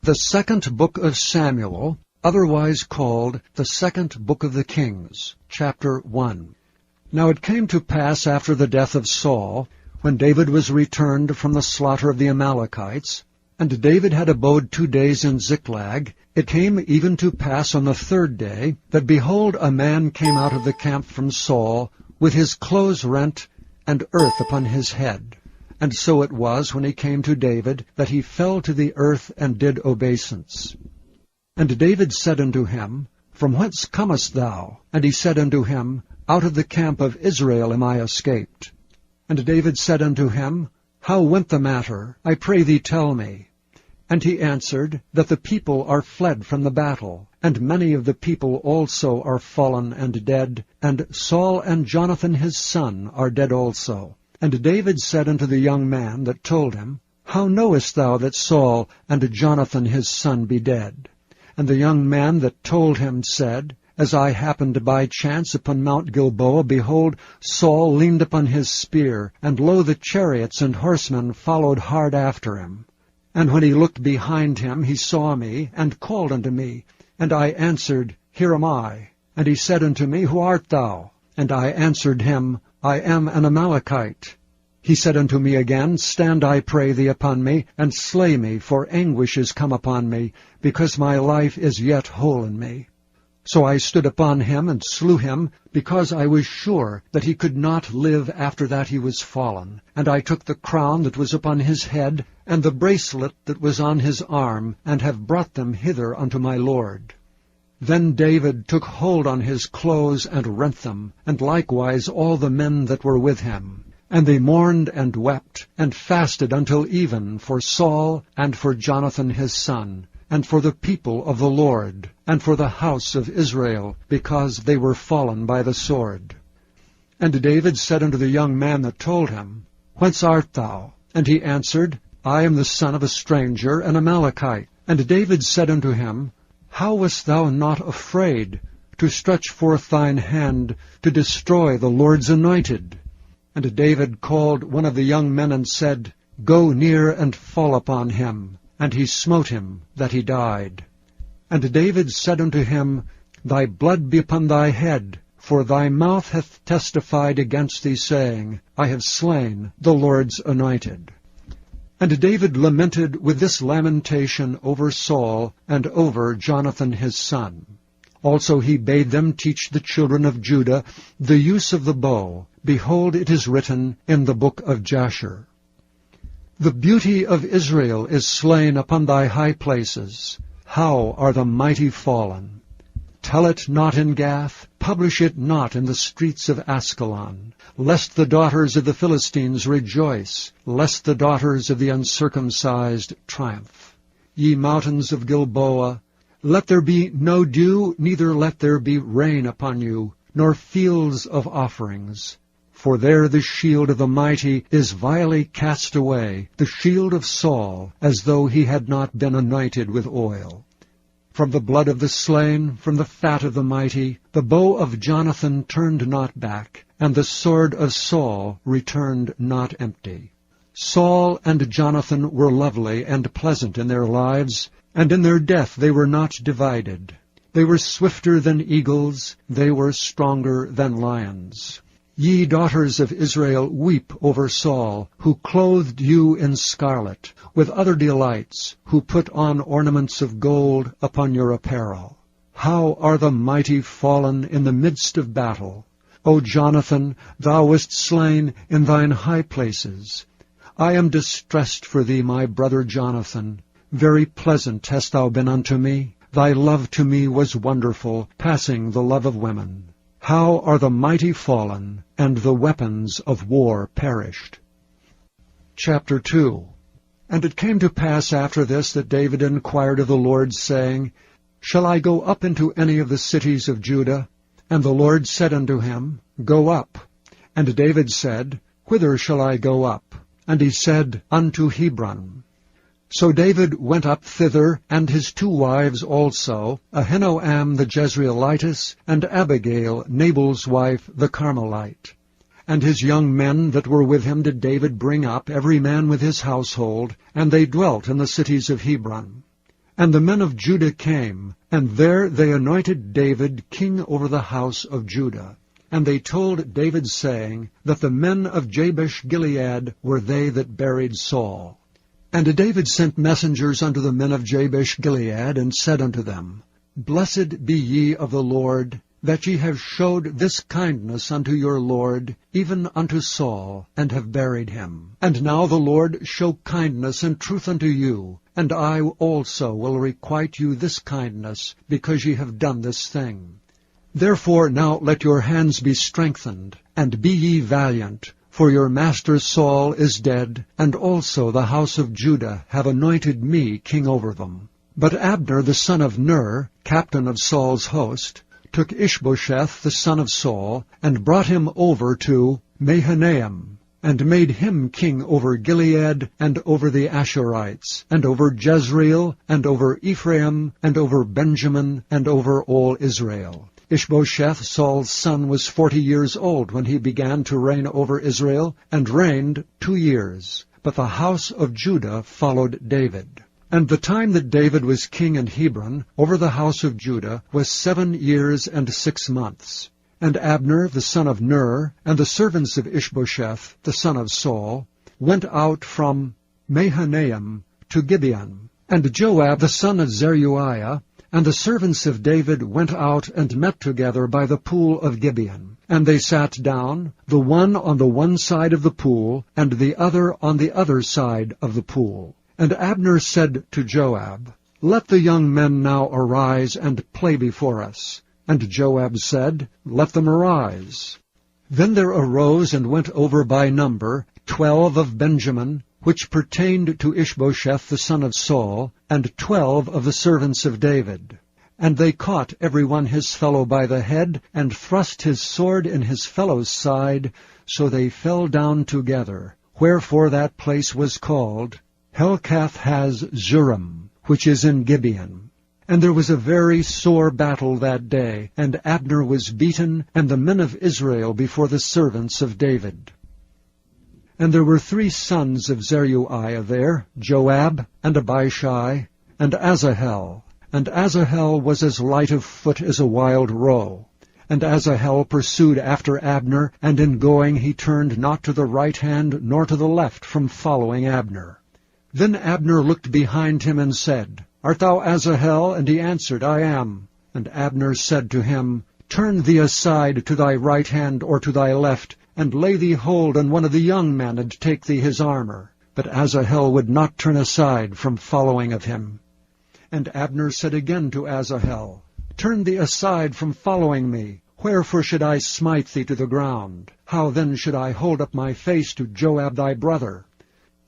The second book of Samuel, otherwise called the second book of the Kings, chapter 1. Now it came to pass after the death of Saul, when David was returned from the slaughter of the Amalekites, and David had abode 2 days in Ziklag, it came even to pass on the 3rd day, that behold, a man came out of the camp from Saul, with his clothes rent, and earth upon his head. And so it was, when he came to David, that he fell to the earth and did obeisance. And David said unto him, From whence comest thou? And he said unto him, Out of the camp of Israel am I escaped. And David said unto him, How went the matter? I pray thee tell me. And he answered, That the people are fled from the battle, and many of the people also are fallen and dead, and Saul and Jonathan his son are dead also. And David said unto the young man that told him, How knowest thou that Saul and Jonathan his son be dead? And the young man that told him said, As I happened by chance upon Mount Gilboa, behold, Saul leaned upon his spear, and lo, the chariots and horsemen followed hard after him. And when he looked behind him, he saw me, and called unto me. And I answered, Here am I. And he said unto me, Who art thou? And I answered him, I am an Amalekite. He said unto me again, Stand, I pray thee, upon me, and slay me, for anguish is come upon me, because my life is yet whole in me. So I stood upon him, and slew him, because I was sure that he could not live after that he was fallen. And I took the crown that was upon his head, and the bracelet that was on his arm, and have brought them hither unto my lord. Then David took hold on his clothes, and rent them, and likewise all the men that were with him. And they mourned and wept, and fasted until even for Saul, and for Jonathan his son, and for the people of the Lord, and for the house of Israel, because they were fallen by the sword. And David said unto the young man that told him, Whence art thou? And he answered, I am the son of a stranger, an Amalekite. And David said unto him, How wast thou not afraid to stretch forth thine hand to destroy the Lord's anointed? And David called one of the young men and said, Go near and fall upon him. And he smote him, that he died. And David said unto him, Thy blood be upon thy head, for thy mouth hath testified against thee, saying, I have slain the Lord's anointed. And David lamented with this lamentation over Saul and over Jonathan his son. Also he bade them teach the children of Judah the use of the bow. Behold, it is written in the book of Jasher. The beauty of Israel is slain upon thy high places. How are the mighty fallen! Tell it not in Gath, publish it not in the streets of Askelon, lest the daughters of the Philistines rejoice, lest the daughters of the uncircumcised triumph. Ye mountains of Gilboa, let there be no dew, neither let there be rain upon you, nor fields of offerings. For there the shield of the mighty is vilely cast away, the shield of Saul, as though he had not been anointed with oil. From the blood of the slain, from the fat of the mighty, the bow of Jonathan turned not back, and the sword of Saul returned not empty. Saul and Jonathan were lovely and pleasant in their lives, and in their death they were not divided. They were swifter than eagles, they were stronger than lions. Ye daughters of Israel, weep over Saul, who clothed you in scarlet, with other delights, who put on ornaments of gold upon your apparel. How are the mighty fallen in the midst of battle! O Jonathan, thou wast slain in thine high places. I am distressed for thee, my brother Jonathan. Very pleasant hast thou been unto me. Thy love to me was wonderful, passing the love of women. How are the mighty fallen, and the weapons of war perished. Chapter 2. And it came to pass after this that David inquired of the Lord, saying, Shall I go up into any of the cities of Judah? And the Lord said unto him, Go up. And David said, Whither shall I go up? And he said, Unto Hebron. So David went up thither, and his 2 wives also, Ahinoam the Jezreelitess, and Abigail, Nabal's wife, the Carmelite. And his young men that were with him did David bring up, every man with his household, and they dwelt in the cities of Hebron. And the men of Judah came, and there they anointed David king over the house of Judah. And they told David, saying, that the men of Jabesh-Gilead were they that buried Saul. And David sent messengers unto the men of Jabesh-Gilead, and said unto them, Blessed be ye of the Lord, that ye have showed this kindness unto your Lord, even unto Saul, and have buried him. And now the Lord show kindness and truth unto you, and I also will requite you this kindness, because ye have done this thing. Therefore now let your hands be strengthened, and be ye valiant, for your master Saul is dead, and also the house of Judah have anointed me king over them. But Abner the son of Ner, captain of Saul's host, took Ishbosheth the son of Saul, and brought him over to Mahanaim, and made him king over Gilead, and over the Asherites, and over Jezreel, and over Ephraim, and over Benjamin, and over all Israel. Ishbosheth, Saul's son, was 40 years old when he began to reign over Israel, and reigned 2 years. But the house of Judah followed David. And the time that David was king in Hebron over the house of Judah was 7 years and 6 months. And Abner the son of Ner, and the servants of Ishbosheth the son of Saul, went out from Mahanaim to Gibeon. And Joab the son of Zeruiah, and the servants of David went out and met together by the pool of Gibeon. And they sat down, the one on the one side of the pool, and the other on the other side of the pool. And Abner said to Joab, Let the young men now arise and play before us. And Joab said, Let them arise. Then there arose and went over by number 12 of Benjamin, which pertained to Ishbosheth the son of Saul, and 12 of the servants of David. And they caught every one his fellow by the head, and thrust his sword in his fellow's side, so they fell down together. Wherefore that place was called Helkath-haz-Zurim, which is in Gibeon. And there was a very sore battle that day, and Abner was beaten, and the men of Israel before the servants of David. And there were 3 sons of Zeruiah there, Joab, and Abishai, and Asahel. And Asahel was as light of foot as a wild roe. And Asahel pursued after Abner, and in going he turned not to the right hand nor to the left from following Abner. Then Abner looked behind him and said, Art thou Asahel? And he answered, I am. And Abner said to him, Turn thee aside to thy right hand or to thy left, and lay thee hold on one of the young men, and take thee his armor. But Asahel would not turn aside from following of him. And Abner said again to Asahel, Turn thee aside from following me. Wherefore should I smite thee to the ground? How then should I hold up my face to Joab thy brother?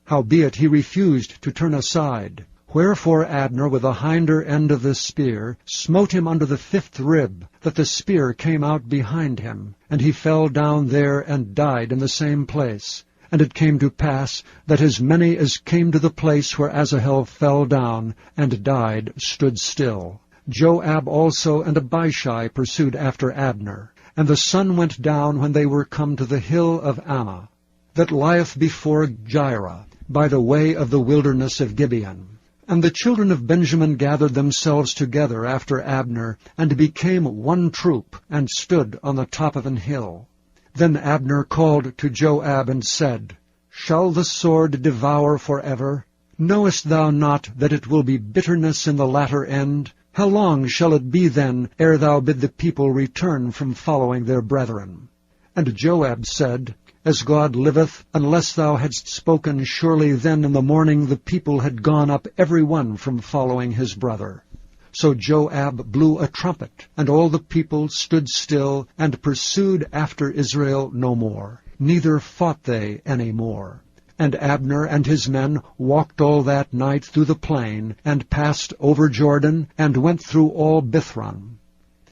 Howbeit he refused to turn aside. Wherefore Abner with the hinder end of the spear smote him under the 5th rib, that the spear came out behind him, and he fell down there and died in the same place. And it came to pass that as many as came to the place where Asahel fell down and died stood still. Joab also and Abishai pursued after Abner. And the sun went down when they were come to the hill of Ammah, that lieth before Jireh, by the way of the wilderness of Gibeon. And the children of Benjamin gathered themselves together after Abner, and became one troop, and stood on the top of an hill. Then Abner called to Joab, and said, Shall the sword devour forever? Knowest thou not that it will be bitterness in the latter end? How long shall it be then, ere thou bid the people return from following their brethren? And Joab said, As God liveth, unless thou hadst spoken, surely then in the morning the people had gone up every one from following his brother. So Joab blew a trumpet, and all the people stood still, and pursued after Israel no more, neither fought they any more. And Abner and his men walked all that night through the plain, and passed over Jordan, and went through all Bithron.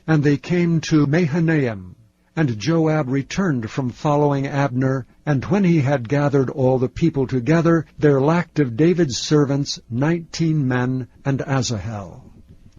And they came to Mahanaim. And Joab returned from following Abner, and when he had gathered all the people together, there lacked of David's servants 19 men and Asahel.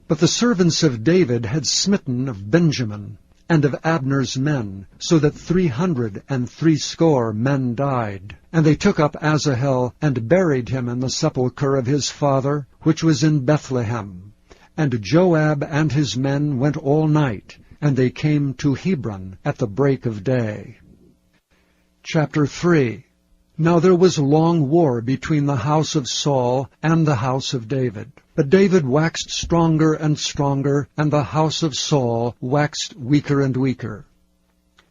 But the servants of David had smitten of Benjamin, and of Abner's men, so that 360 men died. And they took up Asahel, and buried him in the sepulchre of his father, which was in Bethlehem. And Joab and his men went all night, and they came to Hebron at the break of day. Chapter 3. Now there was long war between the house of Saul and the house of David. But David waxed stronger and stronger, and the house of Saul waxed weaker and weaker.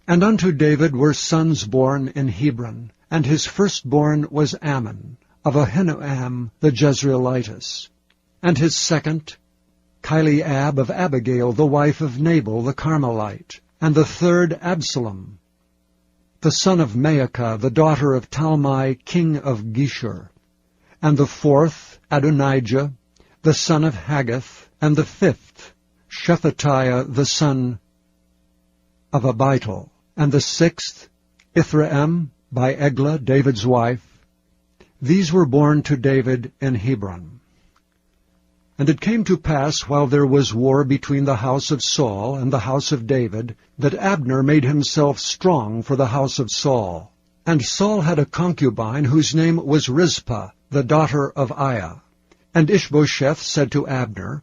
And unto David were sons born in Hebron, and his firstborn was Ammon, of Ahinoam the Jezreelitess. And his second, Chileab of Abigail, the wife of Nabal the Carmelite. And the third, Absalom, the son of Maacah, the daughter of Talmai, king of Geshur. And the fourth, Adonijah, the son of Haggith. And the fifth, Shephatiah, the son of Abital. And the sixth, Ithream, by Eglah, David's wife. These were born to David in Hebron. And it came to pass, while there was war between the house of Saul and the house of David, that Abner made himself strong for the house of Saul. And Saul had a concubine whose name was Rizpah, the daughter of Aiah. And Ishbosheth said to Abner,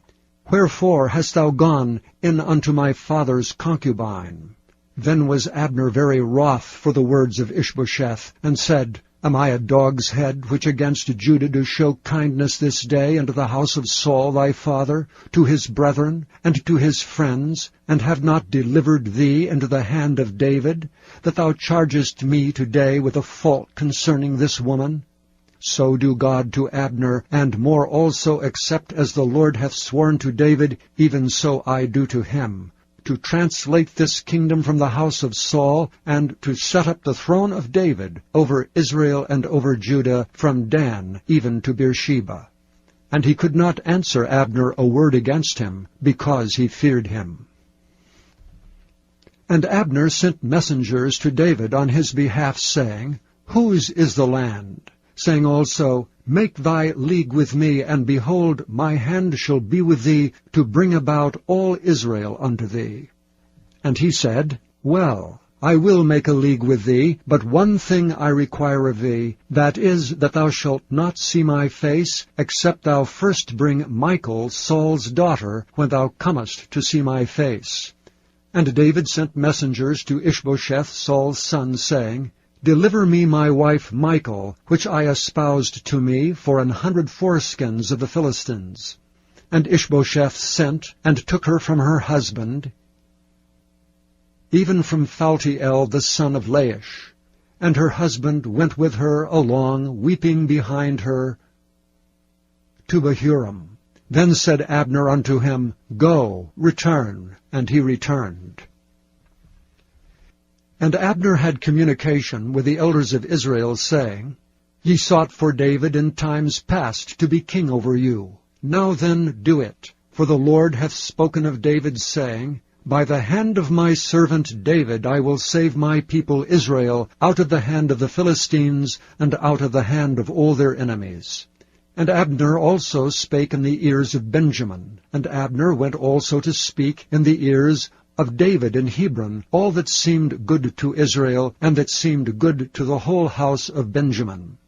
Wherefore hast thou gone in unto my father's concubine? Then was Abner very wroth for the words of Ishbosheth, and said, Am I a dog's head, which against Judah do show kindness this day unto the house of Saul thy father, to his brethren, and to his friends, and have not delivered thee into the hand of David, that thou chargest me today with a fault concerning this woman? So do God to Abner, and more also, except as the Lord hath sworn to David, even so I do to him, to translate this kingdom from the house of Saul, and to set up the throne of David over Israel and over Judah, from Dan even to Beersheba. And he could not answer Abner a word against him, because he feared him. And Abner sent messengers to David on his behalf, saying, Whose is the land? Saying also, Make thy league with me, and behold, my hand shall be with thee, to bring about all Israel unto thee. And he said, Well, I will make a league with thee, but one thing I require of thee, that is, that thou shalt not see my face, except thou first bring Michal, Saul's daughter, when thou comest to see my face. And David sent messengers to Ishbosheth, Saul's son, saying, Deliver me my wife Michal, which I espoused to me for 100 foreskins of the Philistines. And Ishbosheth sent, and took her from her husband, even from Phaltiel the son of Laish. And her husband went with her along, weeping behind her, to Bahurim. Then said Abner unto him, Go, return. And he returned. And Abner had communication with the elders of Israel, saying, Ye sought for David in times past to be king over you. Now then do it. For the Lord hath spoken of David, saying, By the hand of my servant David I will save my people Israel out of the hand of the Philistines, and out of the hand of all their enemies. And Abner also spake in the ears of Benjamin. And Abner went also to speak in the ears of David in Hebron, all that seemed good to Israel, and that seemed good to the whole house of Benjamin.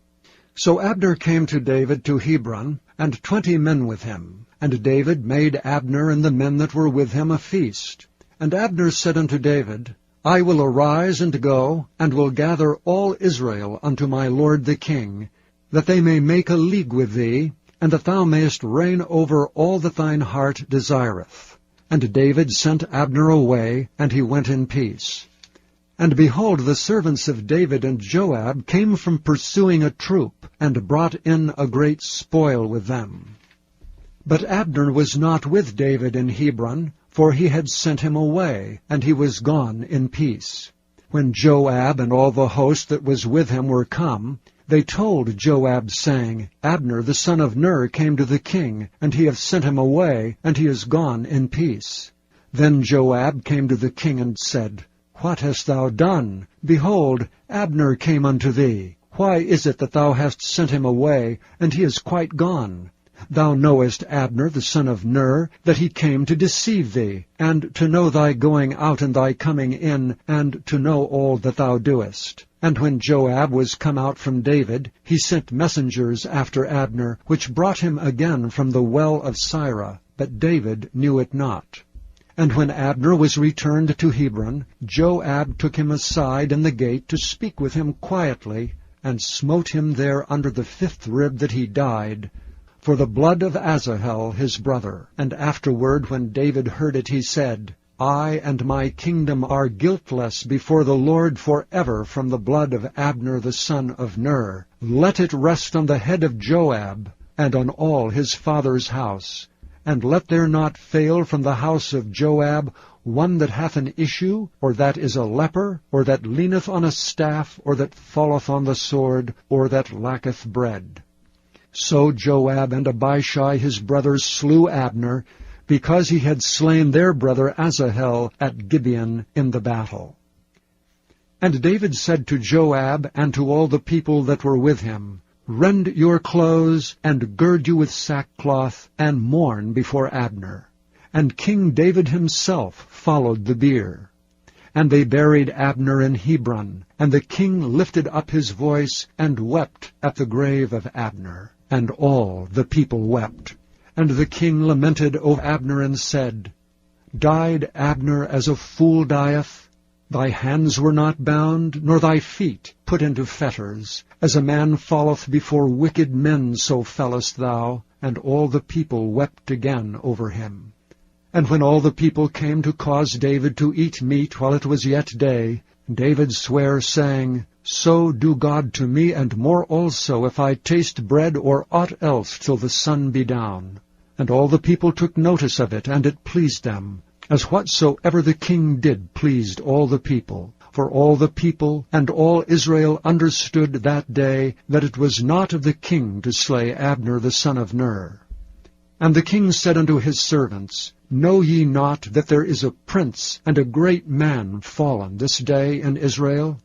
So Abner came to David to Hebron, and 20 men with him. And David made Abner and the men that were with him a feast. And Abner said unto David, I will arise and go, and will gather all Israel unto my lord the king, that they may make a league with thee, and that thou mayest reign over all that thine heart desireth. And David sent Abner away, and he went in peace. And behold, the servants of David and Joab came from pursuing a troop, and brought in a great spoil with them. But Abner was not with David in Hebron, for he had sent him away, and he was gone in peace. When Joab and all the host that was with him were come, they told Joab, saying, Abner the son of Ner came to the king, and he hath sent him away, and he is gone in peace. Then Joab came to the king and said, What hast thou done? Behold, Abner came unto thee. Why is it that thou hast sent him away, and he is quite gone? Thou knowest Abner the son of Ner, that he came to deceive thee, and to know thy going out and thy coming in, and to know all that thou doest. And when Joab was come out from David, he sent messengers after Abner, which brought him again from the well of Sirah, but David knew it not. And when Abner was returned to Hebron, Joab took him aside in the gate to speak with him quietly, and smote him there under the 5th rib that he died, for the blood of Asahel his brother. And afterward, when David heard it, he said, I and my kingdom are guiltless before the Lord forever from the blood of Abner the son of Ner. Let it rest on the head of Joab, and on all his father's house. And let there not fail from the house of Joab one that hath an issue, or that is a leper, or that leaneth on a staff, or that falleth on the sword, or that lacketh bread. So Joab and Abishai his brothers slew Abner, because he had slain their brother Asahel at Gibeon in the battle. And David said to Joab and to all the people that were with him, Rend your clothes, and gird you with sackcloth, and mourn before Abner. And King David himself followed the bier. And they buried Abner in Hebron, and the king lifted up his voice, and wept at the grave of Abner. And all the people wept. And the king lamented over Abner, and said, Died Abner as a fool dieth? Thy hands were not bound, nor thy feet put into fetters. As a man falleth before wicked men, so fellest thou. And all the people wept again over him. And when all the people came to cause David to eat meat while it was yet day, David sware, saying, So do God to me, and more also, if I taste bread or aught else till the sun be down. And all the people took notice of it, and it pleased them, as whatsoever the king did pleased all the people. For all the people and all Israel understood that day that it was not of the king to slay Abner the son of Ner. And the king said unto his servants, Know ye not that there is a prince and a great man fallen this day in Israel?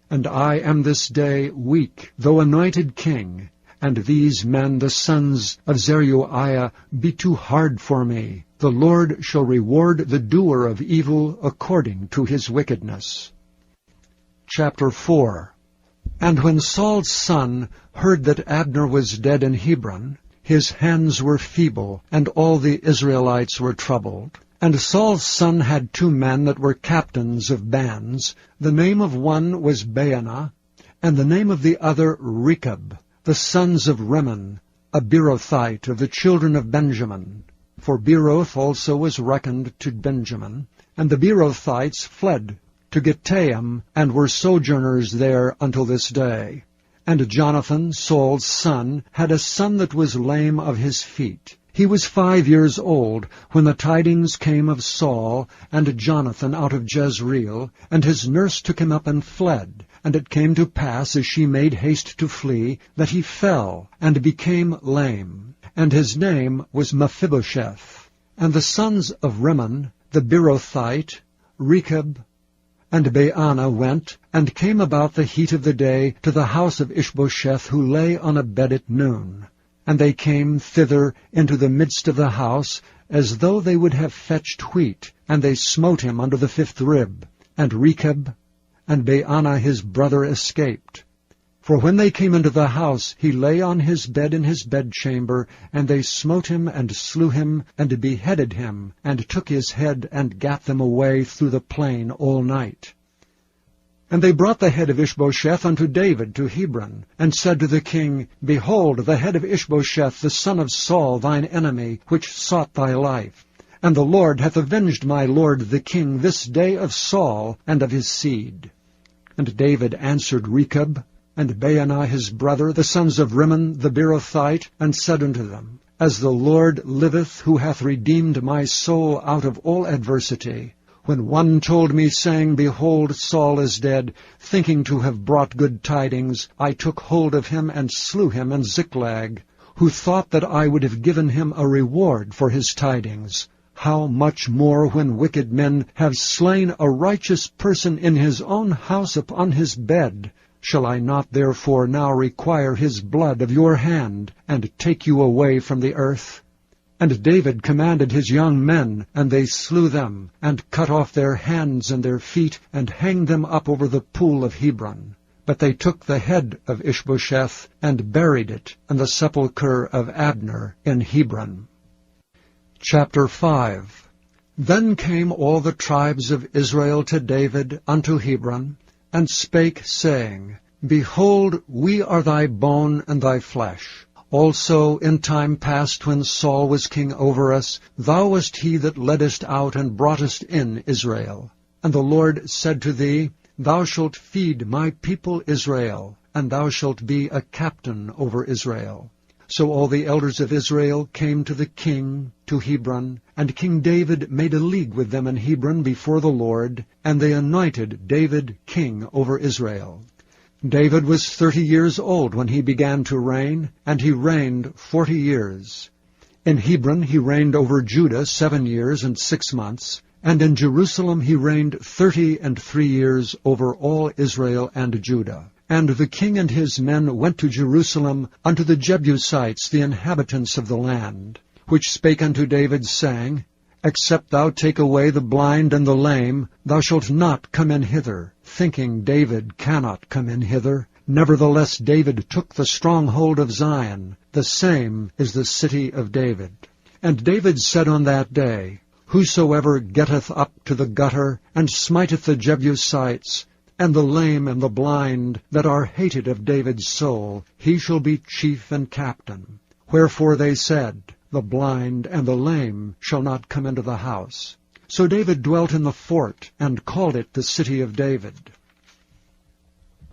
And I am this day weak, though anointed king, and these men, the sons of Zeruiah, be too hard for me. The Lord shall reward the doer of evil according to his wickedness. Chapter 4. And when Saul's son heard that Abner was dead in Hebron, his hands were feeble, and all the Israelites were troubled. And Saul's son had 2 men that were captains of bands. The name of one was Baanah, and the name of the other Rechab, the sons of Rimmon, a Beerothite of the children of Benjamin. For Beeroth also was reckoned to Benjamin. And the Beerothites fled to Gittaim, and were sojourners there until this day. And Jonathan, Saul's son, had a son that was lame of his feet. He was 5 years old when the tidings came of Saul and Jonathan out of Jezreel, and his nurse took him up and fled. And it came to pass, as she made haste to flee, that he fell and became lame. And his name was Mephibosheth. And the sons of Rimmon, the Beerothite, Rechab, and Baanah went, and came about the heat of the day to the house of Ishbosheth, who lay on a bed at noon. And they came thither into the midst of the house, as though they would have fetched wheat, and they smote him under the 5th rib. And Rechab and Baanah his brother escaped. For when they came into the house, he lay on his bed in his bedchamber, and they smote him, and slew him, and beheaded him, and took his head, and gat them away through the plain all night. And they brought the head of Ishbosheth unto David to Hebron, and said to the king, Behold, the head of Ishbosheth, the son of Saul, thine enemy, which sought thy life. And the Lord hath avenged my lord the king this day of Saul and of his seed. And David answered Rechab and Baanah his brother, the sons of Rimmon the Beerothite, and said unto them, As the Lord liveth, who hath redeemed my soul out of all adversity, when one told me, saying, Behold, Saul is dead, thinking to have brought good tidings, I took hold of him and slew him in Ziklag, who thought that I would have given him a reward for his tidings. How much more when wicked men have slain a righteous person in his own house upon his bed? Shall I not therefore now require his blood of your hand, and take you away from the earth? And David commanded his young men, and they slew them, and cut off their hands and their feet, and hanged them up over the pool of Hebron. But they took the head of Ishbosheth, and buried it in the sepulchre of Abner in Hebron. Chapter 5. Then came all the tribes of Israel to David unto Hebron, and spake, saying, Behold, we are thy bone and thy flesh. Also in time past, when Saul was king over us, thou wast he that leddest out and broughtest in Israel. And the Lord said to thee, Thou shalt feed my people Israel, and thou shalt be a captain over Israel. So all the elders of Israel came to the king to Hebron, and King David made a league with them in Hebron before the Lord, and they anointed David king over Israel. David was 30 years old when he began to reign, and he reigned 40 years. In Hebron he reigned over Judah 7 years and 6 months, and in Jerusalem he reigned 33 years over all Israel and Judah. And the king and his men went to Jerusalem unto the Jebusites, the inhabitants of the land, which spake unto David, saying, Except thou take away the blind and the lame, thou shalt not come in hither, thinking David cannot come in hither. Nevertheless David took the stronghold of Zion, the same is the city of David. And David said on that day, Whosoever getteth up to the gutter, and smiteth the Jebusites, and the lame and the blind that are hated of David's soul, he shall be chief and captain. Wherefore they said, The blind and the lame shall not come into the house. So David dwelt in the fort, and called it the city of David.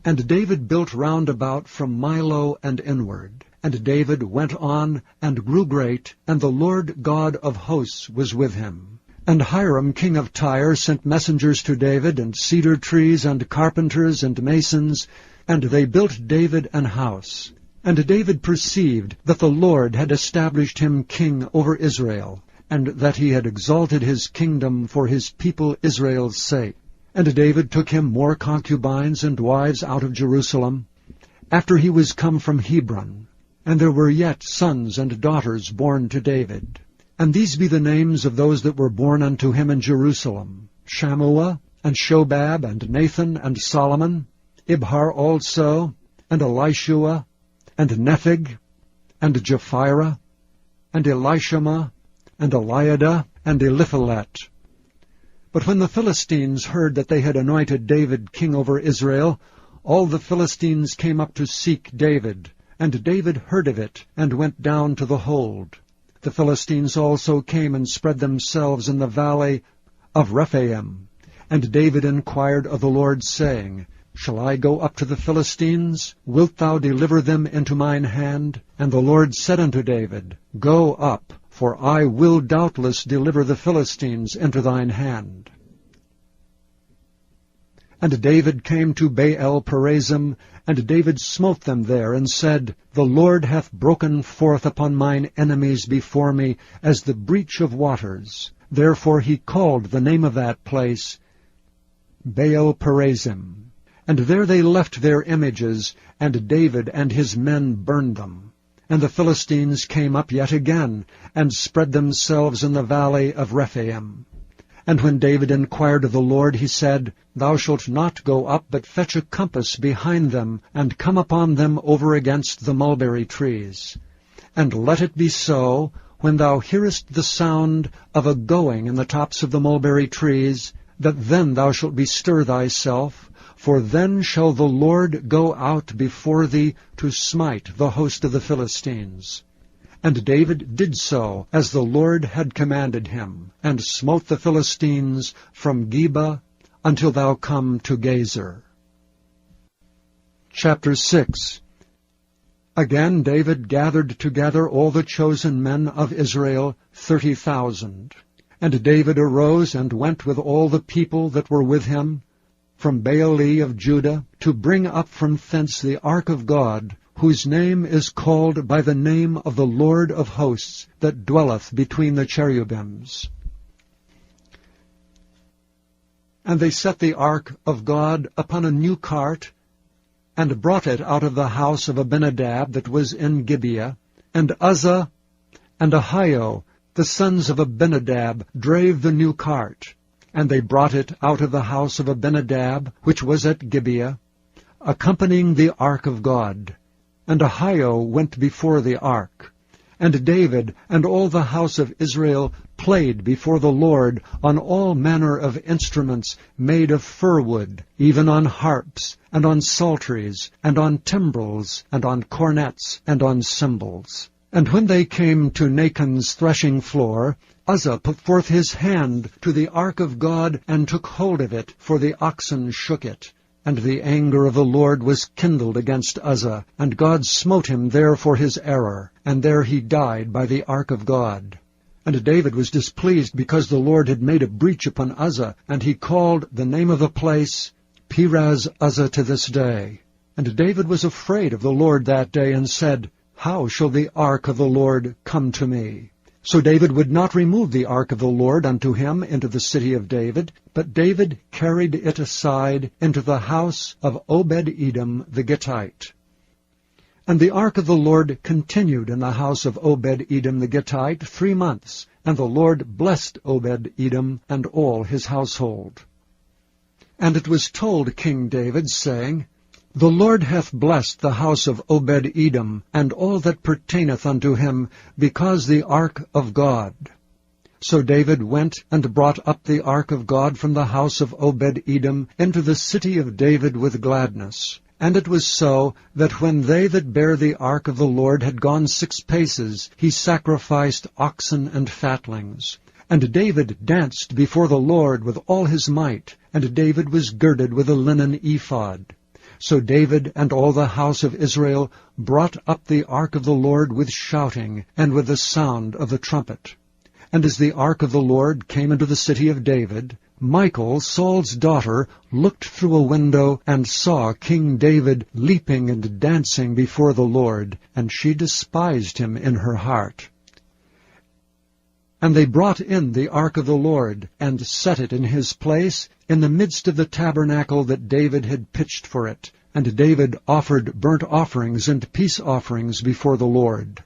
And David built round about from Milo and inward. And David went on, and grew great, and the Lord God of hosts was with him. And Hiram king of Tyre sent messengers to David, and cedar trees, and carpenters, and masons, and they built David an house. And David perceived that the Lord had established him king over Israel, and that he had exalted his kingdom for his people Israel's sake. And David took him more concubines and wives out of Jerusalem, after he was come from Hebron. And there were yet sons and daughters born to David. And these be the names of those that were born unto him in Jerusalem, Shammua, and Shobab, and Nathan, and Solomon, Ibhar also, and Elishua, and Nepheg, and Japhira, and Elishama, and Eliada, and Eliphalet. But when the Philistines heard that they had anointed David king over Israel, all the Philistines came up to seek David, and David heard of it, and went down to the hold. The Philistines also came and spread themselves in the valley of Rephaim. And David inquired of the Lord, saying, Shall I go up to the Philistines? Wilt thou deliver them into mine hand? And the Lord said unto David, Go up, for I will doubtless deliver the Philistines into thine hand. And David came to Baal-perazim, and David smote them there, and said, The Lord hath broken forth upon mine enemies before me, as the breach of waters. Therefore he called the name of that place Baal-perazim. And there they left their images, and David and his men burned them. And the Philistines came up yet again, and spread themselves in the valley of Rephaim. And when David inquired of the Lord, he said, Thou shalt not go up, but fetch a compass behind them, and come upon them over against the mulberry trees. And let it be so, when thou hearest the sound of a going in the tops of the mulberry trees, that then thou shalt bestir thyself, for then shall the Lord go out before thee to smite the host of the Philistines. And David did so, as the Lord had commanded him, and smote the Philistines from Geba until thou come to Gezer. Chapter 6. Again David gathered together all the chosen men of Israel, 30,000. And David arose and went with all the people that were with him, from Baali of Judah, to bring up from thence the ark of God, whose name is called by the name of the Lord of hosts, that dwelleth between the cherubims. And they set the ark of God upon a new cart, and brought it out of the house of Abinadab that was in Gibeah. And Uzzah and Ahio, the sons of Abinadab, drave the new cart. And they brought it out of the house of Abinadab, which was at Gibeah, accompanying the ark of God. And Ahio went before the ark. And David and all the house of Israel played before the Lord on all manner of instruments made of fir wood, even on harps, and on psalteries, and on timbrels, and on cornets, and on cymbals. And when they came to Nachon's threshing floor, Uzzah put forth his hand to the ark of God, and took hold of it, for the oxen shook it. And the anger of the Lord was kindled against Uzzah, and God smote him there for his error, and there he died by the ark of God. And David was displeased because the Lord had made a breach upon Uzzah, and he called the name of the place Perez-Uzzah to this day. And David was afraid of the Lord that day, and said, How shall the ark of the Lord come to me? So David would not remove the ark of the Lord unto him into the city of David, but David carried it aside into the house of Obed-Edom the Gittite. And the ark of the Lord continued in the house of Obed-Edom the Gittite 3 months, and the Lord blessed Obed-Edom and all his household. And it was told King David, saying, The Lord hath blessed the house of Obed-Edom, and all that pertaineth unto him, because the ark of God. So David went and brought up the ark of God from the house of Obed-Edom into the city of David with gladness. And it was so, that when they that bare the ark of the Lord had gone 6 paces, he sacrificed oxen and fatlings. And David danced before the Lord with all his might, and David was girded with a linen ephod. So David and all the house of Israel brought up the ark of the Lord with shouting, and with the sound of the trumpet. And as the ark of the Lord came into the city of David, Michal, Saul's daughter, looked through a window, and saw King David leaping and dancing before the Lord, and she despised him in her heart. And they brought in the ark of the Lord, and set it in his place, in the midst of the tabernacle that David had pitched for it. And David offered burnt offerings and peace offerings before the Lord.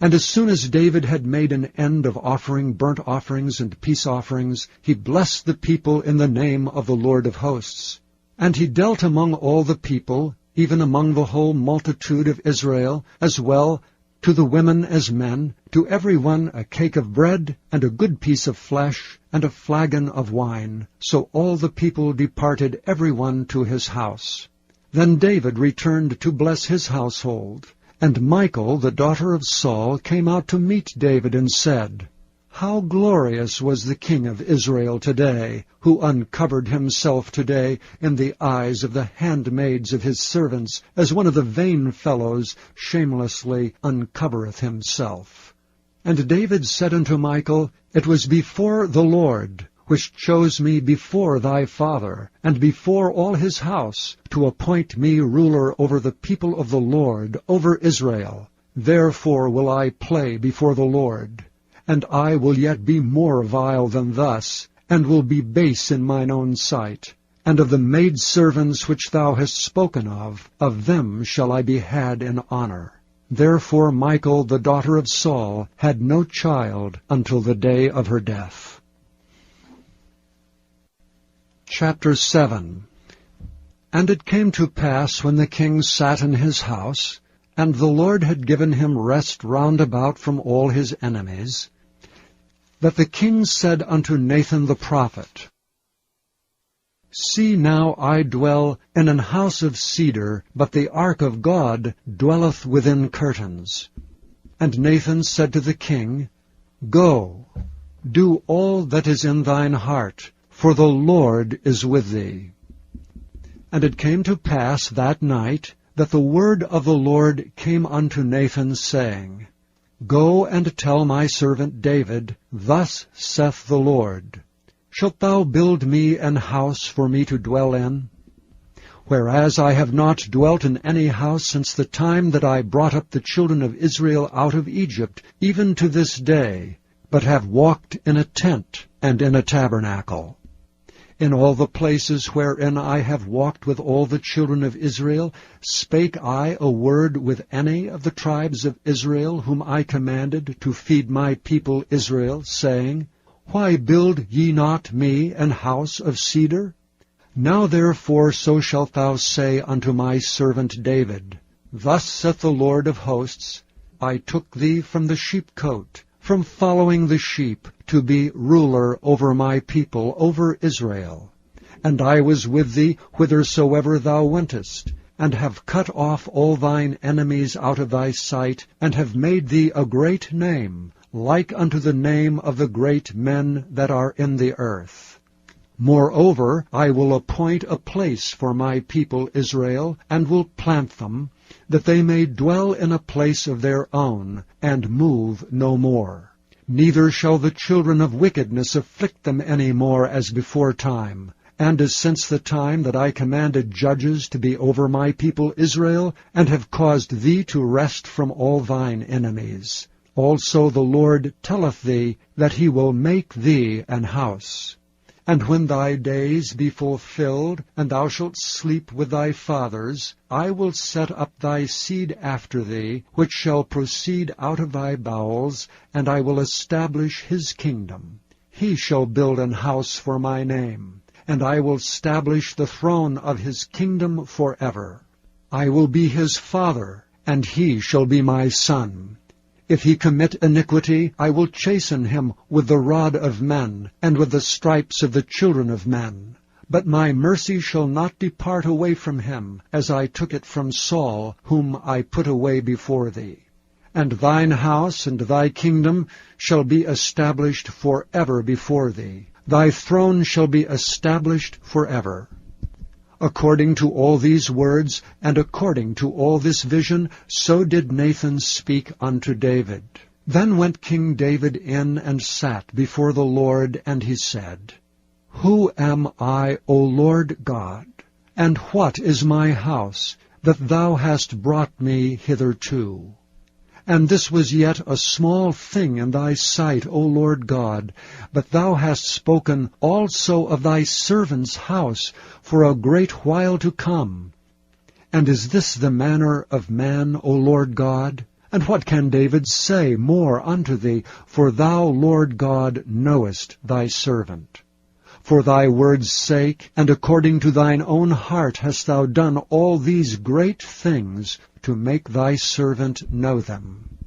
And as soon as David had made an end of offering burnt offerings and peace offerings, he blessed the people in the name of the Lord of hosts. And he dealt among all the people, even among the whole multitude of Israel, as well to the women as men, to every one a cake of bread, and a good piece of flesh, and a flagon of wine. So all the people departed every one to his house. Then David returned to bless his household. And Michal, the daughter of Saul, came out to meet David, and said, How glorious was the king of Israel today, who uncovered himself today in the eyes of the handmaids of his servants, as one of the vain fellows shamelessly uncovereth himself. And David said unto Michal, It was before the Lord, which chose me before thy father, and before all his house, to appoint me ruler over the people of the Lord, over Israel. Therefore will I play before the Lord. And I will yet be more vile than thus, and will be base in mine own sight. And of the maidservants which thou hast spoken of them shall I be had in honor. Therefore Michal, the daughter of Saul, had no child until the day of her death. Chapter 7. And it came to pass, when the king sat in his house, and the Lord had given him rest round about from all his enemies, that the king said unto Nathan the prophet, See now, I dwell in an house of cedar, but the ark of God dwelleth within curtains. And Nathan said to the king, Go, do all that is in thine heart, for the Lord is with thee. And it came to pass that night, that the word of the Lord came unto Nathan, saying, Go and tell my servant David, Thus saith the Lord, Shalt thou build me an house for me to dwell in? Whereas I have not dwelt in any house since the time that I brought up the children of Israel out of Egypt, even to this day, but have walked in a tent and in a tabernacle. In all the places wherein I have walked with all the children of Israel, spake I a word with any of the tribes of Israel, whom I commanded to feed my people Israel, saying, Why build ye not me an house of cedar? Now therefore so shalt thou say unto my servant David, Thus saith the Lord of hosts, I took thee from the sheepcote, from following the sheep, to be ruler over my people, over Israel. And I was with thee whithersoever thou wentest, and have cut off all thine enemies out of thy sight, and have made thee a great name, like unto the name of the great men that are in the earth. Moreover, I will appoint a place for my people Israel, and will plant them, that they may dwell in a place of their own, and move no more. Neither shall the children of wickedness afflict them any more as before time, and as since the time that I commanded judges to be over my people Israel, and have caused thee to rest from all thine enemies. Also the Lord telleth thee that he will make thee an house. And when thy days be fulfilled, and thou shalt sleep with thy fathers, I will set up thy seed after thee, which shall proceed out of thy bowels, and I will establish his kingdom. He shall build an house for my name, and I will establish the throne of his kingdom forever. I will be his father, and he shall be my son. If he commit iniquity, I will chasten him with the rod of men, and with the stripes of the children of men. But my mercy shall not depart away from him, as I took it from Saul, whom I put away before thee. And thine house and thy kingdom shall be established forever before thee. Thy throne shall be established forever. According to all these words, and according to all this vision, so did Nathan speak unto David. Then went King David in and sat before the Lord, and he said, Who am I, O Lord God? And what is my house, that thou hast brought me hitherto? And this was yet a small thing in thy sight, O Lord God, but thou hast spoken also of thy servant's house for a great while to come. And is this the manner of man, O Lord God? And what can David say more unto thee? For thou, Lord God, knowest thy servant. For thy word's sake, and according to thine own heart hast thou done all these great things, to make thy servant know them.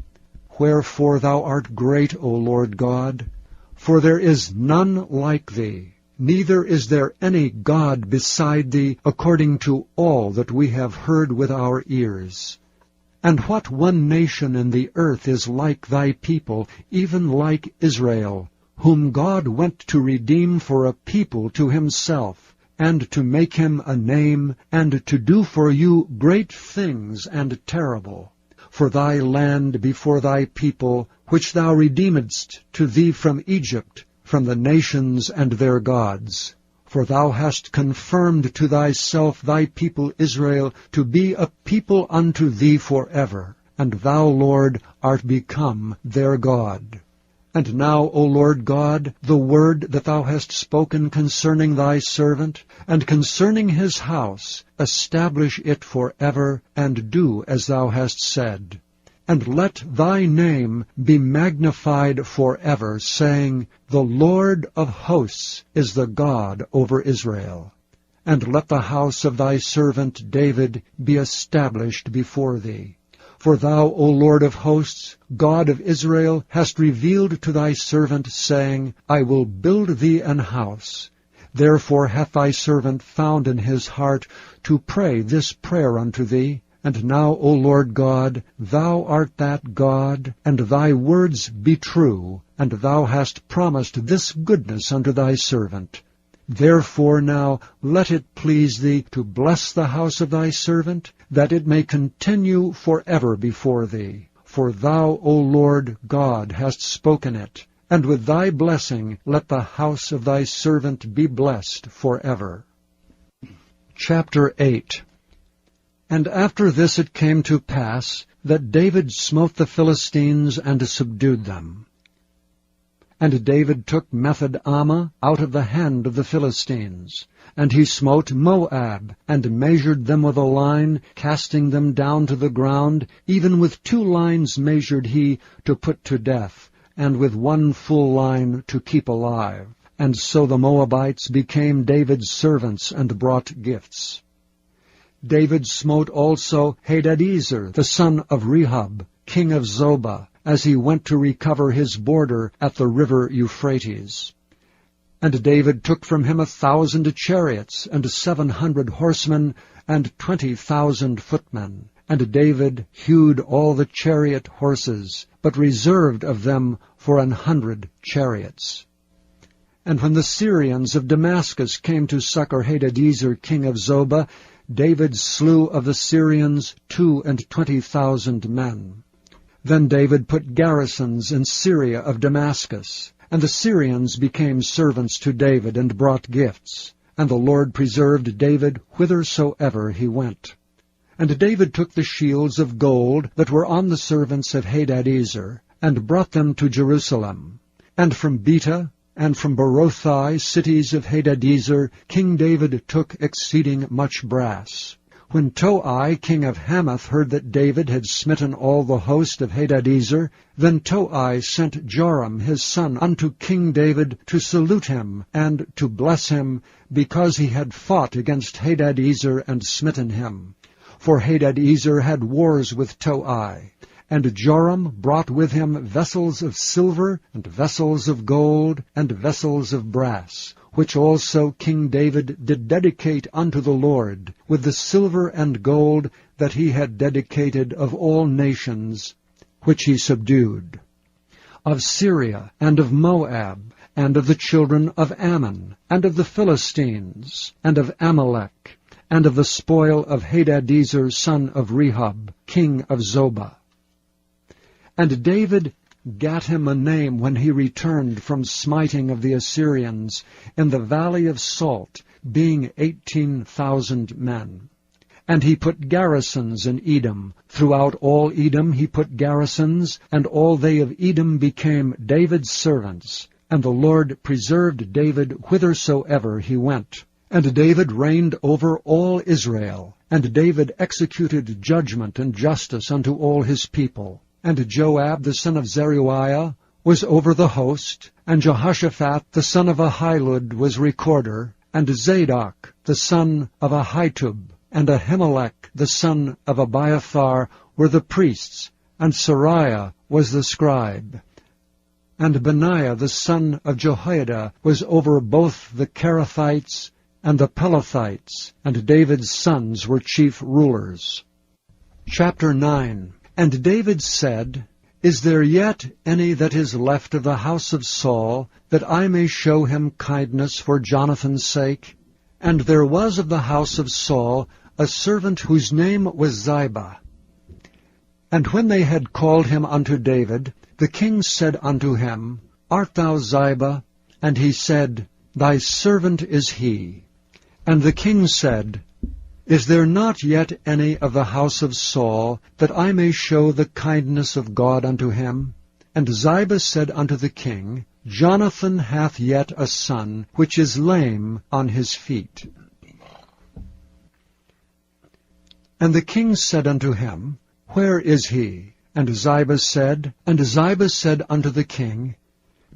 Wherefore thou art great, O Lord God, for there is none like thee, neither is there any God beside thee, according to all that we have heard with our ears. And what one nation in the earth is like thy people, even like Israel, whom God went to redeem for a people to himself, and to make him a name, and to do for you great things and terrible, for thy land before thy people, which thou redeemedst to thee from Egypt, from the nations and their gods. For thou hast confirmed to thyself thy people Israel to be a people unto thee forever, and thou, Lord, art become their God. And now, O Lord God, the word that thou hast spoken concerning thy servant, and concerning his house, establish it forever, and do as thou hast said. And let thy name be magnified forever, saying, The Lord of hosts is the God over Israel. And let the house of thy servant David be established before thee. For thou, O Lord of hosts, God of Israel, hast revealed to thy servant, saying, I will build thee an house. Therefore hath thy servant found in his heart to pray this prayer unto thee. And now, O Lord God, thou art that God, and thy words be true, and thou hast promised this goodness unto thy servant. Therefore now let it please thee to bless the house of thy servant, that it may continue forever before thee. For thou, O Lord God, hast spoken it, and with thy blessing let the house of thy servant be blessed forever. Chapter 8. And after this it came to pass that David smote the Philistines and subdued them. And David took Method-Ammah out of the hand of the Philistines. And he smote Moab, and measured them with a line, casting them down to the ground. Even with 2 lines measured he to put to death, and with 1 full line to keep alive. And so the Moabites became David's servants, and brought gifts. David smote also Hadadezer, the son of Rehob, king of Zobah, as he went to recover his border at the river Euphrates. And David took from him 1,000 chariots, and 700 horsemen, and 20,000 footmen. And David hewed all the chariot horses, but reserved of them for 100 chariots. And when the Syrians of Damascus came to succor Hadadezer, king of Zobah, David slew of the Syrians 22,000 men. Then David put garrisons in Syria of Damascus, and the Syrians became servants to David, and brought gifts. And the Lord preserved David whithersoever he went. And David took the shields of gold that were on the servants of Hadadezer, and brought them to Jerusalem. And from Beta, and from Berothai, cities of Hadadezer, King David took exceeding much brass. When Toi, king of Hamath, heard that David had smitten all the host of Hadadezer, then Toi sent Joram his son unto King David to salute him, and to bless him, because he had fought against Hadadezer and smitten him. For Hadadezer had wars with Toi. And Joram brought with him vessels of silver, and vessels of gold, and vessels of brass, which also King David did dedicate unto the Lord, with the silver and gold that he had dedicated of all nations, which he subdued, of Syria, and of Moab, and of the children of Ammon, and of the Philistines, and of Amalek, and of the spoil of Hadadezer, son of Rehob, king of Zobah. And David gat him a name when he returned from smiting of the Assyrians in the valley of Salt, being 18,000 men. And he put garrisons in Edom. Throughout all Edom he put garrisons, and all they of Edom became David's servants. And the Lord preserved David whithersoever he went. And David reigned over all Israel. And David executed judgment and justice unto all his people. And Joab the son of Zeruiah was over the host, and Jehoshaphat the son of Ahilud was recorder, and Zadok the son of Ahitub, and Ahimelech the son of Abiathar were the priests, and Sariah was the scribe. And Benaiah the son of Jehoiada was over both the Kerethites and the Pelethites, and David's sons were chief rulers. Chapter 9. And David said, Is there yet any that is left of the house of Saul, that I may show him kindness for Jonathan's sake? And there was of the house of Saul a servant whose name was Ziba. And when they had called him unto David, the king said unto him, Art thou Ziba? And he said, Thy servant is he. And the king said, Is there not yet any of the house of Saul, that I may show the kindness of God unto him? And Ziba said unto the king, Jonathan hath yet a son, which is lame on his feet. And the king said unto him, Where is he? And Ziba said unto the king,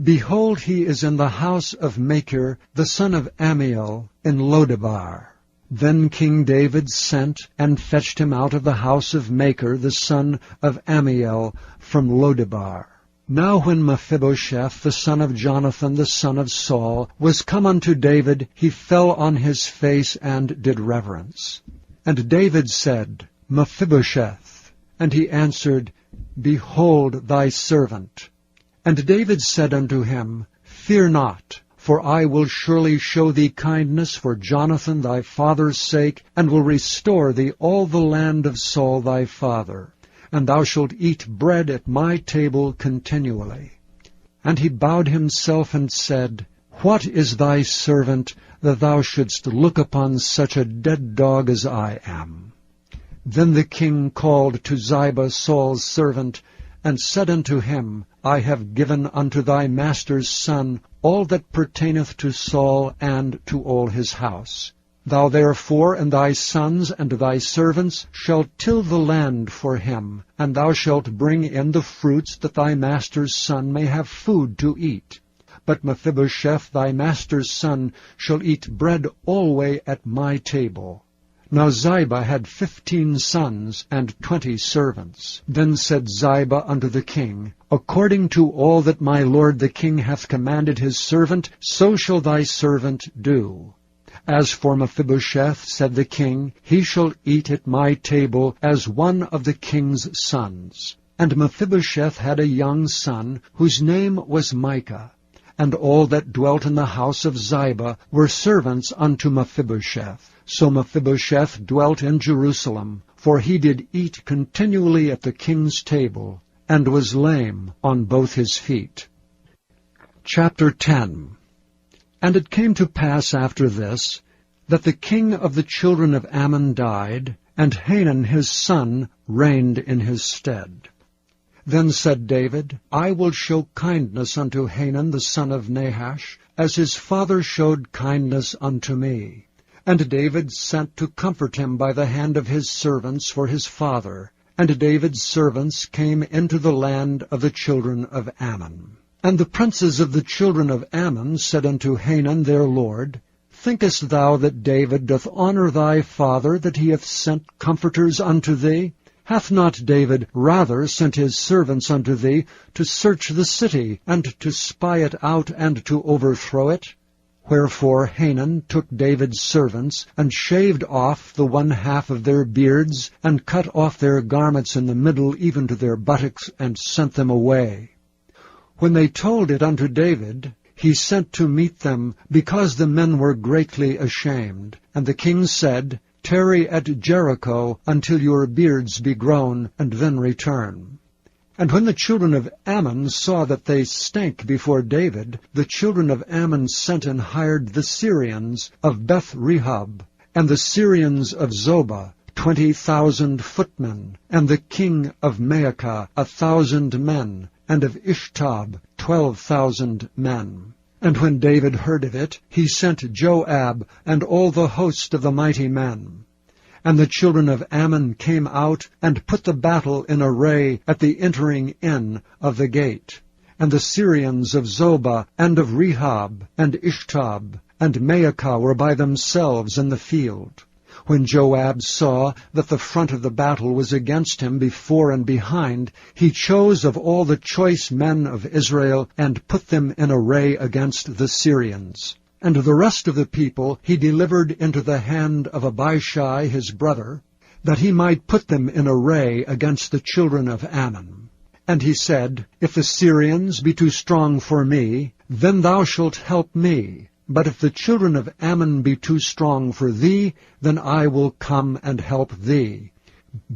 Behold, he is in the house of Machir, the son of Ammiel, in Lodebar. Then King David sent and fetched him out of the house of Machir, the son of Ammiel, from Lodebar. Now when Mephibosheth, the son of Jonathan, the son of Saul, was come unto David, he fell on his face and did reverence. And David said, Mephibosheth. And he answered, Behold thy servant. And David said unto him, Fear not, for I will surely show thee kindness for Jonathan thy father's sake, and will restore thee all the land of Saul thy father. And thou shalt eat bread at my table continually. And he bowed himself and said, What is thy servant, that thou shouldst look upon such a dead dog as I am? Then the king called to Ziba Saul's servant, and said unto him, I have given unto thy master's son all that pertaineth to Saul and to all his house. Thou therefore and thy sons and thy servants shall till the land for him, and thou shalt bring in the fruits, that thy master's son may have food to eat. But Mephibosheth thy master's son shall eat bread alway at my table. Now Ziba had 15 sons and 20 servants. Then said Ziba unto the king, According to all that my lord the king hath commanded his servant, so shall thy servant do. As for Mephibosheth, said the king, he shall eat at my table as one of the king's sons. And Mephibosheth had a young son, whose name was Micah. And all that dwelt in the house of Ziba were servants unto Mephibosheth. So Mephibosheth dwelt in Jerusalem, for he did eat continually at the king's table, and was lame on both his feet. Chapter 10. And it came to pass after this, that the king of the children of Ammon died, and Hanun his son reigned in his stead. Then said David, I will show kindness unto Hanun the son of Nahash, as his father showed kindness unto me. And David sent to comfort him by the hand of his servants for his father. And David's servants came into the land of the children of Ammon. And the princes of the children of Ammon said unto Hanun their lord, Thinkest thou that David doth honor thy father, that he hath sent comforters unto thee? Hath not David rather sent his servants unto thee to search the city, and to spy it out, and to overthrow it? Wherefore Hanun took David's servants, and shaved off the 1/2 of their beards, and cut off their garments in the middle, even to their buttocks, and sent them away. When they told it unto David, he sent to meet them, because the men were greatly ashamed. And the king said, Tarry at Jericho until your beards be grown, and then return. And when the children of Ammon saw that they stank before David, the children of Ammon sent and hired the Syrians of Beth-rehob, and the Syrians of Zobah, 20,000 footmen, and the king of Maacah 1,000 men, and of Ishtab 12,000 men. And when David heard of it, he sent Joab and all the host of the mighty men. And the children of Ammon came out, and put the battle in array at the entering in of the gate. And the Syrians of Zobah, and of Rehob, and Ishtab, and Maacah were by themselves in the field. When Joab saw that the front of the battle was against him before and behind, he chose of all the choice men of Israel, and put them in array against the Syrians. And the rest of the people he delivered into the hand of Abishai his brother, that he might put them in array against the children of Ammon. And he said, If the Syrians be too strong for me, then thou shalt help me. But if the children of Ammon be too strong for thee, then I will come and help thee.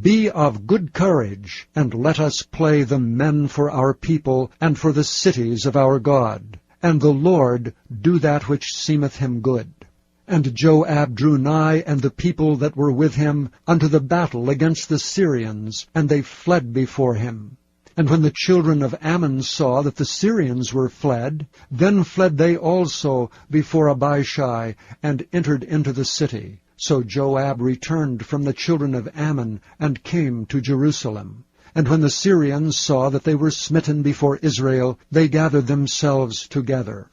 Be of good courage, and let us play the men for our people, and for the cities of our God. And the Lord do that which seemeth him good. And Joab drew nigh, and the people that were with him, unto the battle against the Syrians, and they fled before him. And when the children of Ammon saw that the Syrians were fled, then fled they also before Abishai, and entered into the city. So Joab returned from the children of Ammon, and came to Jerusalem. And when the Syrians saw that they were smitten before Israel, they gathered themselves together.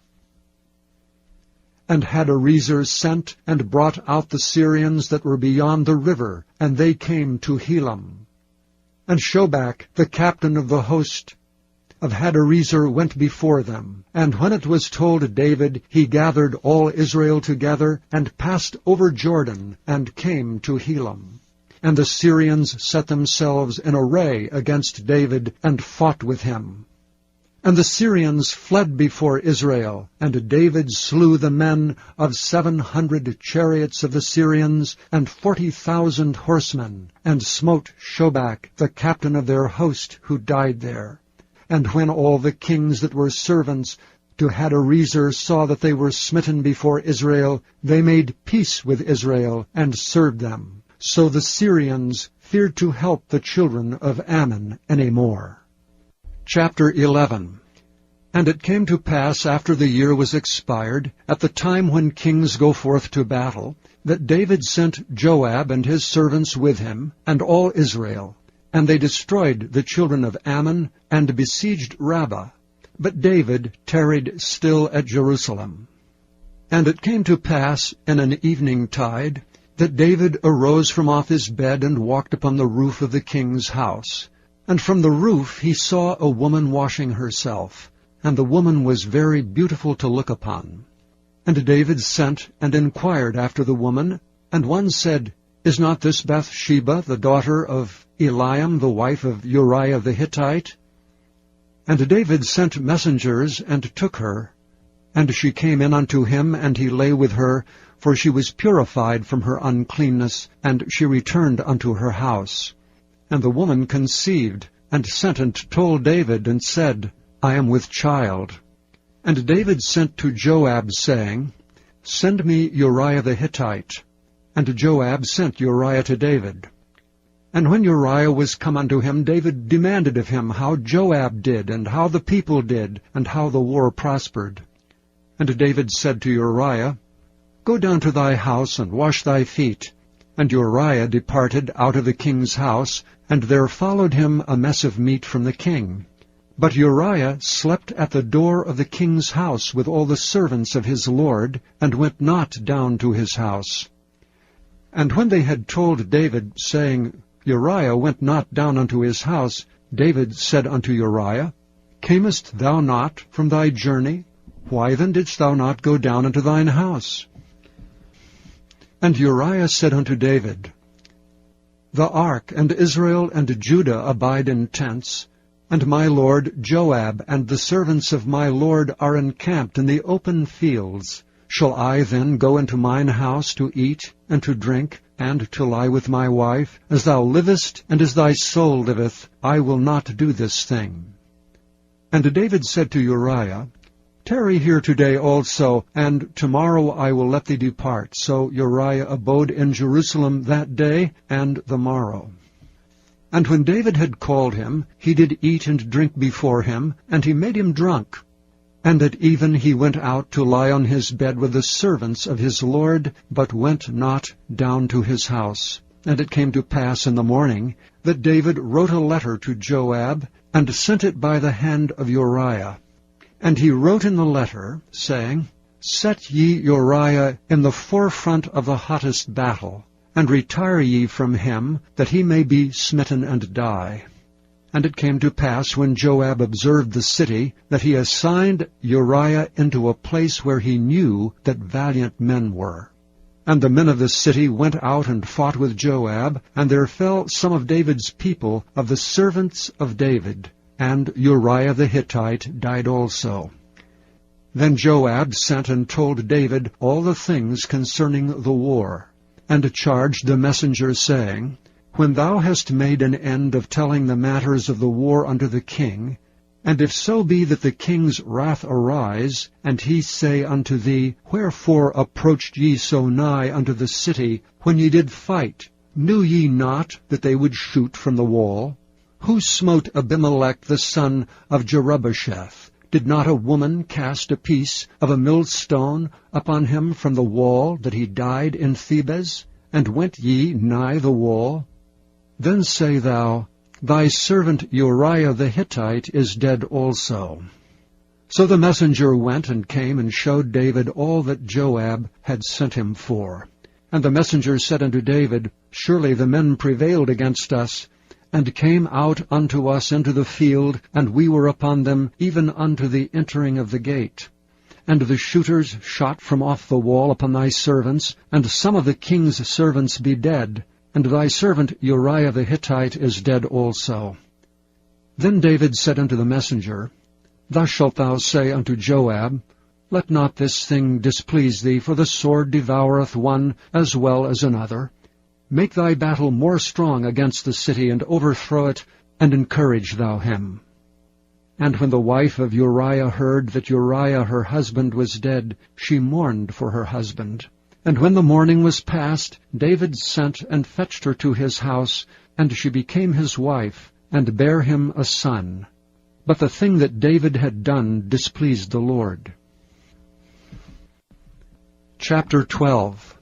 And Hadarezer sent and brought out the Syrians that were beyond the river, and they came to Helam. And Shobach, the captain of the host of Hadarezer, went before them. And when it was told David, he gathered all Israel together, and passed over Jordan, and came to Helam. And the Syrians set themselves in array against David, and fought with him. And the Syrians fled before Israel, and David slew the men of 700 chariots of the Syrians, and 40,000 horsemen, and smote Shobach, the captain of their host, who died there. And when all the kings that were servants to Hadarezer saw that they were smitten before Israel, they made peace with Israel, and served them. So the Syrians feared to help the children of Ammon any more. Chapter 11. And it came to pass after the year was expired, at the time when kings go forth to battle, that David sent Joab and his servants with him, and all Israel. And they destroyed the children of Ammon, and besieged Rabbah. But David tarried still at Jerusalem. And it came to pass in an evening tide, that David arose from off his bed and walked upon the roof of the king's house. And from the roof he saw a woman washing herself, and the woman was very beautiful to look upon. And David sent and inquired after the woman, and one said, Is not this Bathsheba, the daughter of Eliam, the wife of Uriah the Hittite? And David sent messengers, and took her. And she came in unto him, and he lay with her, for she was purified from her uncleanness, and she returned unto her house. And the woman conceived, and sent and told David, and said, I am with child. And David sent to Joab, saying, Send me Uriah the Hittite. And Joab sent Uriah to David. And when Uriah was come unto him, David demanded of him how Joab did, and how the people did, and how the war prospered. And David said to Uriah, Go down to thy house, and wash thy feet. And Uriah departed out of the king's house, and there followed him a mess of meat from the king. But Uriah slept at the door of the king's house with all the servants of his lord, and went not down to his house. And when they had told David, saying, Uriah went not down unto his house, David said unto Uriah, Camest thou not from thy journey? Why then didst thou not go down unto thine house? And Uriah said unto David, The ark and Israel and Judah abide in tents, and my lord Joab and the servants of my lord are encamped in the open fields. Shall I then go into mine house to eat and to drink, and to lie with my wife? As thou livest, and as thy soul liveth, I will not do this thing. And David said to Uriah, Tarry here today also, and tomorrow I will let thee depart. So Uriah abode in Jerusalem that day and the morrow. And when David had called him, he did eat and drink before him, and he made him drunk. And at even he went out to lie on his bed with the servants of his lord, but went not down to his house. And it came to pass in the morning that David wrote a letter to Joab, and sent it by the hand of Uriah. And he wrote in the letter, saying, Set ye Uriah in the forefront of the hottest battle, and retire ye from him, that he may be smitten and die. And it came to pass, when Joab observed the city, that he assigned Uriah into a place where he knew that valiant men were. And the men of the city went out and fought with Joab, and there fell some of David's people, of the servants of David, and Uriah the Hittite died also. Then Joab sent and told David all the things concerning the war, and charged the messenger, saying, When thou hast made an end of telling the matters of the war unto the king, and if so be that the king's wrath arise, and he say unto thee, Wherefore approached ye so nigh unto the city, when ye did fight? Knew ye not that they would shoot from the wall? Who smote Abimelech the son of Jerubbesheth? Did not a woman cast a piece of a millstone upon him from the wall, that he died in Thebez? And went ye nigh the wall? Then say thou, Thy servant Uriah the Hittite is dead also. So the messenger went and came and showed David all that Joab had sent him for. And the messenger said unto David, Surely the men prevailed against us, and came out unto us into the field, and we were upon them even unto the entering of the gate. And the shooters shot from off the wall upon thy servants, and some of the king's servants be dead, and thy servant Uriah the Hittite is dead also. Then David said unto the messenger, Thus shalt thou say unto Joab, Let not this thing displease thee, for the sword devoureth one as well as another. Make thy battle more strong against the city, and overthrow it, and encourage thou him. And when the wife of Uriah heard that Uriah her husband was dead, she mourned for her husband. And when the mourning was past, David sent and fetched her to his house, and she became his wife, and bare him a son. but the thing that David had done displeased the Lord. Chapter 12.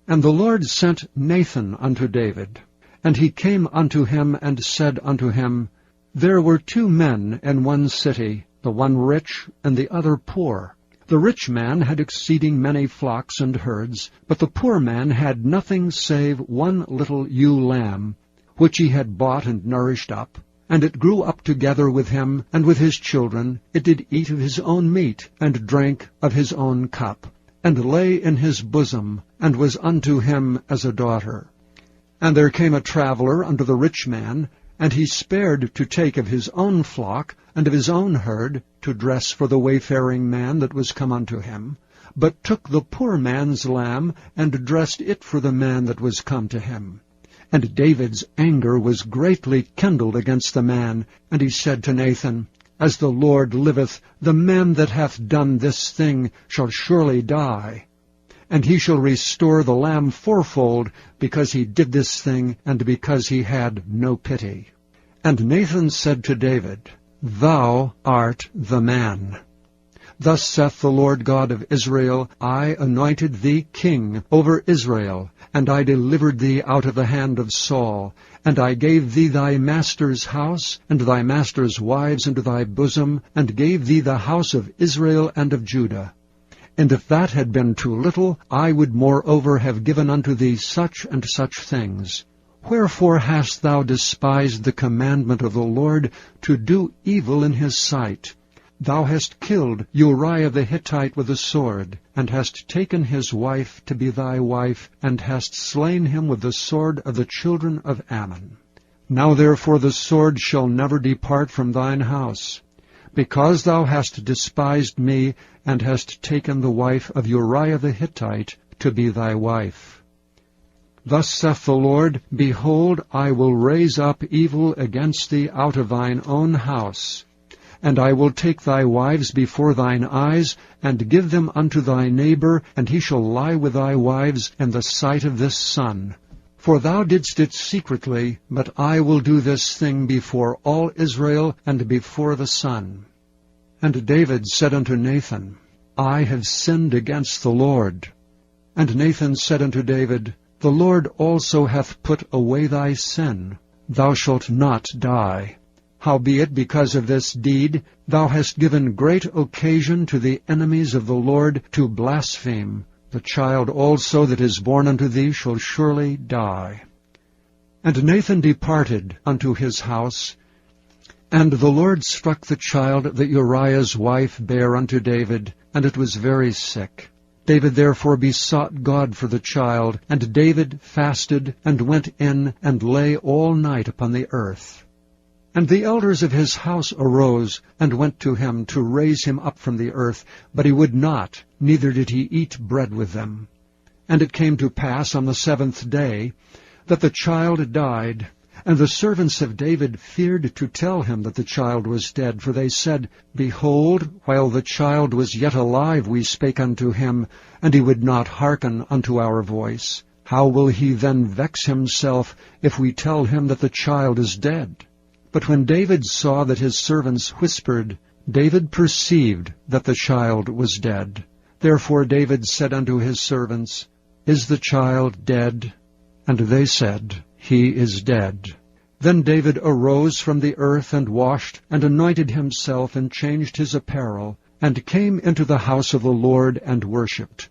And the Lord sent Nathan unto David. And he came unto him, and said unto him, There were 2 men in one city, the one rich, and the other poor. The rich man had exceeding many flocks and herds, but the poor man had nothing save 1 little ewe lamb, which he had bought and nourished up. And it grew up together with him, and with his children. It did eat of his own meat, and drank of his own cup, and lay in his bosom, and was unto him as a daughter. And there came a traveller unto the rich man, and he spared to take of his own flock, and of his own herd, to dress for the wayfaring man that was come unto him, but took the poor man's lamb, and dressed it for the man that was come to him. And David's anger was greatly kindled against the man, and he said to Nathan, As the Lord liveth, the man that hath done this thing shall surely die. And he shall restore the lamb fourfold, because he did this thing, and because he had no pity. And Nathan said to David, Thou art the man. Thus saith the Lord God of Israel, I anointed thee king over Israel, and I delivered thee out of the hand of Saul, and I gave thee thy master's house, and thy master's wives into thy bosom, and gave thee the house of Israel and of Judah. And if that had been too little, I would moreover have given unto thee such and such things. Wherefore hast thou despised the commandment of the Lord, to do evil in his sight? Thou hast killed Uriah the Hittite with a sword, and hast taken his wife to be thy wife, and hast slain him with the sword of the children of Ammon. Now therefore the sword shall never depart from thine house, because thou hast despised me, and hast taken the wife of Uriah the Hittite to be thy wife. Thus saith the Lord, Behold, I will raise up evil against thee out of thine own house, and I will take thy wives before thine eyes, and give them unto thy neighbor, and he shall lie with thy wives in the sight of this sun. For thou didst it secretly, but I will do this thing before all Israel, and before the sun. And David said unto Nathan, I have sinned against the Lord. And Nathan said unto David, The Lord also hath put away thy sin. Thou shalt not die. Howbeit, because of this deed, thou hast given great occasion to the enemies of the Lord to blaspheme. The child also that is born unto thee shall surely die. And Nathan departed unto his house, and the Lord struck the child that Uriah's wife bare unto David, and it was very sick. David therefore besought God for the child, and David fasted, and went in, and lay all night upon the earth. And the elders of his house arose, and went to him to raise him up from the earth, but he would not, neither did he eat bread with them. And it came to pass on the 7th day, that the child died, and the servants of David feared to tell him that the child was dead, for they said, Behold, while the child was yet alive we spake unto him, and he would not hearken unto our voice. How will he then vex himself, if we tell him that the child is dead? But when David saw that his servants whispered, David perceived that the child was dead. Therefore David said unto his servants, Is the child dead? And they said, He is dead. Then David arose from the earth, and washed, and anointed himself, and changed his apparel, and came into the house of the Lord, and worshipped.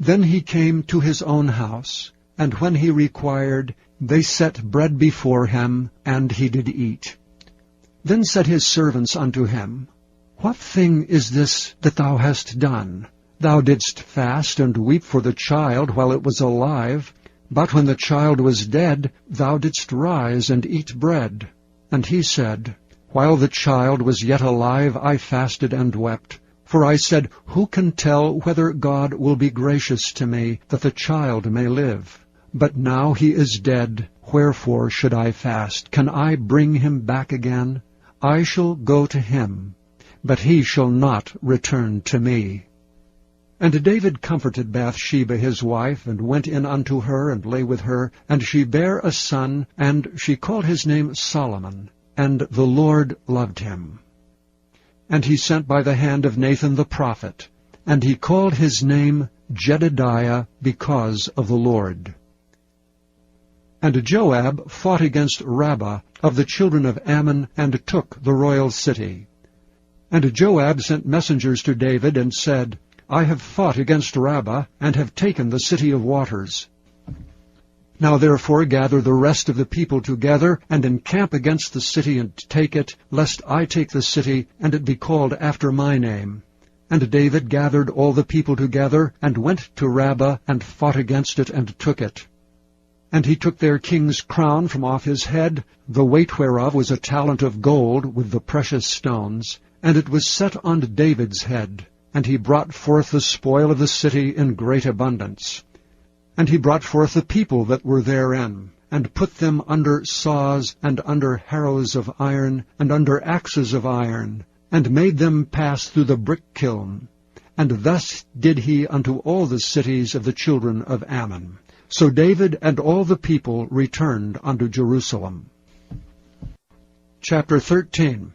Then he came to his own house, and when he required, they set bread before him, and he did eat. Then said his servants unto him, What thing is this that thou hast done? Thou didst fast and weep for the child while it was alive, but when the child was dead, thou didst rise and eat bread. And he said, While the child was yet alive, I fasted and wept. For I said, Who can tell whether God will be gracious to me, that the child may live? But now he is dead, wherefore should I fast? Can I bring him back again? I shall go to him, but he shall not return to me. And David comforted Bathsheba his wife, and went in unto her, and lay with her, and she bare a son, and she called his name Solomon. and the Lord loved him. And he sent by the hand of Nathan the prophet, and he called his name Jedidiah because of the Lord. And Joab fought against Rabbah of the children of Ammon, and took the royal city. And Joab sent messengers to David, and said, I have fought against Rabbah, and have taken the city of waters. Now therefore gather the rest of the people together, and encamp against the city, and take it, lest I take the city, and it be called after my name. And David gathered all the people together, and went to Rabbah, and fought against it, and took it. And he took their king's crown from off his head, the weight whereof was a talent of gold with the precious stones, and it was set on David's head. And he brought forth the spoil of the city in great abundance. And he brought forth the people that were therein, and put them under saws, and under harrows of iron, and under axes of iron, and made them pass through the brick kiln. And thus did he unto all the cities of the children of Ammon. So David and all the people returned unto Jerusalem. Chapter 13.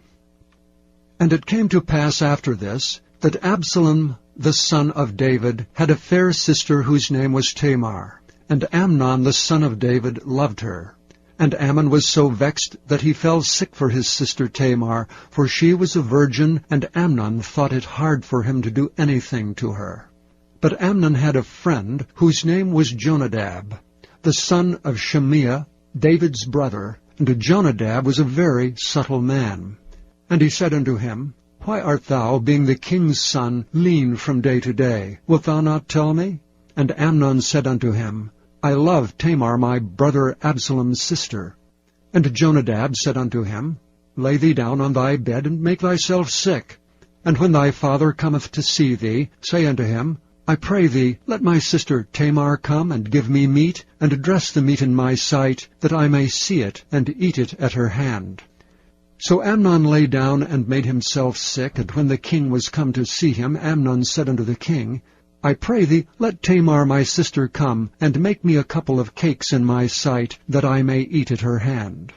And it came to pass after this, that Absalom the son of David had a fair sister whose name was Tamar. And Amnon the son of David loved her. And Ammon was so vexed that he fell sick for his sister Tamar, for she was a virgin, and Amnon thought it hard for him to do anything to her. But Amnon had a friend whose name was Jonadab, the son of Shemiah, David's brother, and Jonadab was a very subtle man. And he said unto him, Why art thou, being the king's son, lean from day to day? Wilt thou not tell me? And Amnon said unto him, I love Tamar my brother Absalom's sister. And Jonadab said unto him, Lay thee down on thy bed, and make thyself sick. And when thy father cometh to see thee, say unto him, I pray thee, let my sister Tamar come, and give me meat, and dress the meat in my sight, that I may see it, and eat it at her hand. So Amnon lay down, and made himself sick, and when the king was come to see him, Amnon said unto the king, I pray thee, let Tamar my sister come, and make me a couple of cakes in my sight, that I may eat at her hand.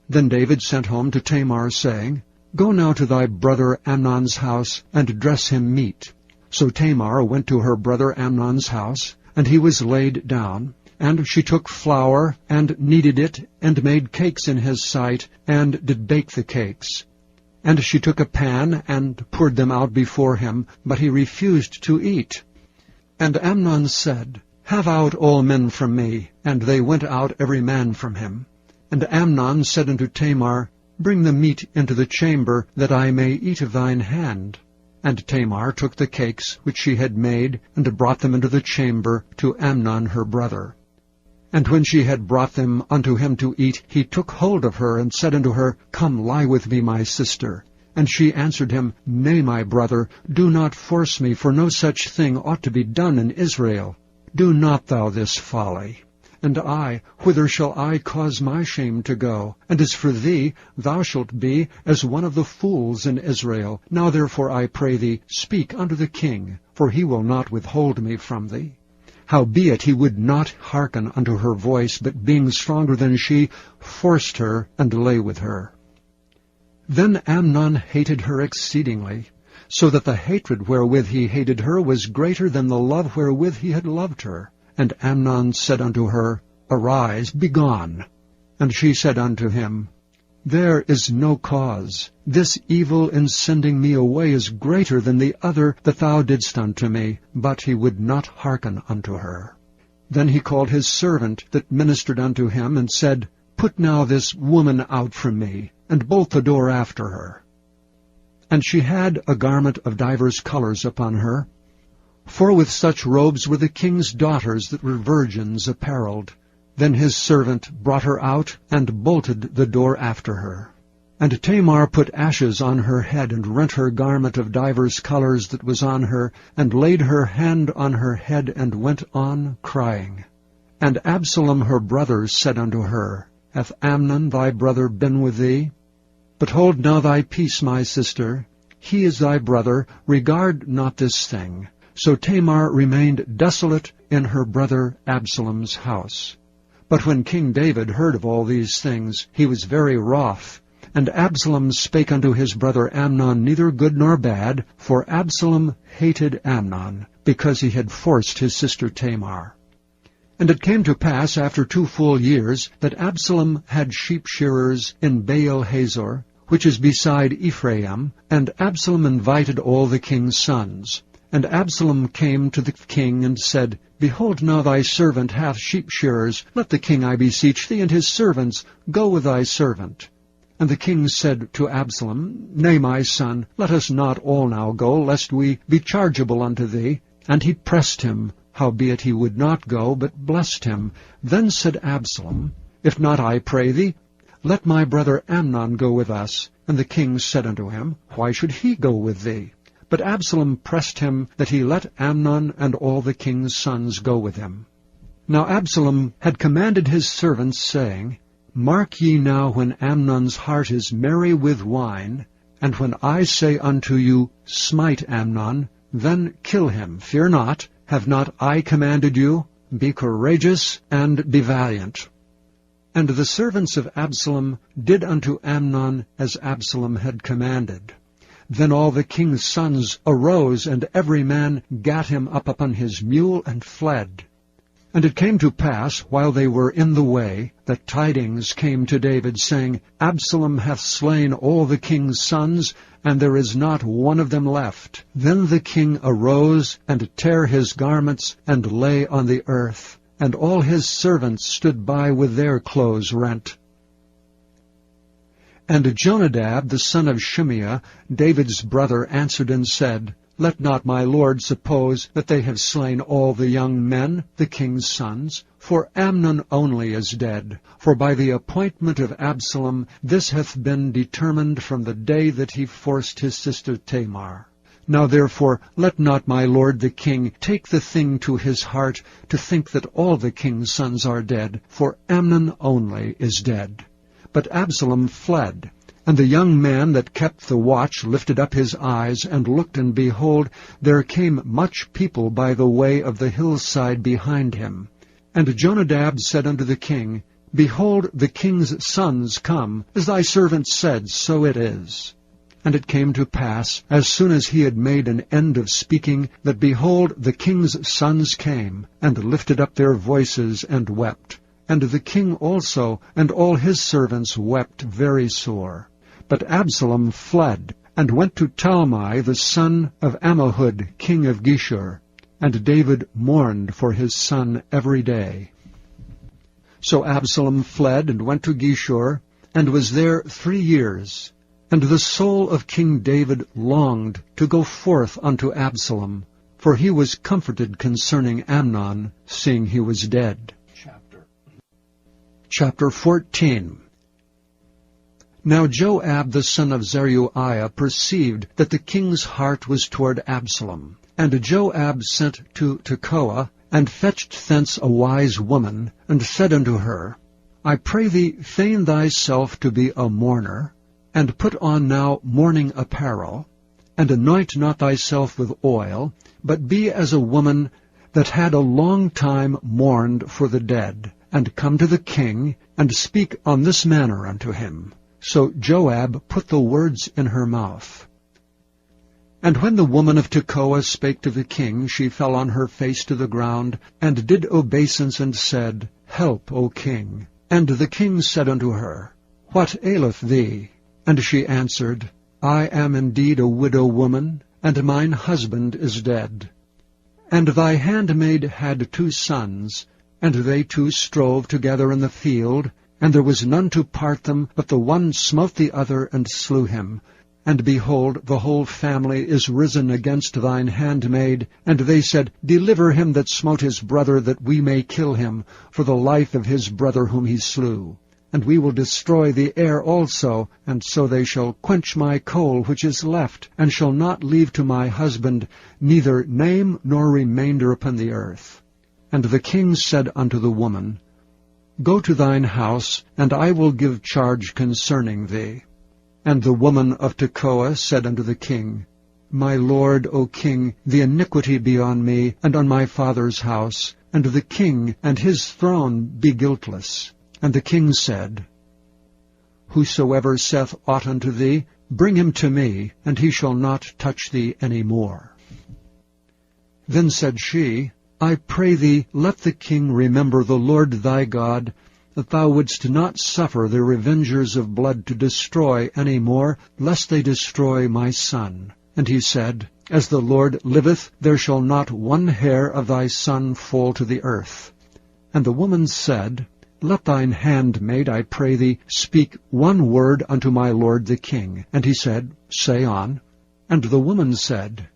Then David sent home to Tamar, saying, Go now to thy brother Amnon's house, and dress him meat. So Tamar went to her brother Amnon's house, and he was laid down. And she took flour, and kneaded it, and made cakes in his sight, and did bake the cakes. And she took a pan, and poured them out before him, but he refused to eat. And Amnon said, Have out all men from me. And they went out every man from him. And Amnon said unto Tamar, Bring the meat into the chamber, that I may eat of thine hand. And Tamar took the cakes which she had made, and brought them into the chamber to Amnon her brother. And when she had brought them unto him to eat, he took hold of her, and said unto her, Come lie with me, my sister. And she answered him, Nay, my brother, do not force me, for no such thing ought to be done in Israel. Do not thou this folly. And I, whither shall I cause my shame to go? And as for thee, thou shalt be as one of the fools in Israel. Now therefore I pray thee, speak unto the king, for he will not withhold me from thee. Howbeit he would not hearken unto her voice, but being stronger than she, forced her, and lay with her. Then Amnon hated her exceedingly, so that the hatred wherewith he hated her was greater than the love wherewith he had loved her. And Amnon said unto her, Arise, begone. And she said unto him, There is no cause. This evil in sending me away is greater than the other that thou didst unto me. But he would not hearken unto her. Then he called his servant that ministered unto him, and said, Put now this woman out from me, and bolt the door after her. And she had a garment of divers colors upon her, for with such robes were the king's daughters that were virgins apparelled. Then his servant brought her out, and bolted the door after her. And Tamar put ashes on her head, and rent her garment of divers colors that was on her, and laid her hand on her head, and went on crying. And Absalom her brother said unto her, Hath Amnon thy brother been with thee? But hold now thy peace, my sister. He is thy brother, regard not this thing. So Tamar remained desolate in her brother Absalom's house. But when King David heard of all these things, he was very wroth, And Absalom spake unto his brother Amnon neither good nor bad, for Absalom hated Amnon, because he had forced his sister Tamar. And it came to pass after 2 full years, that Absalom had sheep-shearers in Baal-hazor, which is beside Ephraim, and Absalom invited all the king's sons. And Absalom came to the king, and said, Behold, now thy servant hath sheep-shearers. Let the king, I beseech thee, and his servants go with thy servant. And the king said to Absalom, Nay, my son, let us not all now go, lest we be chargeable unto thee. And he pressed him, howbeit he would not go, but blessed him. Then said Absalom, If not, I pray thee, let my brother Amnon go with us. And the king said unto him, Why should he go with thee? But Absalom pressed him that he let Amnon and all the king's sons go with him. Now Absalom had commanded his servants, saying, Mark ye now when Amnon's heart is merry with wine, and when I say unto you, Smite Amnon, then kill him. Fear not. Have not I commanded you? Be courageous and be valiant. And the servants of Absalom did unto Amnon as Absalom had commanded. Then all the king's sons arose, and every man gat him up upon his mule, and fled. And it came to pass, while they were in the way, that tidings came to David, saying, Absalom hath slain all the king's sons, and there is not one of them left. Then the king arose, and tare his garments, and lay on the earth, and all his servants stood by with their clothes rent. And Jonadab, the son of Shimeah, David's brother, answered and said, Let not my lord suppose that they have slain all the young men, the king's sons, for Amnon only is dead. For by the appointment of Absalom this hath been determined from the day that he forced his sister Tamar. Now therefore let not my lord the king take the thing to his heart to think that all the king's sons are dead, for Amnon only is dead. But Absalom fled. And the young man that kept the watch lifted up his eyes, and looked, and behold, there came much people by the way of the hillside behind him. And Jonadab said unto the king, Behold, the king's sons come, as thy servant said, so it is. And it came to pass, as soon as he had made an end of speaking, that, behold, the king's sons came, and lifted up their voices, and wept. And the king also, and all his servants, wept very sore. But Absalom fled, and went to Talmai, the son of Ammihud, king of Geshur. And David mourned for his son every day. So Absalom fled, and went to Geshur, and was there 3 years. And the soul of King David longed to go forth unto Absalom, for he was comforted concerning Amnon, seeing he was dead. Chapter 14. Now Joab the son of Zeruiah perceived that the king's heart was toward Absalom. And Joab sent to Tekoa, and fetched thence a wise woman, and said unto her, I pray thee, feign thyself to be a mourner, and put on now mourning apparel, and anoint not thyself with oil, but be as a woman that had a long time mourned for the dead, and come to the king, and speak on this manner unto him. So Joab put the words in her mouth. And when the woman of Tekoa spake to the king, she fell on her face to the ground, and did obeisance, and said, Help, O king. And the king said unto her, What aileth thee? And she answered, I am indeed a widow woman, and mine husband is dead. And thy handmaid had 2 sons, and they 2 strove together in the field, and there was none to part them, but the one smote the other, and slew him. And behold, the whole family is risen against thine handmaid. And they said, Deliver him that smote his brother, that we may kill him, for the life of his brother whom he slew. And we will destroy the heir also, and so they shall quench my coal which is left, and shall not leave to my husband neither name nor remainder upon the earth. And the king said unto the woman, Go to thine house, and I will give charge concerning thee. And the woman of Tekoa said unto the king, My lord, O king, the iniquity be on me, and on my father's house, and the king and his throne be guiltless. And the king said, Whosoever saith aught unto thee, bring him to me, and he shall not touch thee any more. Then said she, I pray thee, let the king remember the Lord thy God, that thou wouldst not suffer the revengers of blood to destroy any more, lest they destroy my son. And he said, As the Lord liveth, there shall not one hair of thy son fall to the earth. And the woman said, Let thine handmaid, I pray thee, speak one word unto my lord the king. And he said, Say on. And the woman said,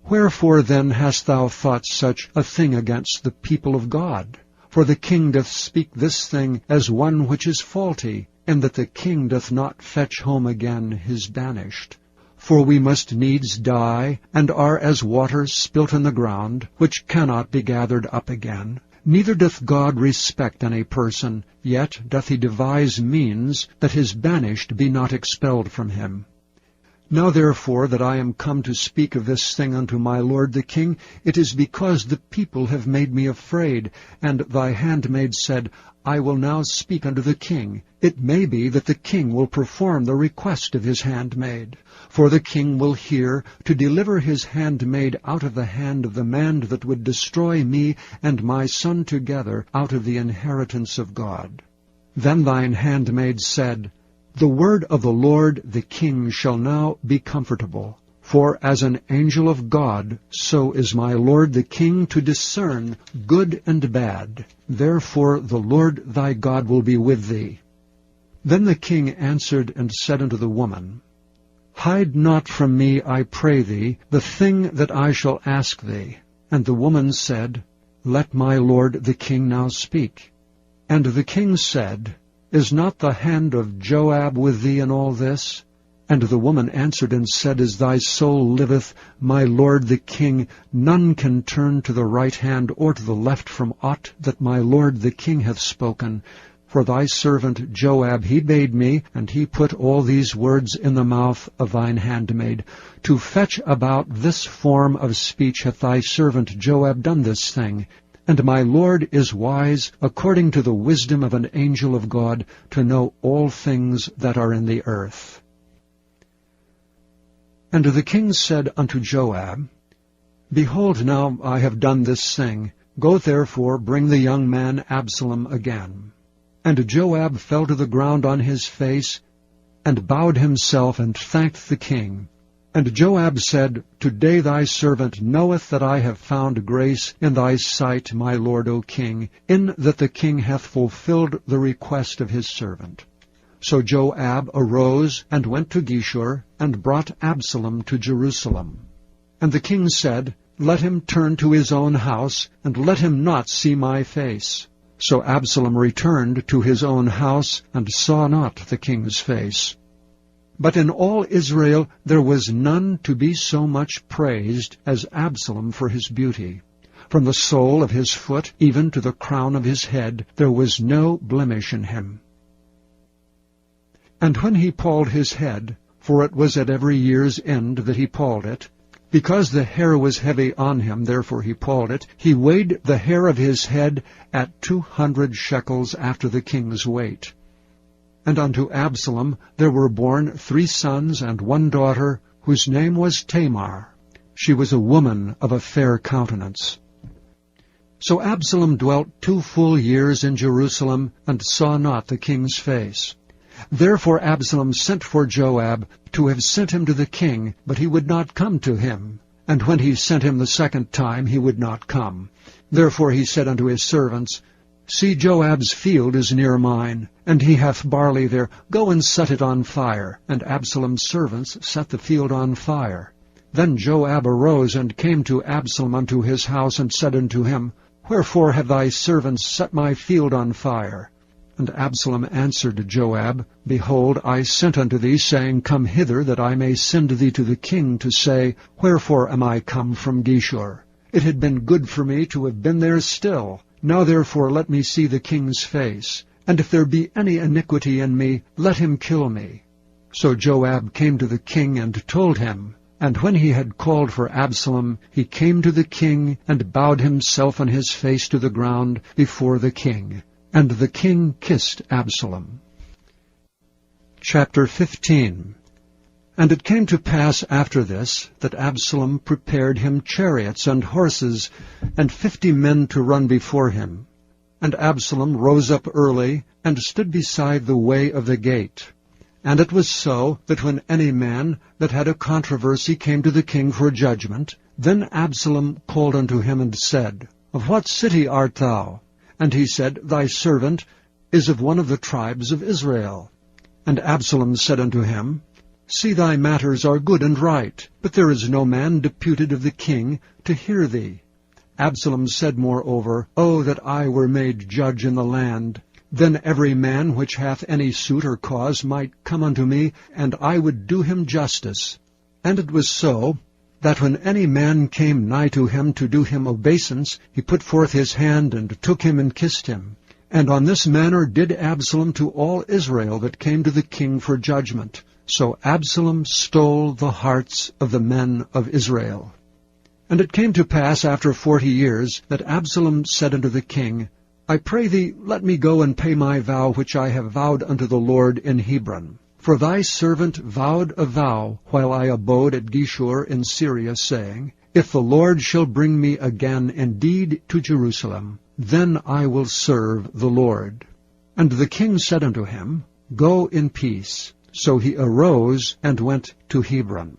Wherefore then hast thou thought such a thing against the people of God? For the king doth speak this thing as one which is faulty, and that the king doth not fetch home again his banished. For we must needs die, and are as water spilt in the ground, which cannot be gathered up again. Neither doth God respect any person, yet doth he devise means that his banished be not expelled from him. Now therefore that I am come to speak of this thing unto my lord the king, it is because the people have made me afraid. And thy handmaid said, I will now speak unto the king. It may be that the king will perform the request of his handmaid. For the king will hear to deliver his handmaid out of the hand of the man that would destroy me and my son together out of the inheritance of God. Then thine handmaid said, The word of the Lord the king shall now be comfortable. For as an angel of God, so is my lord the king to discern good and bad. Therefore the Lord thy God will be with thee. Then the king answered and said unto the woman, Hide not from me, I pray thee, the thing that I shall ask thee. And the woman said, Let my lord the king now speak. And the king said, Is not the hand of Joab with thee in all this? And the woman answered and said, As thy soul liveth, my lord the king, none can turn to the right hand or to the left from aught that my lord the king hath spoken. For thy servant Joab he bade me, and he put all these words in the mouth of thine handmaid. To fetch about this form of speech hath thy servant Joab done this thing. And my lord is wise, according to the wisdom of an angel of God, to know all things that are in the earth. And the king said unto Joab, Behold, now I have done this thing. Go therefore, bring the young man Absalom again. And Joab fell to the ground on his face, and bowed himself, and thanked the king. And Joab said, Today thy servant knoweth that I have found grace in thy sight, my lord, O king, in that the king hath fulfilled the request of his servant. So Joab arose and went to Geshur, and brought Absalom to Jerusalem. And the king said, Let him turn to his own house, and let him not see my face. So Absalom returned to his own house, and saw not the king's face. But in all Israel there was none to be so much praised as Absalom for his beauty. From the sole of his foot even to the crown of his head there was no blemish in him. And when he palled his head, for it was at every year's end that he palled it, because the hair was heavy on him, therefore he palled it, he weighed the hair of his head at 200 shekels after the king's weight. And unto Absalom there were born 3 sons and 1 daughter, whose name was Tamar. She was a woman of a fair countenance. So Absalom dwelt 2 full years in Jerusalem, and saw not the king's face. Therefore Absalom sent for Joab to have sent him to the king, but he would not come to him. And when he sent him the 2nd time, he would not come. Therefore he said unto his servants, See, Joab's field is near mine, and he hath barley there. Go and set it on fire. And Absalom's servants set the field on fire. Then Joab arose and came to Absalom unto his house, and said unto him, Wherefore have thy servants set my field on fire? And Absalom answered Joab, Behold, I sent unto thee, saying, Come hither, that I may send thee to the king, to say, Wherefore am I come from Geshur? It had been good for me to have been there still. Now therefore let me see the king's face, and if there be any iniquity in me, let him kill me. So Joab came to the king and told him. And when he had called for Absalom, he came to the king, and bowed himself on his face to the ground before the king. And the king kissed Absalom. Chapter 15. And it came to pass after this, that Absalom prepared him chariots and horses, and 50 men to run before him. And Absalom rose up early, and stood beside the way of the gate. And it was so, that when any man that had a controversy came to the king for judgment, then Absalom called unto him, and said, Of what city art thou? And he said, Thy servant is of one of the tribes of Israel. And Absalom said unto him, See, thy matters are good and right, but there is no man deputed of the king to hear thee. Absalom said moreover, O that I were made judge in the land! Then every man which hath any suit or cause might come unto me, and I would do him justice. And it was so, that when any man came nigh to him to do him obeisance, he put forth his hand, and took him, and kissed him. And on this manner did Absalom to all Israel that came to the king for judgment. So Absalom stole the hearts of the men of Israel. And it came to pass after 40 years, that Absalom said unto the king, I pray thee, let me go and pay my vow which I have vowed unto the Lord in Hebron. For thy servant vowed a vow while I abode at Geshur in Syria, saying, If the Lord shall bring me again indeed to Jerusalem, then I will serve the Lord. And the king said unto him, Go in peace. So he arose and went to Hebron.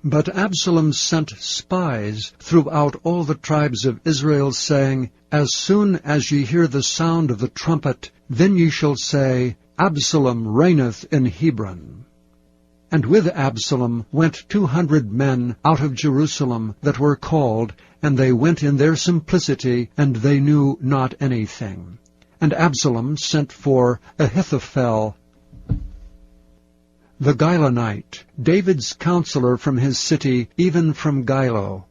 But Absalom sent spies throughout all the tribes of Israel, saying, As soon as ye hear the sound of the trumpet, then ye shall say, Absalom reigneth in Hebron. And with Absalom went 200 men out of Jerusalem that were called, and they went in their simplicity, and they knew not anything. And Absalom sent for Ahithophel the Gilonite, David's counselor from his city, even from Gilo,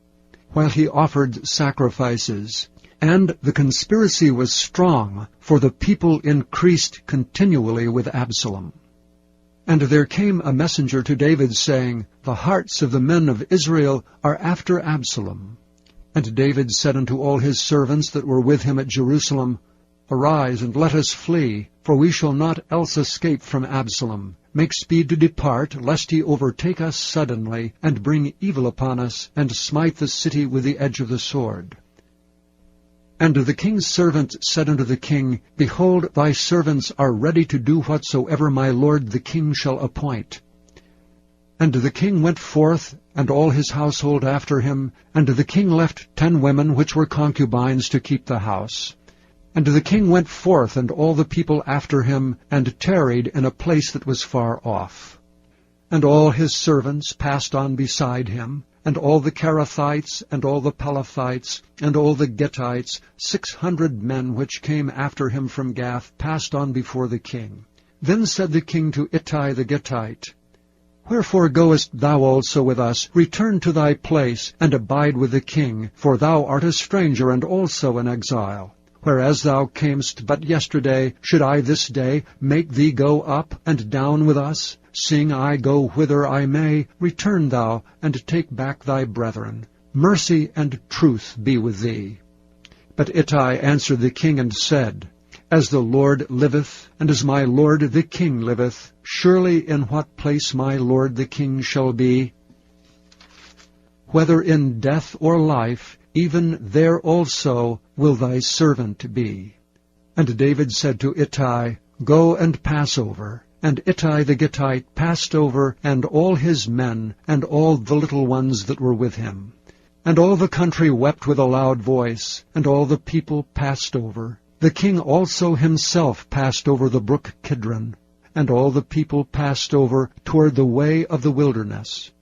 while he offered sacrifices. And the conspiracy was strong, for the people increased continually with Absalom. And there came a messenger to David, saying, The hearts of the men of Israel are after Absalom. And David said unto all his servants that were with him at Jerusalem, Arise, and let us flee, for we shall not else escape from Absalom. Make speed to depart, lest he overtake us suddenly, and bring evil upon us, and smite the city with the edge of the sword. And the king's servant said unto the king, Behold, thy servants are ready to do whatsoever my lord the king shall appoint. And the king went forth, and all his household after him, and the king left 10 women which were concubines to keep the house. And the king went forth, and all the people after him, and tarried in a place that was far off. And all his servants passed on beside him, and all the Cherethites, and all the Pelethites, and all the Gittites, 600 men which came after him from Gath, passed on before the king. Then said the king to Ittai the Gittite, Wherefore goest thou also with us? Return to thy place, and abide with the king, for thou art a stranger, and also an exile. Whereas thou camest but yesterday, should I this day make thee go up and down with us? Seeing I go whither I may, return thou, and take back thy brethren. Mercy and truth be with thee. But Ittai answered the king, and said, As the Lord liveth, and as my lord the king liveth, surely in what place my lord the king shall be, whether in death or life, even there also will thy servant be. And David said to Ittai, Go and pass over. And Ittai the Gittite passed over, and all his men, and all the little ones that were with him. And all the country wept with a loud voice, and all the people passed over. The king also himself passed over the brook Kidron, and all the people passed over toward the way of the wilderness.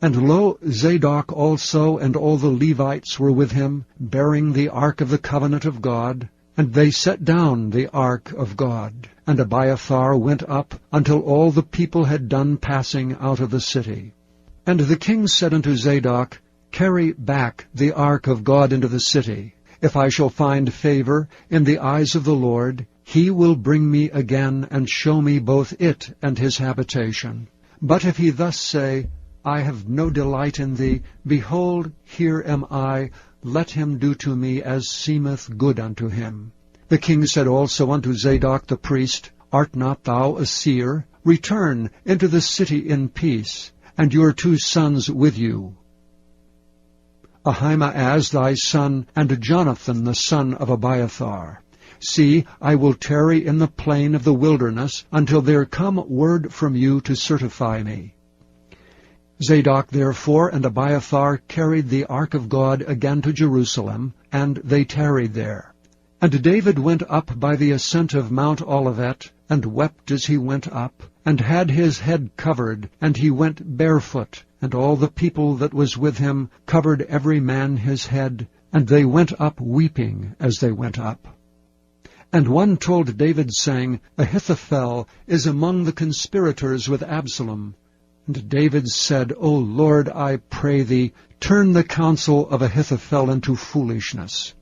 And lo, Zadok also and all the Levites were with him, bearing the ark of the covenant of God. And they set down the ark of God. And Abiathar went up until all the people had done passing out of the city. And the king said unto Zadok, Carry back the ark of God into the city. If I shall find favor in the eyes of the Lord, he will bring me again, and show me both it and his habitation. But if he thus say, I have no delight in thee, behold, here am I, let him do to me as seemeth good unto him. The king said also unto Zadok the priest, Art not thou a seer? Return into the city in peace, and your 2 sons with you, Ahimaaz thy son, and Jonathan the son of Abiathar. See, I will tarry in the plain of the wilderness until there come word from you to certify me. Zadok therefore and Abiathar carried the ark of God again to Jerusalem, and they tarried there. And David went up by the ascent of Mount Olivet, and wept as he went up, and had his head covered, and he went barefoot, and all the people that was with him covered every man his head, and they went up weeping as they went up. And one told David, saying, Ahithophel is among the conspirators with Absalom. And David said, O Lord, I pray thee, turn the counsel of Ahithophel into foolishness.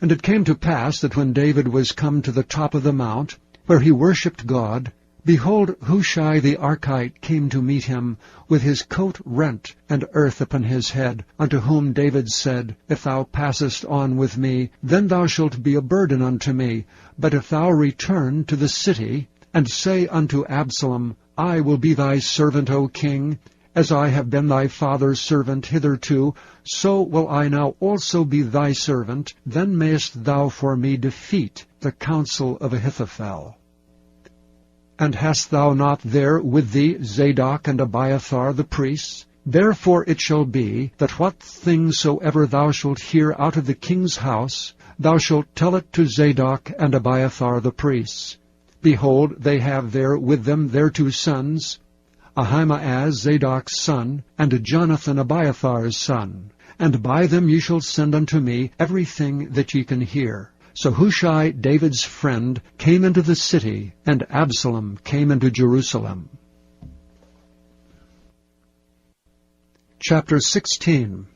And it came to pass that when David was come to the top of the mount, where he worshipped God, behold, Hushai the Archite came to meet him, with his coat rent, and earth upon his head, unto whom David said, If thou passest on with me, then thou shalt be a burden unto me. But if thou return to the city, and say unto Absalom, I will be thy servant, O king, as I have been thy father's servant hitherto, so will I now also be thy servant, then mayest thou for me defeat the counsel of Ahithophel. And hast thou not there with thee Zadok and Abiathar the priests? Therefore it shall be, that what things soever thou shalt hear out of the king's house, thou shalt tell it to Zadok and Abiathar the priests. Behold, they have there with them their 2 sons, Ahimaaz Zadok's son, and Jonathan Abiathar's son. And by them ye shall send unto me everything that ye can hear. So Hushai, David's friend, came into the city, and Absalom came into Jerusalem. Chapter 16.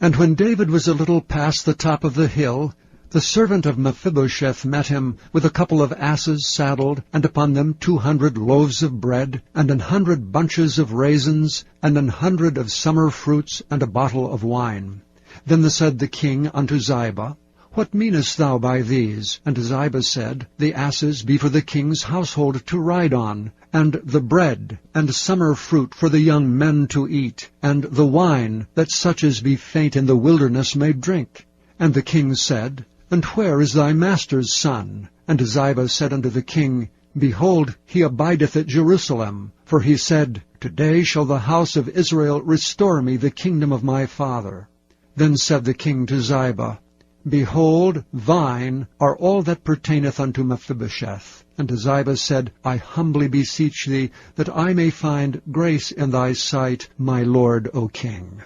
And when David was a little past the top of the hill, the servant of Mephibosheth met him with a couple of asses saddled, and upon them 200 loaves of bread, and 100 bunches of raisins, and 100 of summer fruits, and a bottle of wine. Then said the king unto Ziba, What meanest thou by these? And Ziba said, The asses be for the king's household to ride on, and the bread and summer fruit for the young men to eat, and the wine, that such as be faint in the wilderness may drink. And the king said, And where is thy master's son? And Ziba said unto the king, Behold, he abideth at Jerusalem. For he said, Today shall the house of Israel restore me the kingdom of my father. Then said the king to Ziba, Behold, thine are all that pertaineth unto Mephibosheth. And Ziba said, I humbly beseech thee, that I may find grace in thy sight, my lord, O king.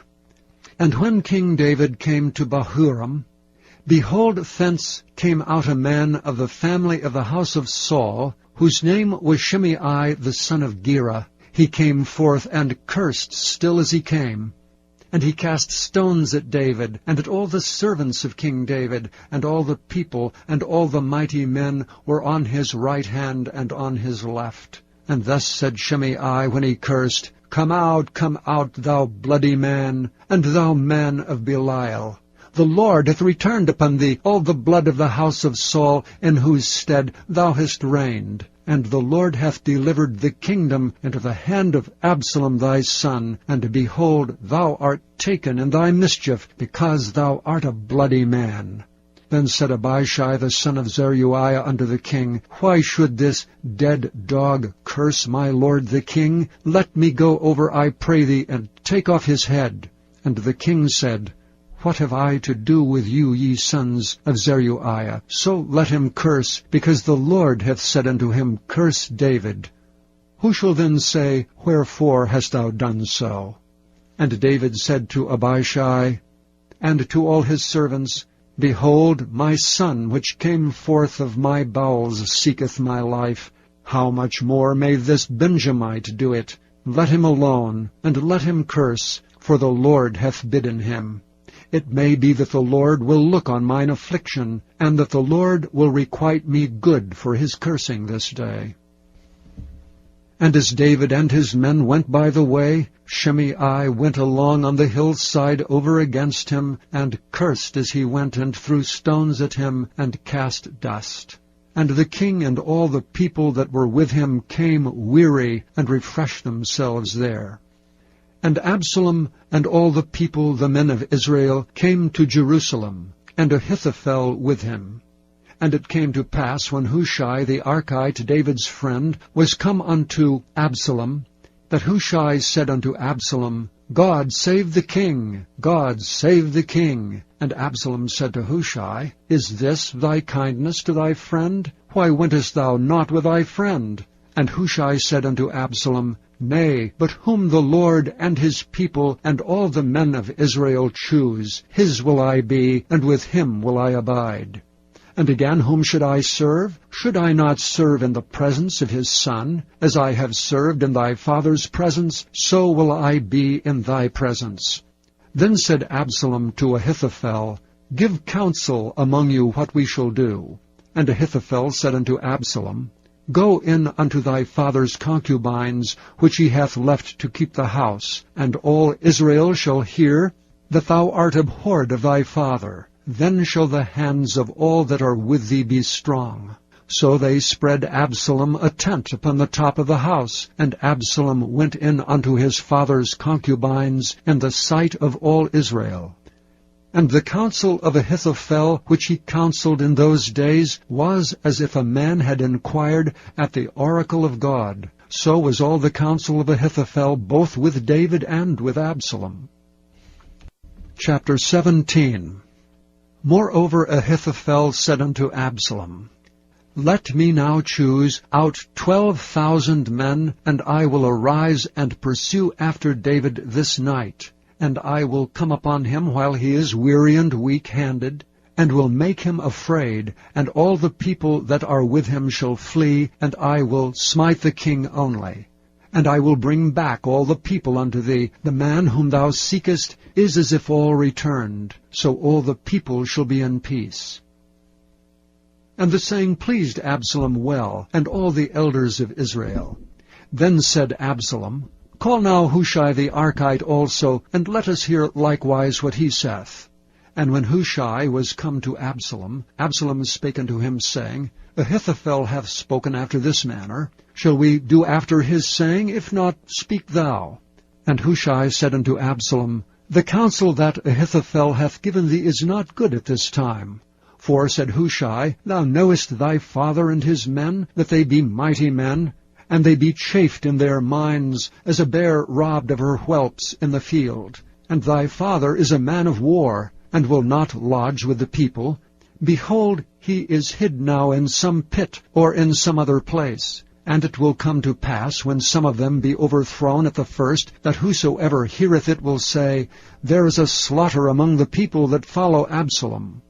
And when King David came to Bahurim, behold, thence came out a man of the family of the house of Saul, whose name was Shimei the son of Gera. He came forth and cursed still as he came. And he cast stones at David, and at all the servants of King David, and all the people, and all the mighty men were on his right hand and on his left. And thus said Shimei when he cursed, Come out, thou bloody man, and thou man of Belial. The Lord hath returned upon thee all the blood of the house of Saul, in whose stead thou hast reigned. And the Lord hath delivered the kingdom into the hand of Absalom thy son. And behold, thou art taken in thy mischief, because thou art a bloody man. Then said Abishai the son of Zeruiah unto the king, Why should this dead dog curse my lord the king? Let me go over, I pray thee, and take off his head. And the king said, What have I to do with you, ye sons of Zeruiah? So let him curse, because the Lord hath said unto him, Curse David. Who shall then say, Wherefore hast thou done so? And David said to Abishai and to all his servants, Behold, my son, which came forth of my bowels, seeketh my life. How much more may this Benjamite do it? Let him alone, and let him curse, for the Lord hath bidden him. It may be that the Lord will look on mine affliction, and that the Lord will requite me good for his cursing this day. And as David and his men went by the way, Shimei went along on the hillside over against him, and cursed as he went, and threw stones at him, and cast dust. And the king and all the people that were with him came weary, and refreshed themselves there. And Absalom and all the people, the men of Israel, came to Jerusalem, and Ahithophel with him. And it came to pass, when Hushai the Archite, David's friend, was come unto Absalom, that Hushai said unto Absalom, God save the king! God save the king! And Absalom said to Hushai, Is this thy kindness to thy friend? Why wentest thou not with thy friend? And Hushai said unto Absalom, Nay, but whom the Lord and his people and all the men of Israel choose, his will I be, and with him will I abide. And again, whom should I serve? Should I not serve in the presence of his son? As I have served in thy father's presence, so will I be in thy presence. Then said Absalom to Ahithophel, Give counsel among you what we shall do. And Ahithophel said unto Absalom, Go in unto thy father's concubines, which he hath left to keep the house, and all Israel shall hear that thou art abhorred of thy father. Then shall the hands of all that are with thee be strong. So they spread Absalom a tent upon the top of the house, and Absalom went in unto his father's concubines in the sight of all Israel. And the counsel of Ahithophel, which he counseled in those days, was as if a man had inquired at the oracle of God. So was all the counsel of Ahithophel, both with David and with Absalom. Chapter 17. Moreover Ahithophel said unto Absalom, Let me now choose out 12,000 men, and I will arise and pursue after David this night. And I will come upon him while he is weary and weak-handed, and will make him afraid, and all the people that are with him shall flee, and I will smite the king only. And I will bring back all the people unto thee. The man whom thou seekest is as if all returned, so all the people shall be in peace. And the saying pleased Absalom well, and all the elders of Israel. Then said Absalom, Call now Hushai the Archite also, and let us hear likewise what he saith. And when Hushai was come to Absalom, Absalom spake unto him, saying, Ahithophel hath spoken after this manner. Shall we do after his saying? If not, speak thou. And Hushai said unto Absalom, The counsel that Ahithophel hath given thee is not good at this time. For, said Hushai, Thou knowest thy father and his men, that they be mighty men, and they be chafed in their minds, as a bear robbed of her whelps in the field. And thy father is a man of war, and will not lodge with the people. Behold, he is hid now in some pit, or in some other place. And it will come to pass, when some of them be overthrown at the first, that whosoever heareth it will say, There is a slaughter among the people that follow Absalom.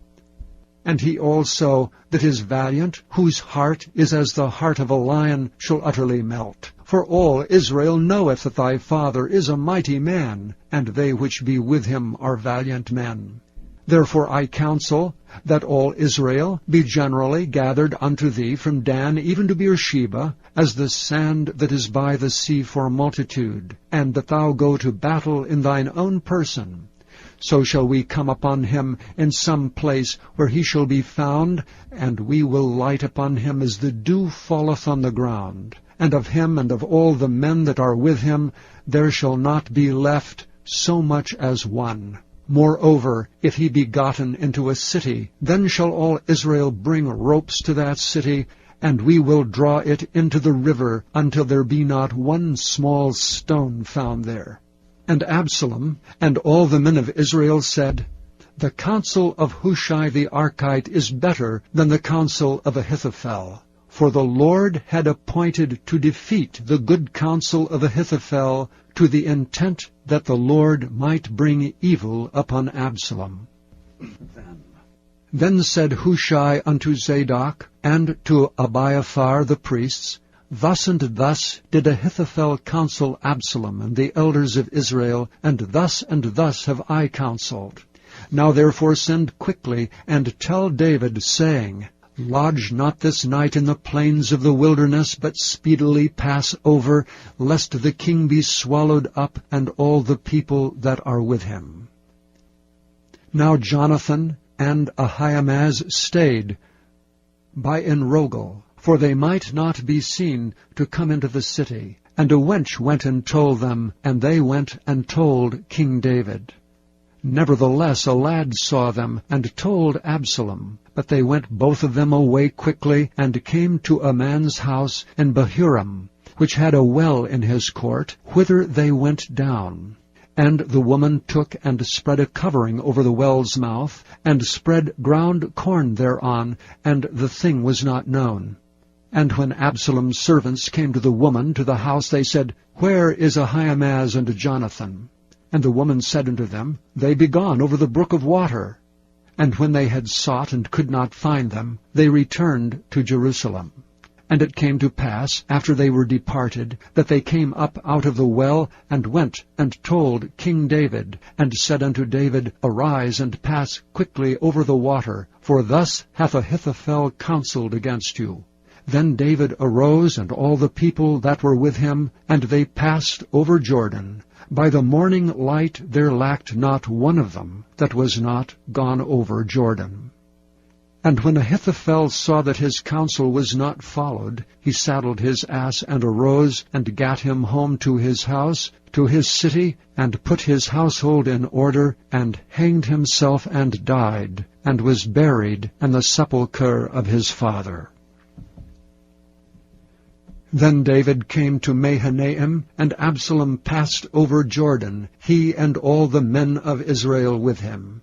And he also that is valiant, whose heart is as the heart of a lion, shall utterly melt. For all Israel knoweth that thy father is a mighty man, and they which be with him are valiant men. Therefore I counsel that all Israel be generally gathered unto thee from Dan even to Beersheba, as the sand that is by the sea for multitude, and that thou go to battle in thine own person. So shall we come upon him in some place where he shall be found, and we will light upon him as the dew falleth on the ground. And of him and of all the men that are with him there shall not be left so much as one. Moreover, if he be gotten into a city, then shall all Israel bring ropes to that city, and we will draw it into the river until there be not one small stone found there. And Absalom and all the men of Israel said, The counsel of Hushai the Archite is better than the counsel of Ahithophel. For the Lord had appointed to defeat the good counsel of Ahithophel, to the intent that the Lord might bring evil upon Absalom. Then said Hushai unto Zadok and to Abiathar the priests, Thus and thus did Ahithophel counsel Absalom and the elders of Israel, and thus have I counseled. Now therefore send quickly, and tell David, saying, Lodge not this night in the plains of the wilderness, but speedily pass over, lest the king be swallowed up, and all the people that are with him. Now Jonathan and Ahimaaz stayed by Enrogel, for they might not be seen to come into the city. And a wench went and told them, and they went and told King David. Nevertheless a lad saw them, and told Absalom. But they went both of them away quickly, and came to a man's house in Bahurim, which had a well in his court, whither they went down. And the woman took and spread a covering over the well's mouth, and spread ground corn thereon, and the thing was not known. And when Absalom's servants came to the woman to the house, they said, Where is Ahimaaz and Jonathan? And the woman said unto them, They be gone over the brook of water. And when they had sought and could not find them, they returned to Jerusalem. And it came to pass, after they were departed, that they came up out of the well, and went and told King David, and said unto David, Arise and pass quickly over the water, for thus hath Ahithophel counseled against you. Then David arose, and all the people that were with him, and they passed over Jordan. By the morning light there lacked not one of them that was not gone over Jordan. And when Ahithophel saw that his counsel was not followed, he saddled his ass, and arose, and gat him home to his house, to his city, and put his household in order, and hanged himself, and died, and was buried in the sepulchre of his father. Then David came to Mahanaim, and Absalom passed over Jordan, he and all the men of Israel with him.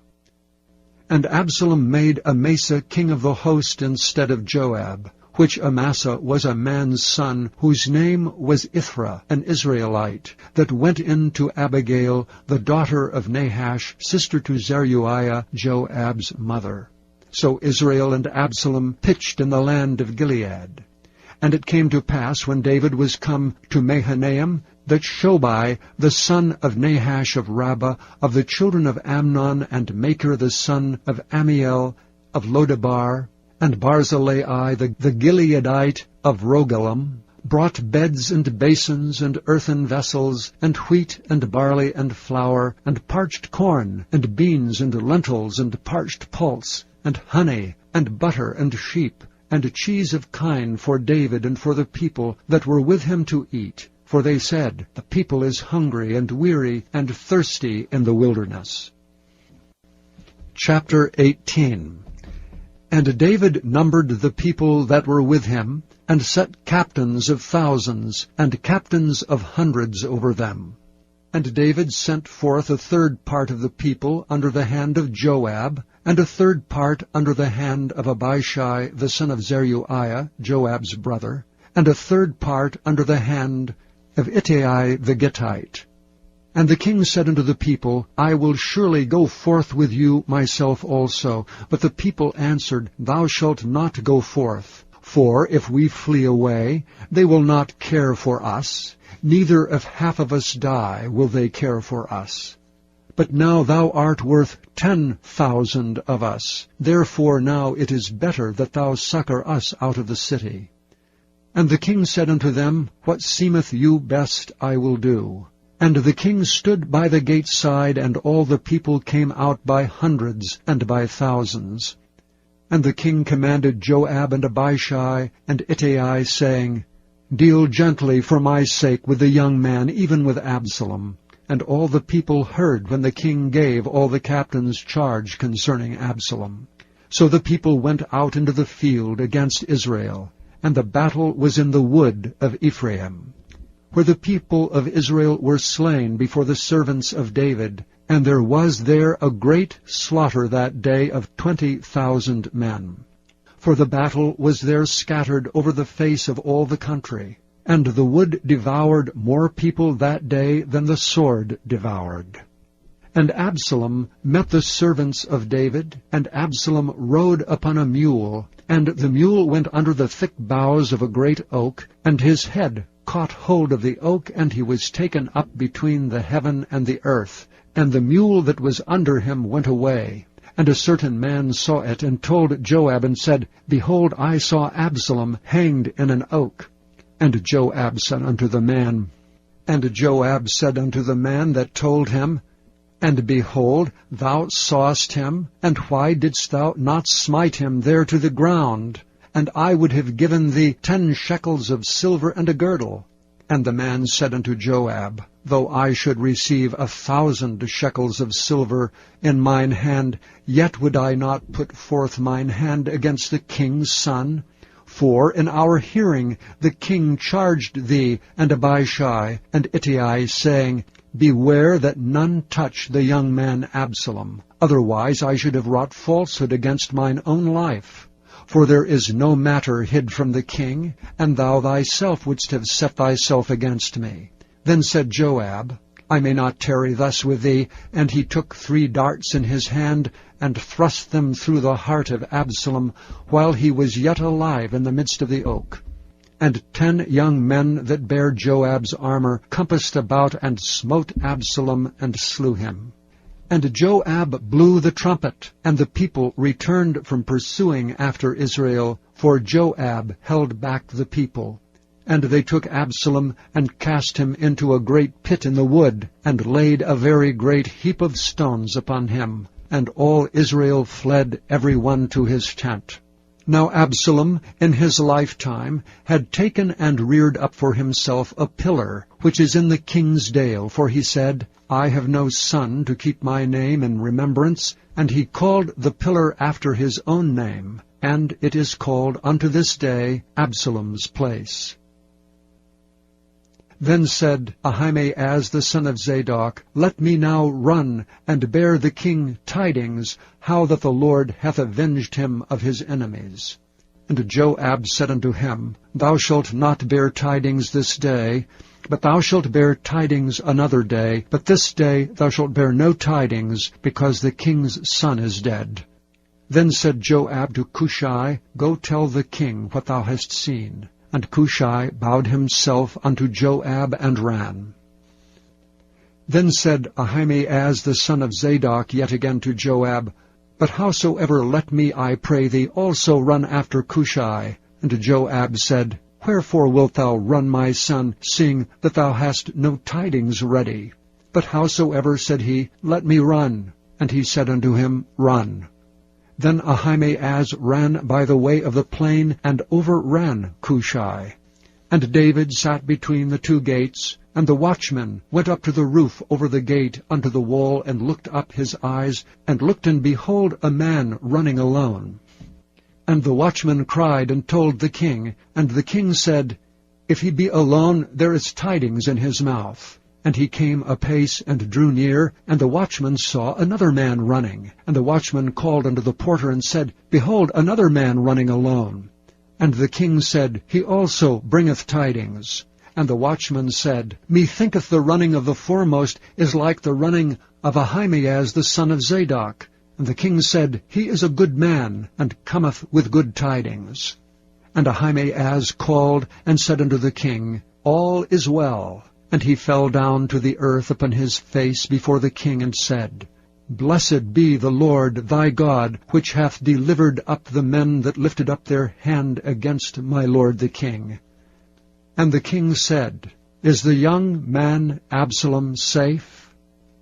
And Absalom made Amasa king of the host instead of Joab, which Amasa was a man's son, whose name was Ithra, an Israelite, that went in to Abigail, the daughter of Nahash, sister to Zeruiah, Joab's mother. So Israel and Absalom pitched in the land of Gilead. And it came to pass, when David was come to Mahanaim, that Shobai, the son of Nahash of Rabbah, of the children of Amnon, and Machir the son of Ammiel, of Lodebar, and Barzillai the Gileadite of Rogelim, brought beds and basins, and earthen vessels, and wheat, and barley, and flour, and parched corn, and beans, and lentils, and parched pulse, and honey, and butter, and sheep, and cheese of kine for David and for the people that were with him to eat. For they said, The people is hungry and weary and thirsty in the wilderness. Chapter 18. And David numbered the people that were with him, and set captains of thousands, and captains of hundreds over them. And David sent forth a third part of the people under the hand of Joab, and a third part under the hand of Abishai the son of Zeruiah, Joab's brother, and a third part under the hand of Ittai the Gittite. And the king said unto the people, I will surely go forth with you myself also. But the people answered, Thou shalt not go forth. For if we flee away, they will not care for us, neither if half of us die will they care for us. But now thou art worth 10,000 of us. Therefore now it is better that thou succor us out of the city. And the king said unto them, What seemeth you best I will do. And the king stood by the gate side, and all the people came out by hundreds and by thousands. And the king commanded Joab and Abishai and Ittai, saying, Deal gently for my sake with the young man, even with Absalom. And all the people heard when the king gave all the captains charge concerning Absalom. So the people went out into the field against Israel, and the battle was in the wood of Ephraim, where the people of Israel were slain before the servants of David, and there was there a great slaughter that day of 20,000 men. For the battle was there scattered over the face of all the country. And the wood devoured more people that day than the sword devoured. And Absalom met the servants of David, and Absalom rode upon a mule, and the mule went under the thick boughs of a great oak, and his head caught hold of the oak, and he was taken up between the heaven and the earth, and the mule that was under him went away. And a certain man saw it, and told Joab, and said, Behold, I saw Absalom hanged in an oak. And Joab said unto the man that told him, And behold, thou sawest him, and why didst thou not smite him there to the ground? and I would have given thee 10 shekels of silver and a girdle. And the man said unto Joab, Though I should receive 1,000 shekels of silver in mine hand, yet would I not put forth mine hand against the king's son. For in our hearing the king charged thee and Abishai and Ittai, saying, Beware that none touch the young man Absalom. Otherwise I should have wrought falsehood against mine own life. For there is no matter hid from the king, and thou thyself wouldst have set thyself against me. Then said Joab, I may not tarry thus with thee. And he took 3 darts in his hand, and thrust them through the heart of Absalom, while he was yet alive in the midst of the oak. And 10 young men that bare Joab's armor compassed about, and smote Absalom, and slew him. And Joab blew the trumpet, and the people returned from pursuing after Israel, for Joab held back the people. And they took Absalom, and cast him into a great pit in the wood, and laid a very great heap of stones upon him. And all Israel fled every one to his tent. Now Absalom, in his lifetime, had taken and reared up for himself a pillar, which is in the king's dale, for he said, I have no son to keep my name in remembrance. And he called the pillar after his own name, and it is called unto this day Absalom's place. Then said Ahimaaz the son of Zadok, Let me now run, and bear the king tidings, how that the Lord hath avenged him of his enemies. And Joab said unto him, Thou shalt not bear tidings this day, but thou shalt bear tidings another day. But this day thou shalt bear no tidings, because the king's son is dead. Then said Joab to Cushai, Go tell the king what thou hast seen. And Cushai bowed himself unto Joab and ran. Then said Ahimaaz the son of Zadok yet again to Joab, But howsoever let me, I pray thee, also run after Cushai. And Joab said, Wherefore wilt thou run, my son, seeing that thou hast no tidings ready? But howsoever, said he, let me run. And he said unto him, Run. Then Ahimaaz ran by the way of the plain, and overran Cushai. And David sat between the 2 gates, and the watchman went up to the roof over the gate unto the wall, and looked up his eyes, and looked, and behold, a man running alone. And the watchman cried and told the king, and the king said, If he be alone, there is tidings in his mouth. And he came apace and drew near, and the watchman saw another man running. And the watchman called unto the porter, and said, Behold, another man running alone. And the king said, He also bringeth tidings. And the watchman said, Methinketh the running of the foremost is like the running of Ahimaaz the son of Zadok. And the king said, He is a good man, and cometh with good tidings. And Ahimaaz called, and said unto the king, All is well. And he fell down to the earth upon his face before the king, and said, Blessed be the Lord thy God, which hath delivered up the men that lifted up their hand against my lord the king. And the king said, Is the young man Absalom safe?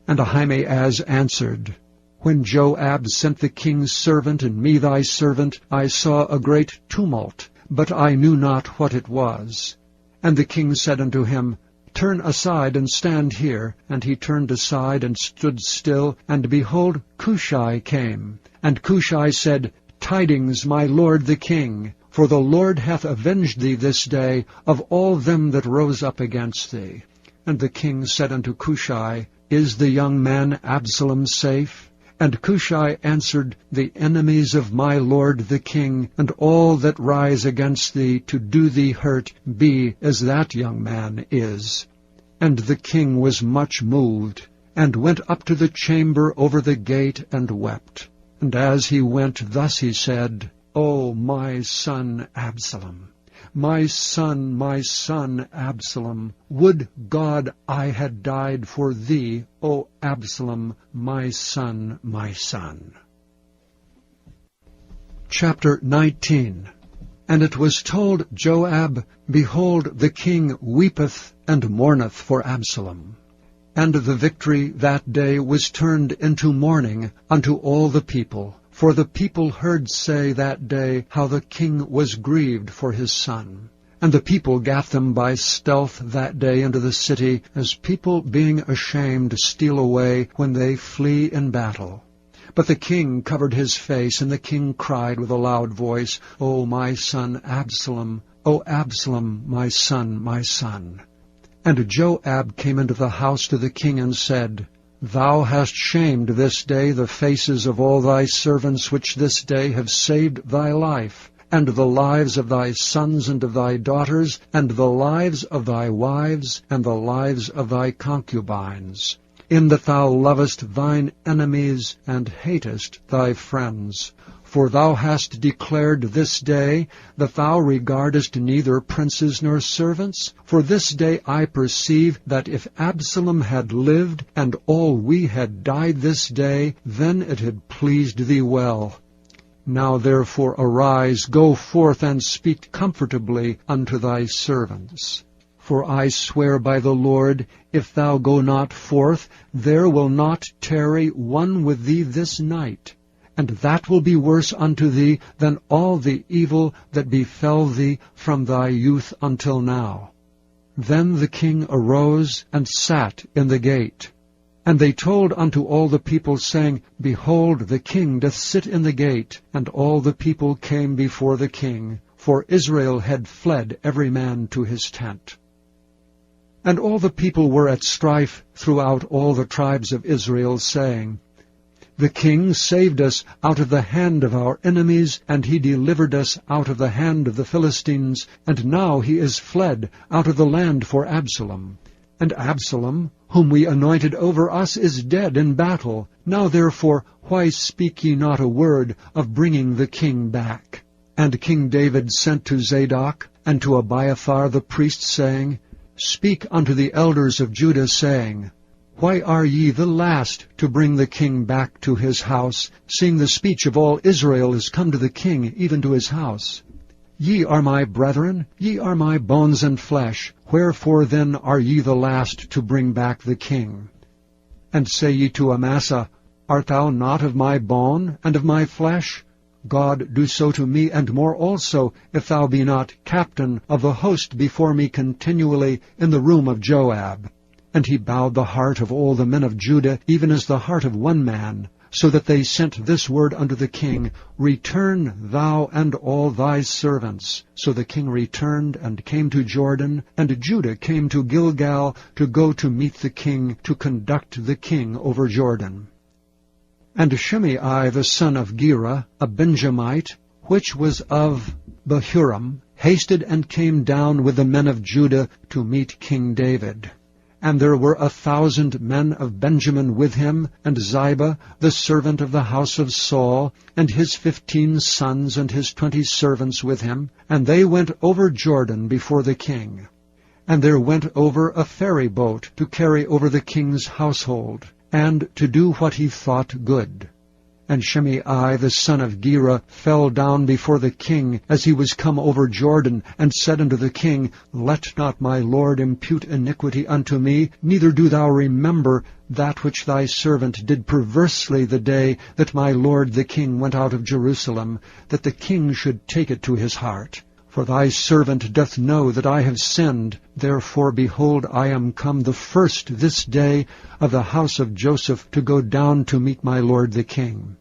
And Ahimaaz answered, When Joab sent the king's servant and me thy servant, I saw a great tumult, but I knew not what it was. And the king said unto him, Turn aside and stand here. And he turned aside and stood still, and behold, Cushai came. And Cushai said, Tidings, my lord the king, for the Lord hath avenged thee this day of all them that rose up against thee. And the king said unto Cushai, Is the young man Absalom safe? And Cushai answered, The enemies of my lord the king, and all that rise against thee to do thee hurt, be as that young man is. And the king was much moved, and went up to the chamber over the gate, and wept. And as he went, thus he said, O my son Absalom, my son Absalom, would God I had died for thee, O Absalom, my son, my son. Chapter 19. And it was told Joab, Behold, the king weepeth and mourneth for Absalom. And the victory that day was turned into mourning unto all the people, For the people heard say that day how the king was grieved for his son. And the people gat them by stealth that day into the city, as people being ashamed steal away when they flee in battle. But the king covered his face, and the king cried with a loud voice, O my son Absalom, O Absalom, my son, my son. And Joab came into the house to the king and said, Thou hast shamed this day the faces of all thy servants which this day have saved thy life, and the lives of thy sons and of thy daughters, and the lives of thy wives, and the lives of thy concubines, in that thou lovest thine enemies, and hatest thy friends. For thou hast declared this day that thou regardest neither princes nor servants. For this day I perceive that if Absalom had lived, and all we had died this day, then it had pleased thee well. Now therefore arise, go forth, and speak comfortably unto thy servants. For I swear by the Lord, if thou go not forth, there will not tarry one with thee this night. And that will be worse unto thee than all the evil that befell thee from thy youth until now. Then the king arose and sat in the gate. And they told unto all the people, saying, Behold, the king doth sit in the gate. And all the people came before the king, for Israel had fled every man to his tent. And all the people were at strife throughout all the tribes of Israel, saying, The king saved us out of the hand of our enemies, and he delivered us out of the hand of the Philistines, and now he is fled out of the land for Absalom. And Absalom, whom we anointed over us, is dead in battle. Now therefore, why speak ye not a word of bringing the king back? And King David sent to Zadok and to Abiathar the priest, saying, Speak unto the elders of Judah, saying, Why are ye the last to bring the king back to his house, seeing the speech of all Israel is come to the king, even to his house? Ye are my brethren, ye are my bones and flesh. Wherefore then are ye the last to bring back the king? And say ye to Amasa, Art thou not of my bone and of my flesh? God do so to me, and more also, if thou be not captain of the host before me continually in the room of Joab. And he bowed the heart of all the men of Judah, even as the heart of one man, so that they sent this word unto the king, Return thou and all thy servants. So the king returned and came to Jordan, and Judah came to Gilgal to go to meet the king, to conduct the king over Jordan. And Shimei the son of Gera, a Benjamite, which was of Bahurim, hasted and came down with the men of Judah to meet King David. And there were 1,000 men of Benjamin with him, and Ziba, the servant of the house of Saul, and his 15 sons and his 20 servants with him, and they went over Jordan before the king. And there went over a ferry boat to carry over the king's household, and to do what he thought good. And Shimei the son of Gera fell down before the king as he was come over Jordan, and said unto the king, Let not my lord impute iniquity unto me, neither do thou remember that which thy servant did perversely the day that my lord the king went out of Jerusalem, that the king should take it to his heart. For thy servant doth know that I have sinned. Therefore, behold, I am come the first this day of the house of Joseph to go down to meet my lord the king.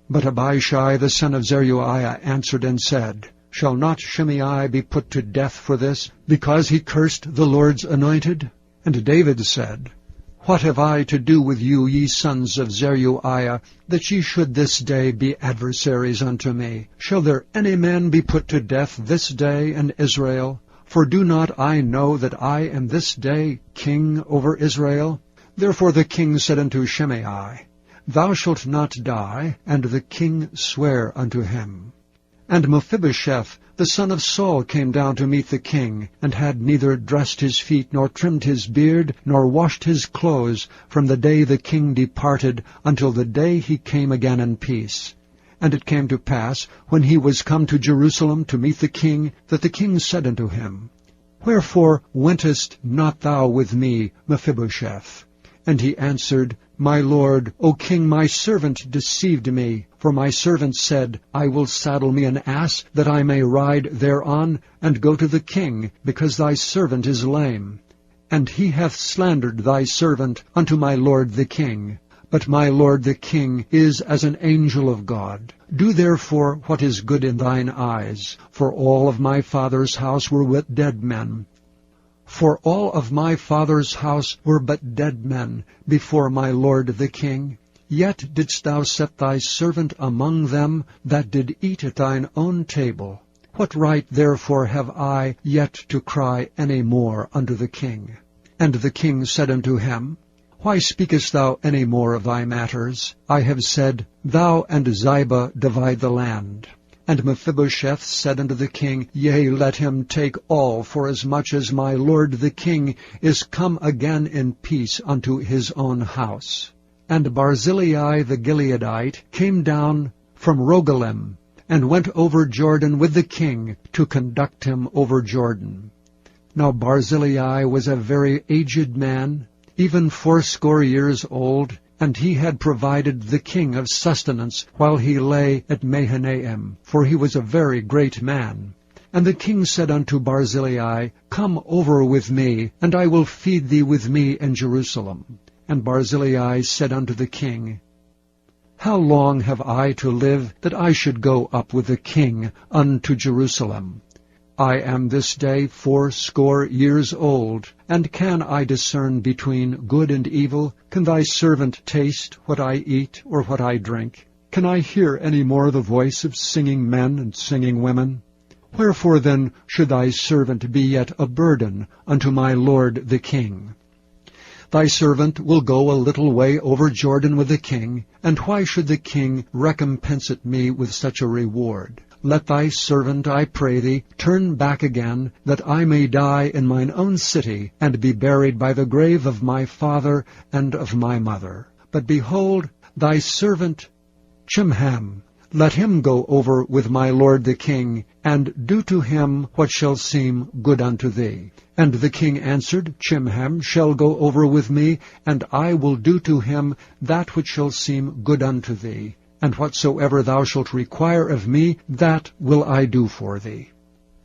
But Abishai the son of Zeruiah answered and said, Shall not Shimei be put to death for this, because he cursed the Lord's anointed? And David said, What have I to do with you, ye sons of Zeruiah, that ye should this day be adversaries unto me? Shall there any man be put to death this day in Israel? For do not I know that I am this day king over Israel? Therefore the king said unto Shimei, Thou shalt not die. And the king sware unto him. And Mephibosheth, the son of Saul, came down to meet the king, and had neither dressed his feet, nor trimmed his beard, nor washed his clothes, from the day the king departed, until the day he came again in peace. And it came to pass, when he was come to Jerusalem to meet the king, that the king said unto him, Wherefore wentest not thou with me, Mephibosheth? And he answered, My lord, O king, my servant deceived me. For my servant said, I will saddle me an ass, that I may ride thereon, and go to the king, because thy servant is lame. And he hath slandered thy servant unto my lord the king. But my lord the king is as an angel of God. Do therefore what is good in thine eyes. For all of my father's house were but dead men. For all of my father's house were but dead men before my lord the king. Yet didst thou set thy servant among them that did eat at thine own table. What right therefore have I yet to cry any more unto the king? And the king said unto him, Why speakest thou any more of thy matters? I have said, Thou and Ziba divide the land. And Mephibosheth said unto the king, Yea, let him take all, forasmuch as my lord the king is come again in peace unto his own house. And Barzillai the Gileadite came down from Rogelim, and went over Jordan with the king to conduct him over Jordan. Now Barzillai was a very aged man, even 80 years old, and he had provided the king of sustenance while he lay at Mahanaim, for he was a very great man. And the king said unto Barzillai, Come over with me, and I will feed thee with me in Jerusalem. And Barzillai said unto the king, How long have I to live, that I should go up with the king unto Jerusalem? I am this day 80 years old, and can I discern between good and evil? Can thy servant taste what I eat or what I drink? Can I hear any more the voice of singing men and singing women? Wherefore then should thy servant be yet a burden unto my lord the king? Thy servant will go a little way over Jordan with the king, and why should the king recompense me with such a reward? Let thy servant, I pray thee, turn back again, that I may die in mine own city, and be buried by the grave of my father and of my mother. But behold, thy servant Chimham, let him go over with my lord the king, and do to him what shall seem good unto thee. And the king answered, Chimham shall go over with me, and I will do to him that which shall seem good unto thee. And whatsoever thou shalt require of me, that will I do for thee.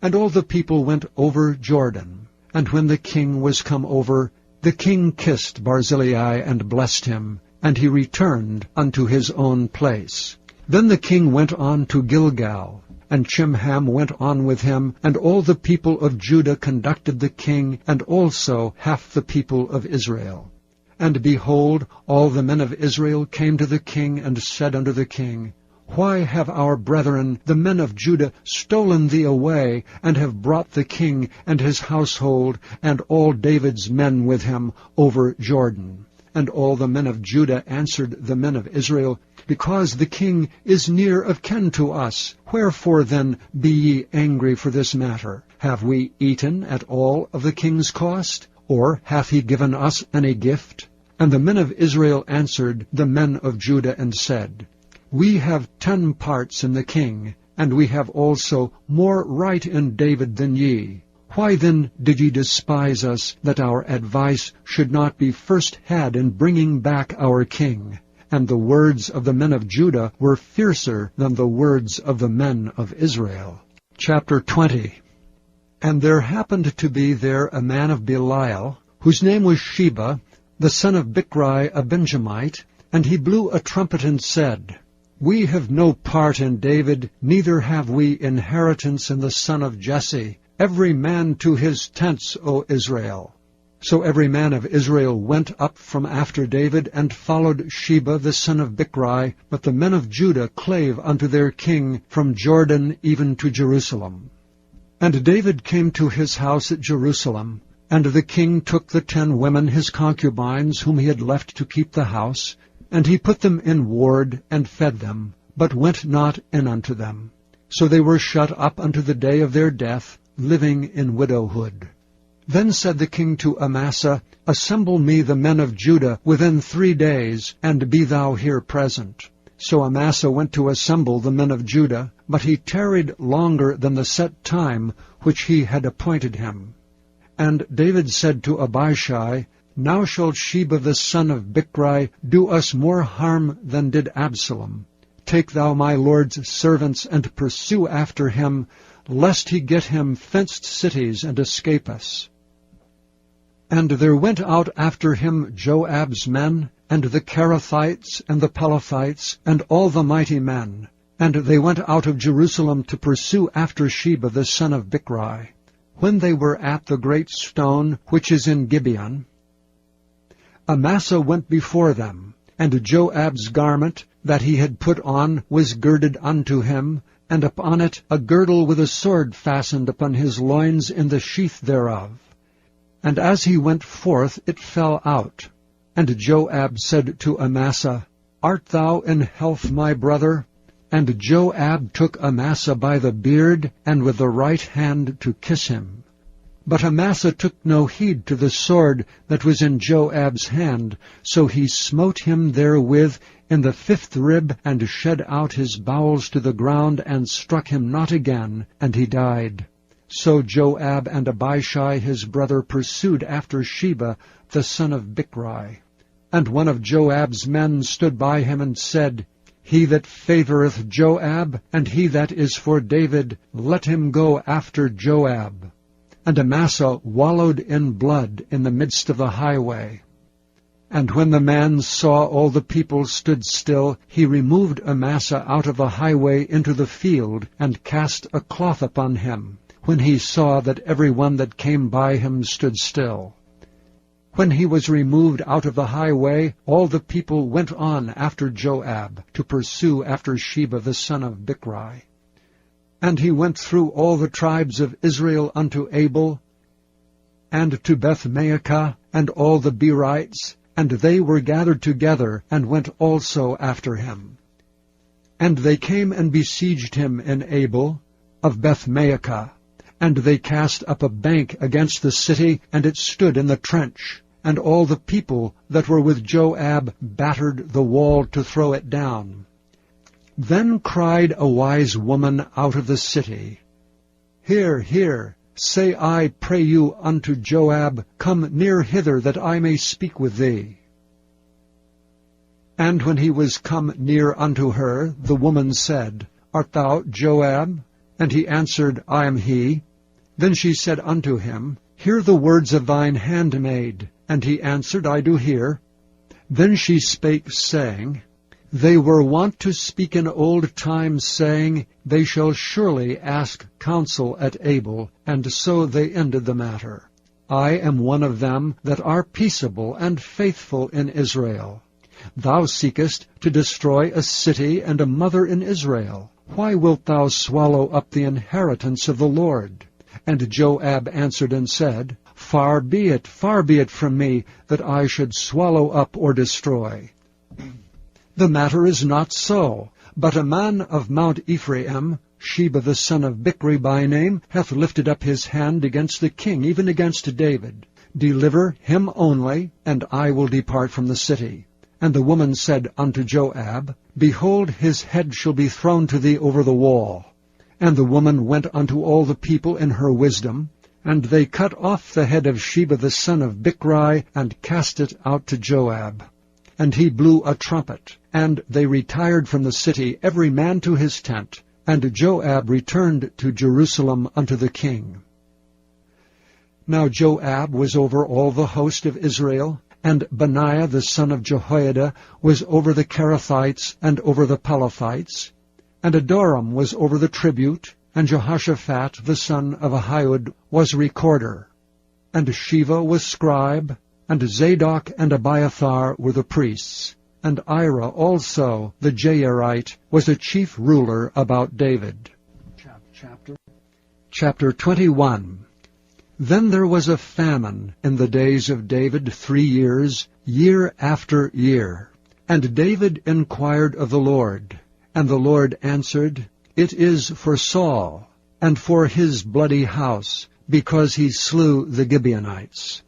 And all the people went over Jordan. And when the king was come over, the king kissed Barzillai and blessed him, and he returned unto his own place. Then the king went on to Gilgal, and Chimham went on with him, and all the people of Judah conducted the king, and also half the people of Israel. And behold, all the men of Israel came to the king, and said unto the king, Why have our brethren, the men of Judah, stolen thee away, and have brought the king and his household, and all David's men with him, over Jordan? And all the men of Judah answered the men of Israel, Because the king is near of kin to us. Wherefore then be ye angry for this matter? Have we eaten at all of the king's cost? Or hath he given us any gift? And the men of Israel answered the men of Judah, and said, We have 10 parts in the king, and we have also more right in David than ye. Why then did ye despise us, that our advice should not be first had in bringing back our king? And the words of the men of Judah were fiercer than the words of the men of Israel. Chapter 20. And there happened to be there a man of Belial, whose name was Sheba, the son of Bichri, a Benjamite, and he blew a trumpet and said, We have no part in David, neither have we inheritance in the son of Jesse. Every man to his tents, O Israel. So every man of Israel went up from after David, and followed Sheba the son of Bichri, but the men of Judah clave unto their king from Jordan even to Jerusalem. And David came to his house at Jerusalem, and the king took the 10 women his concubines, whom he had left to keep the house, and he put them in ward, and fed them, but went not in unto them. So they were shut up unto the day of their death, living in widowhood. Then said the king to Amasa, Assemble me the men of Judah within 3 days, and be thou here present. So Amasa went to assemble the men of Judah, but he tarried longer than the set time which he had appointed him. And David said to Abishai, Now shall Sheba the son of Bichri do us more harm than did Absalom. Take thou my lord's servants, and pursue after him, lest he get him fenced cities, and escape us. And there went out after him Joab's men, and the Cherethites, and the Pelethites, and all the mighty men. And they went out of Jerusalem to pursue after Sheba the son of Bichri. When they were at the great stone which is in Gibeon, Amasa went before them, and Joab's garment that he had put on was girded unto him, and upon it a girdle with a sword fastened upon his loins in the sheath thereof. And as he went forth it fell out. And Joab said to Amasa, Art thou in health, my brother? And Joab took Amasa by the beard, and with the right hand to kiss him. But Amasa took no heed to the sword that was in Joab's hand, so he smote him therewith in the 5th rib, and shed out his bowels to the ground, and struck him not again, and he died. So Joab and Abishai his brother pursued after Sheba the son of Bichri. And one of Joab's men stood by him and said, He that favoureth Joab, and he that is for David, let him go after Joab. And Amasa wallowed in blood in the midst of the highway. And when the man saw all the people stood still, he removed Amasa out of the highway into the field, and cast a cloth upon him, when he saw that every one that came by him stood still. When he was removed out of the highway, all the people went on after Joab, to pursue after Sheba the son of Bichri. And he went through all the tribes of Israel unto Abel, and to Beth-maachah, and all the Berites, and they were gathered together, and went also after him. And they came and besieged him in Abel of Beth-maachah, and they cast up a bank against the city, and it stood in the trench. And all the people that were with Joab battered the wall to throw it down. Then cried a wise woman out of the city, Hear, hear, say I pray you unto Joab, Come near hither, that I may speak with thee. And when he was come near unto her, the woman said, Art thou Joab? And he answered, I am he. Then she said unto him, Hear the words of thine handmaid. And he answered, I do hear. Then she spake, saying, They were wont to speak in old times, saying, They shall surely ask counsel at Abel, and so they ended the matter. I am one of them that are peaceable and faithful in Israel. Thou seekest to destroy a city and a mother in Israel. Why wilt thou swallow up the inheritance of the Lord? And Joab answered and said, Far be it from me, that I should swallow up or destroy. The matter is not so, but a man of Mount Ephraim, Sheba the son of Bichri by name, hath lifted up his hand against the king, even against David. Deliver him only, and I will depart from the city. And the woman said unto Joab, Behold, his head shall be thrown to thee over the wall. And the woman went unto all the people in her wisdom, and they cut off the head of Sheba the son of Bichri, and cast it out to Joab. And he blew a trumpet, and they retired from the city, every man to his tent. And Joab returned to Jerusalem unto the king. Now Joab was over all the host of Israel, and Benaiah the son of Jehoiada was over the Cherethites and over the Pelethites, and Adoram was over the tribute, and Jehoshaphat the son of Ahihud was recorder, and Sheva was scribe, and Zadok and Abiathar were the priests, and Ira also the Jairite was a chief ruler about David. Chapter 21. Then there was a famine in the days of David 3 years, year after year. And David inquired of the Lord, and the Lord answered, It is for Saul, and for his bloody house, because he slew the Gibeonites.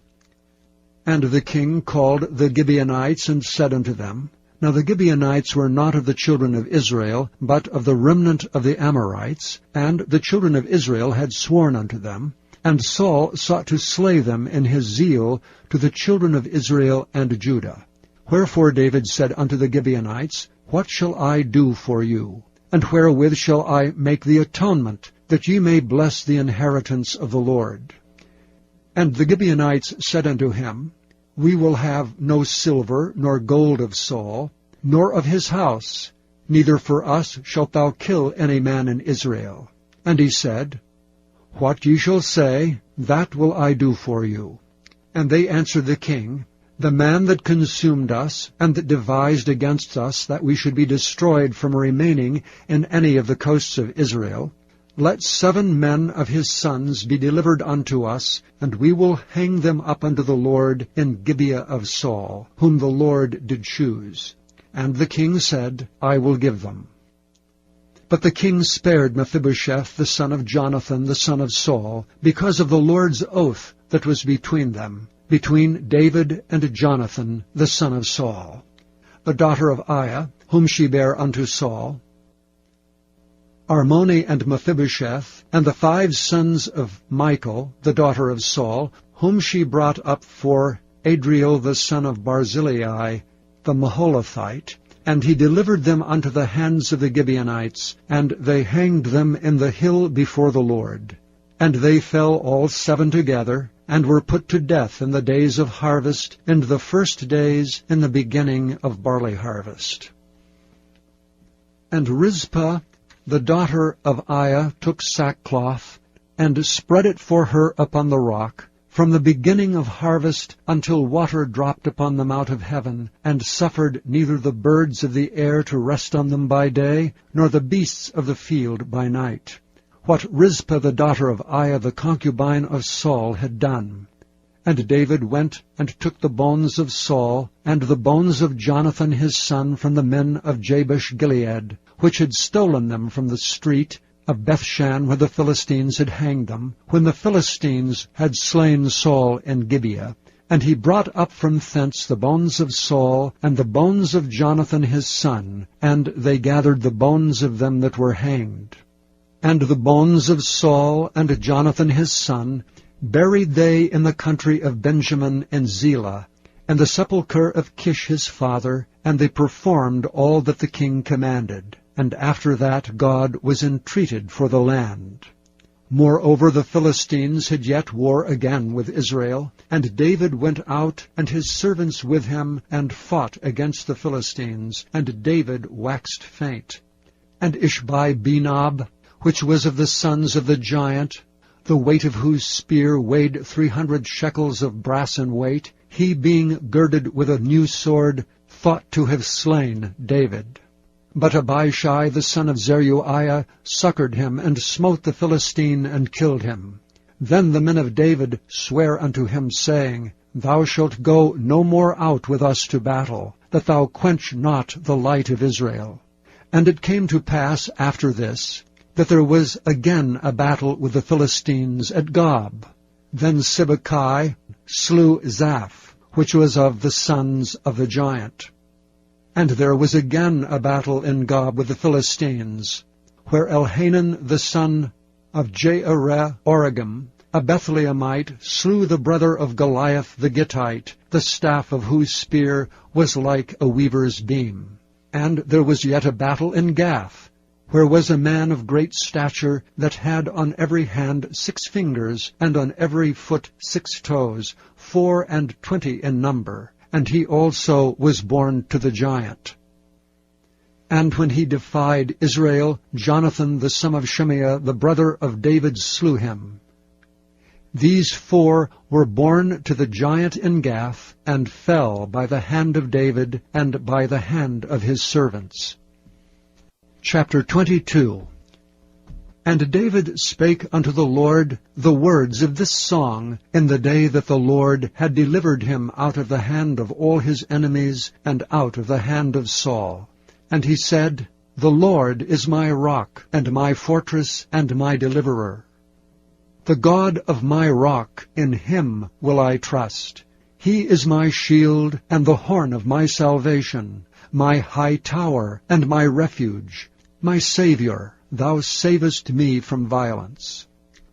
And the king called the Gibeonites, and said unto them, Now the Gibeonites were not of the children of Israel, but of the remnant of the Amorites, and the children of Israel had sworn unto them, And Saul sought to slay them in his zeal to the children of Israel and Judah. Wherefore David said unto the Gibeonites, What shall I do for you? And wherewith shall I make the atonement, that ye may bless the inheritance of the Lord? And the Gibeonites said unto him, We will have no silver nor gold of Saul, nor of his house, neither for us shalt thou kill any man in Israel. And he said, What ye shall say, that will I do for you. And they answered the king, The man that consumed us, and that devised against us that we should be destroyed from remaining in any of the coasts of Israel, let 7 men of his sons be delivered unto us, and we will hang them up unto the Lord in Gibeah of Saul, whom the Lord did choose. And the king said, I will give them. But the king spared Mephibosheth the son of Jonathan the son of Saul, because of the Lord's oath that was between them, between David and Jonathan the son of Saul. The daughter of Aiah, whom she bare unto Saul, Armoni and Mephibosheth, and the 5 sons of Michal, the daughter of Saul, whom she brought up for Adriel the son of Barzillai, the Maholathite, and he delivered them unto the hands of the Gibeonites, and they hanged them in the hill before the Lord. And they fell all 7 together, and were put to death in the days of harvest, in the first days in the beginning of barley harvest. And Rizpah, the daughter of Aiah, took sackcloth, and spread it for her upon the rock, from the beginning of harvest until water dropped upon them out of heaven, and suffered neither the birds of the air to rest on them by day, nor the beasts of the field by night. What Rizpah the daughter of Aiah the concubine of Saul had done. And David went and took the bones of Saul, and the bones of Jonathan his son from the men of Jabesh Gilead, which had stolen them from the street of Bethshan, where the Philistines had hanged them, when the Philistines had slain Saul in Gibeah. And he brought up from thence the bones of Saul, and the bones of Jonathan his son, and they gathered the bones of them that were hanged. And the bones of Saul and Jonathan his son buried they in the country of Benjamin in Zelah, and the sepulchre of Kish his father, and they performed all that the king commanded. And after that God was entreated for the land. Moreover, the Philistines had yet war again with Israel, and David went out, and his servants with him, and fought against the Philistines, and David waxed faint. And Ishbi-Benob, which was of the sons of the giant, the weight of whose spear weighed 300 shekels of brass in weight, he being girded with a new sword, thought to have slain David. But Abishai the son of Zeruiah succored him, and smote the Philistine, and killed him. Then the men of David sware unto him, saying, Thou shalt go no more out with us to battle, that thou quench not the light of Israel. And it came to pass after this, that there was again a battle with the Philistines at Gob. Then Sibbecai slew Zaph, which was of the sons of the giant. And there was again a battle in Gob with the Philistines, where Elhanan the son of Jaareh-Oregim, a Bethlehemite, slew the brother of Goliath the Gittite, the staff of whose spear was like a weaver's beam. And there was yet a battle in Gath, where was a man of great stature, that had on every hand 6 fingers, and on every foot 6 toes, 24 in number. And he also was born to the giant. And when he defied Israel, Jonathan the son of Shimeah, the brother of David, slew him. These 4 were born to the giant in Gath, and fell by the hand of David, and by the hand of his servants. Chapter 22. And David spake unto the Lord the words of this song in the day that the Lord had delivered him out of the hand of all his enemies, and out of the hand of Saul. And he said, The Lord is my rock, and my fortress, and my deliverer. The God of my rock, in him will I trust. He is my shield, and the horn of my salvation, my high tower, and my refuge, my Saviour. Thou savest me from violence.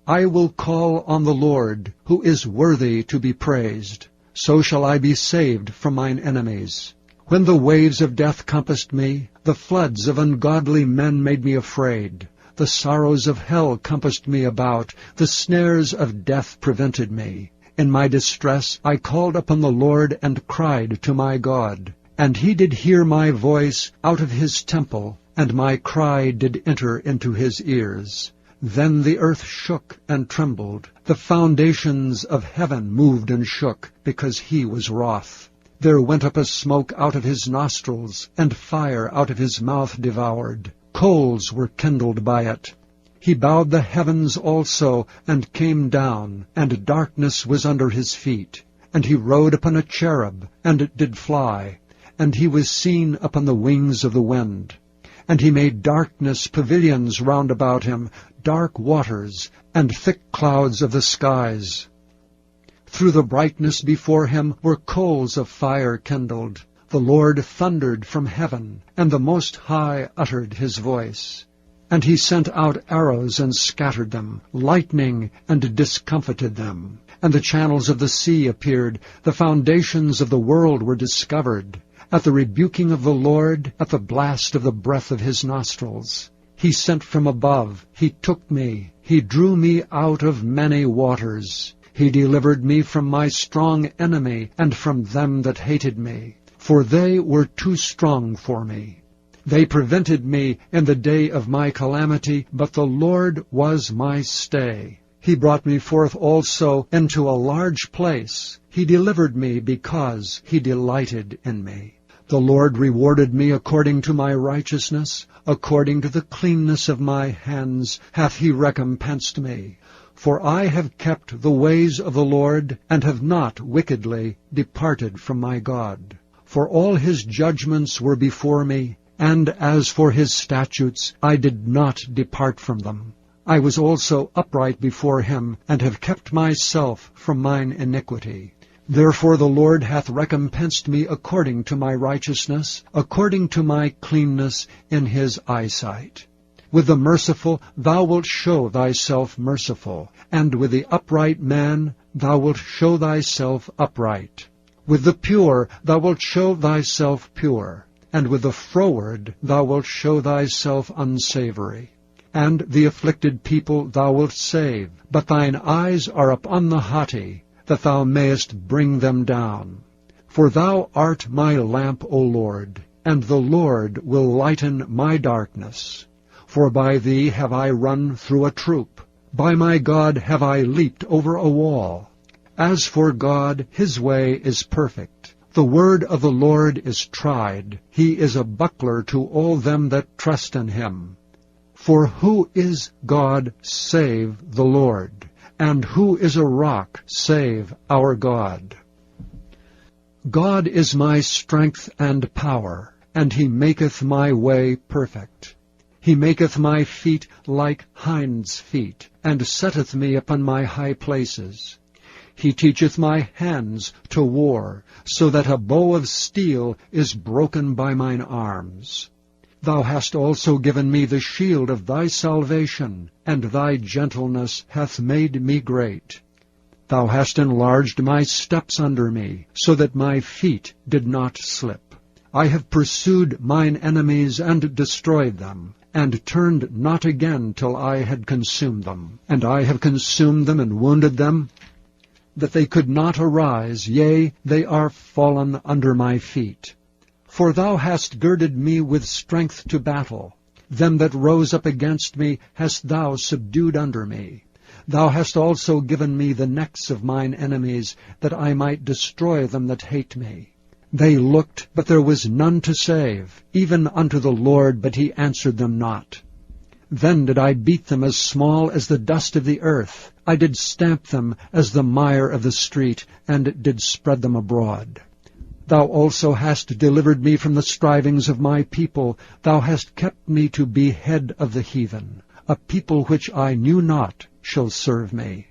I will call on the Lord, who is worthy to be praised. So shall I be saved from mine enemies. When the waves of death compassed me, the floods of ungodly men made me afraid. The sorrows of hell compassed me about, the snares of death prevented me. In my distress I called upon the Lord and cried to my God. And he did hear my voice out of his temple, and my cry did enter into his ears. Then the earth shook and trembled. The foundations of heaven moved and shook, because he was wroth. There went up a smoke out of his nostrils, and fire out of his mouth devoured. Coals were kindled by it. He bowed the heavens also, and came down, and darkness was under his feet. And he rode upon a cherub, and did fly, and he was seen upon the wings of the wind. And he made darkness pavilions round about him, dark waters, and thick clouds of the skies. Through the brightness before him were coals of fire kindled. The Lord thundered from heaven, and the Most High uttered his voice. And he sent out arrows and scattered them, lightning and discomfited them. And the channels of the sea appeared, the foundations of the world were discovered. At the rebuking of the Lord, at the blast of the breath of his nostrils. He sent from above, he took me, he drew me out of many waters. He delivered me from my strong enemy, and from them that hated me, for they were too strong for me. They prevented me in the day of my calamity, but the Lord was my stay. He brought me forth also into a large place. He delivered me because he delighted in me. The Lord rewarded me according to my righteousness, according to the cleanness of my hands hath he recompensed me. For I have kept the ways of the Lord, and have not wickedly departed from my God. For all his judgments were before me, and as for his statutes, I did not depart from them. I was also upright before him, and have kept myself from mine iniquity. Therefore the Lord hath recompensed me according to my righteousness, according to my cleanness in his eyesight. With the merciful thou wilt show thyself merciful, and with the upright man thou wilt show thyself upright. With the pure thou wilt show thyself pure, and with the froward thou wilt show thyself unsavory. And the afflicted people thou wilt save, but thine eyes are upon the haughty, that thou mayest bring them down. For thou art my lamp, O Lord, and the Lord will lighten my darkness. For by thee have I run through a troop. By my God have I leaped over a wall. As for God, his way is perfect. The word of the Lord is tried. He is a buckler to all them that trust in him. For who is God save the Lord? And who is a rock save our God? God is my strength and power, and he maketh my way perfect. He maketh my feet like hinds' feet, and setteth me upon my high places. He teacheth my hands to war, so that a bow of steel is broken by mine arms. Thou hast also given me the shield of thy salvation, and thy gentleness hath made me great. Thou hast enlarged my steps under me, so that my feet did not slip. I have pursued mine enemies and destroyed them, and turned not again till I had consumed them. And I have consumed them and wounded them, that they could not arise, yea, they are fallen under my feet. For thou hast girded me with strength to battle. Them that rose up against me hast thou subdued under me. Thou hast also given me the necks of mine enemies, that I might destroy them that hate me. They looked, but there was none to save, even unto the Lord, but he answered them not. Then did I beat them as small as the dust of the earth. I did stamp them as the mire of the street, and did spread them abroad. Thou also hast delivered me from the strivings of my people. Thou hast kept me to be head of the heathen. A people which I knew not shall serve me.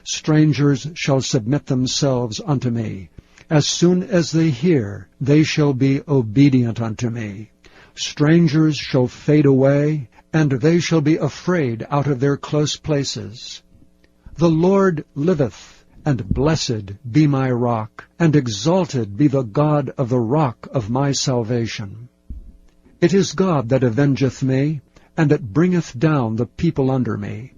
Strangers shall submit themselves unto me. As soon as they hear, they shall be obedient unto me. Strangers shall fade away, and they shall be afraid out of their close places. The Lord liveth, and blessed be my rock, and exalted be the God of the rock of my salvation. It is God that avengeth me, and that bringeth down the people under me,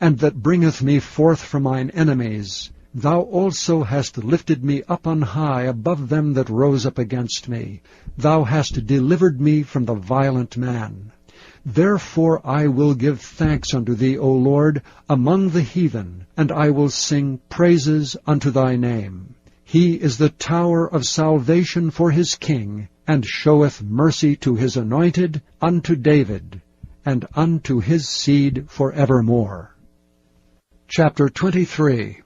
and that bringeth me forth from mine enemies. Thou also hast lifted me up on high above them that rose up against me. Thou hast delivered me from the violent man. Therefore I will give thanks unto thee, O Lord, among the heathen, and I will sing praises unto thy name. He is the tower of salvation for his king, and showeth mercy to his anointed, unto David, and unto his seed forevermore. Chapter 23.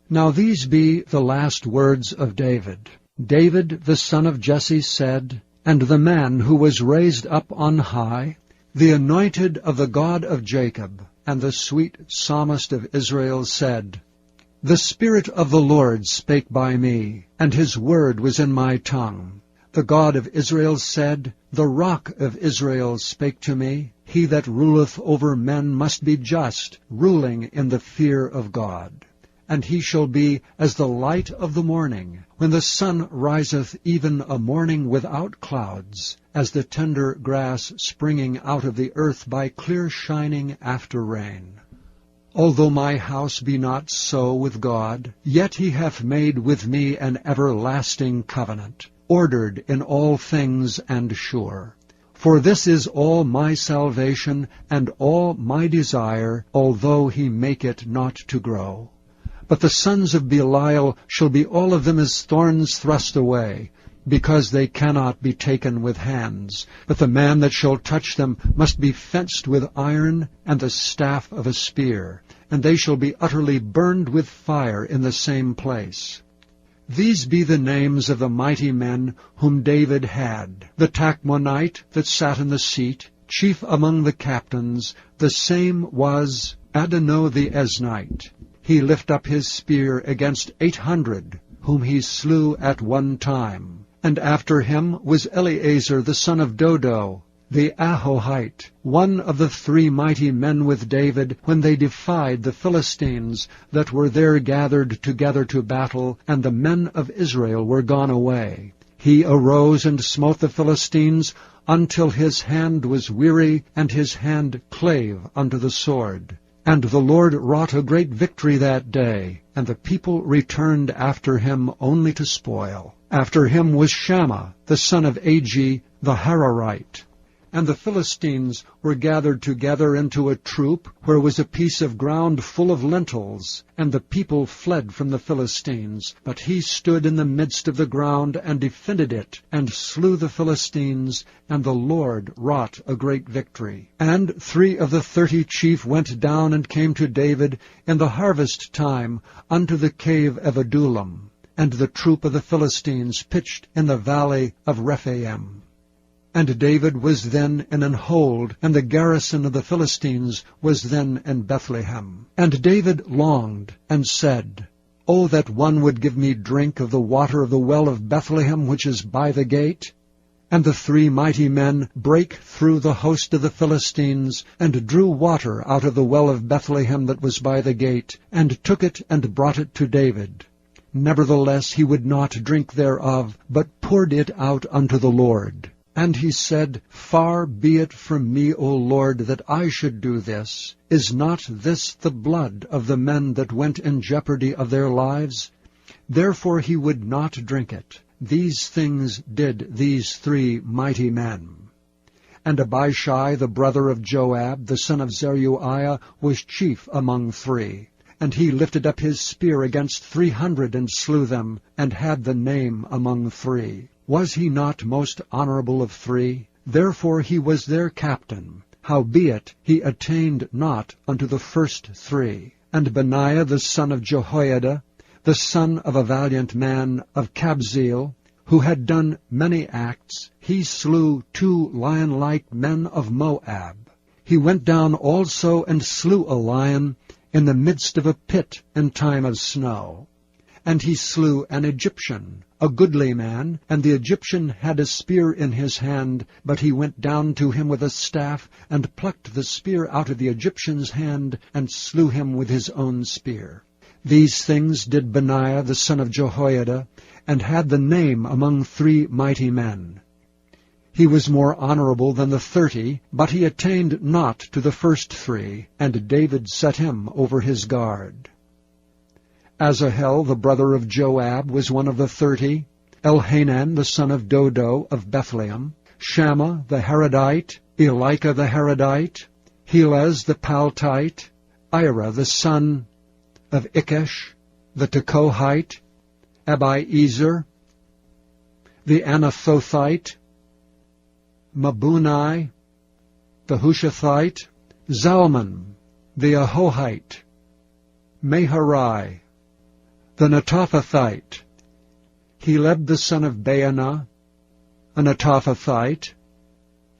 Now these be the last words of David. David the son of Jesse said, and the man who was raised up on high, the anointed of the God of Jacob, and the sweet psalmist of Israel said, The Spirit of the Lord spake by me, and his word was in my tongue. The God of Israel said, The rock of Israel spake to me. He that ruleth over men must be just, ruling in the fear of God. And he shall be as the light of the morning, when the sun riseth, even a morning without clouds, as the tender grass springing out of the earth by clear shining after rain. Although my house be not so with God, yet he hath made with me an everlasting covenant, ordered in all things and sure. For this is all my salvation, and all my desire, although he make it not to grow. But the sons of Belial shall be all of them as thorns thrust away, because they cannot be taken with hands. But the man that shall touch them must be fenced with iron and the staff of a spear, and they shall be utterly burned with fire in the same place. These be the names of the mighty men whom David had. The Tachmonite that sat in the seat, chief among the captains, the same was Adonai the Eznite. He lift up his spear against 800, whom he slew at one time. And after him was Eleazar the son of Dodo, the Ahohite, one of the 3 mighty men with David, when they defied the Philistines that were there gathered together to battle, and the men of Israel were gone away. He arose and smote the Philistines, until his hand was weary, and his hand clave unto the sword. And the Lord wrought a great victory that day, and the people returned after him only to spoil. After him was Shammah, the son of Agi, the Hararite. And the Philistines were gathered together into a troop, where was a piece of ground full of lentils, and the people fled from the Philistines. But he stood in the midst of the ground, and defended it, and slew the Philistines, and the Lord wrought a great victory. And 3 of the 30 chief went down and came to David in the harvest time unto the cave of Adullam, and the troop of the Philistines pitched in the valley of Rephaim. And David was then in an hold, and the garrison of the Philistines was then in Bethlehem. And David longed, and said, O that one would give me drink of the water of the well of Bethlehem, which is by the gate. And the 3 mighty men brake through the host of the Philistines, and drew water out of the well of Bethlehem that was by the gate, and took it and brought it to David. Nevertheless he would not drink thereof, but poured it out unto the Lord. And he said, Far be it from me, O Lord, that I should do this. Is not this the blood of the men that went in jeopardy of their lives? Therefore he would not drink it. These things did these 3 mighty men. And Abishai, the brother of Joab, the son of Zeruiah, was chief among 3. And he lifted up his spear against 300, and slew them, and had the name among 3. Was he not most honorable of 3? Therefore he was their captain. Howbeit he attained not unto the first 3. And Benaiah the son of Jehoiada, the son of a valiant man of Kabzeel, who had done many acts, he slew 2 lion-like men of Moab. He went down also and slew a lion in the midst of a pit in time of snow. and he slew an Egyptian, a goodly man, and the Egyptian had a spear in his hand, but he went down to him with a staff, and plucked the spear out of the Egyptian's hand, and slew him with his own spear. These things did Benaiah the son of Jehoiada, and had the name among 3 mighty men. He was more honorable than the 30, but he attained not to the first 3, and David set him over his guard. Asahel, the brother of Joab, was one of the 30, Elhanan, the son of Dodo of Bethlehem, Shammah the Haradite, Elika the Haradite, Helez the Paltite, Ira the son of Ikesh, the Tekohite, Abiezer, the Anathothite, Mabunai, the Hushathite, Zalman, the Ahohite, Meharai, the Netophathite, Heleb the son of Baanah, a Netophathite,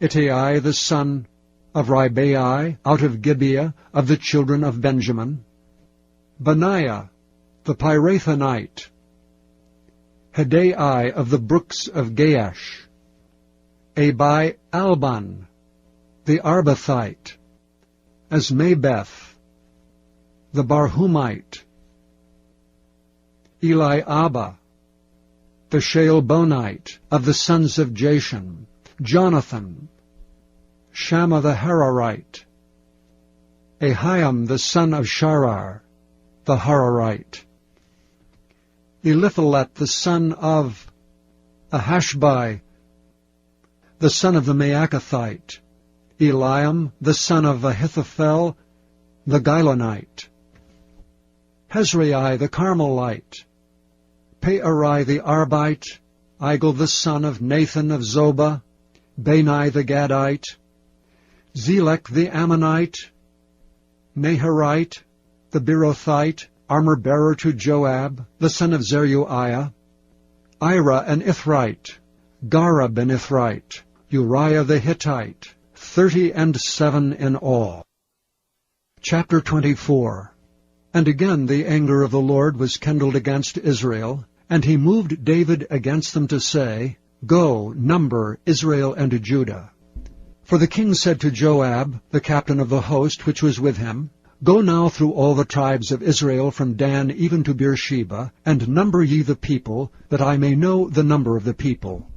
Ittai the son of Ribai, out of Gibeah of the children of Benjamin, Benaiah the Pirathonite, Hedai of the brooks of Gaash, Abi Alban, the Arbathite, Asmabeth, the Barhumite, Eliabah, the Shealbonite, of the sons of Jashan, Jonathan, Shammah the Hararite, Ahiam the son of Sharar, the Hararite, Eliphalet the son of Ahashbai, the son of the Maacathite, Eliam the son of Ahithophel, the Gilonite, Hezrai the Carmelite, Pearai the Arbite, Igel the son of Nathan of Zobah, Bani the Gadite, Zelek the Ammonite, Naharite, the Beerothite, armor-bearer to Joab, the son of Zeruiah, Ira an Ithrite, Gareb an Ithrite, Uriah the Hittite, 37 in all. Chapter 24. And again the anger of the Lord was kindled against Israel, and he moved David against them to say, Go, number Israel and Judah. For the king said to Joab, the captain of the host which was with him, Go now through all the tribes of Israel from Dan even to Beersheba, and number ye the people, that I may know the number of the people.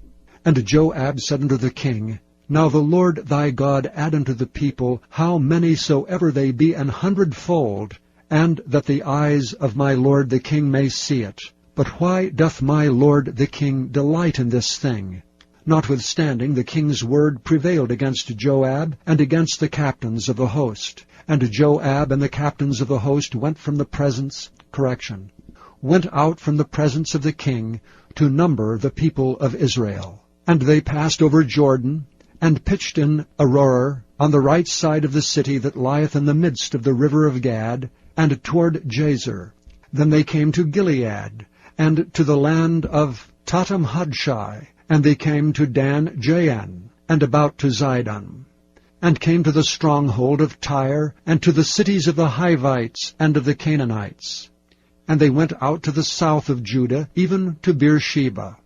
And Joab said unto the king, Now the Lord thy God add unto the people how many soever they be 100-fold, and that the eyes of my lord the king may see it. But why doth my lord the king delight in this thing? Notwithstanding, the king's word prevailed against Joab and against the captains of the host. And Joab and the captains of the host went out from the presence of the king to number the people of Israel. And they passed over Jordan, and pitched in Aroer, on the right side of the city that lieth in the midst of the river of Gad, and toward Jazer. Then they came to Gilead, and to the land of Tatam-Hadshai, and they came to Dan-Jaan, and about to Zidon, and came to the stronghold of Tyre, and to the cities of the Hivites and of the Canaanites. And they went out to the south of Judah, even to Beersheba.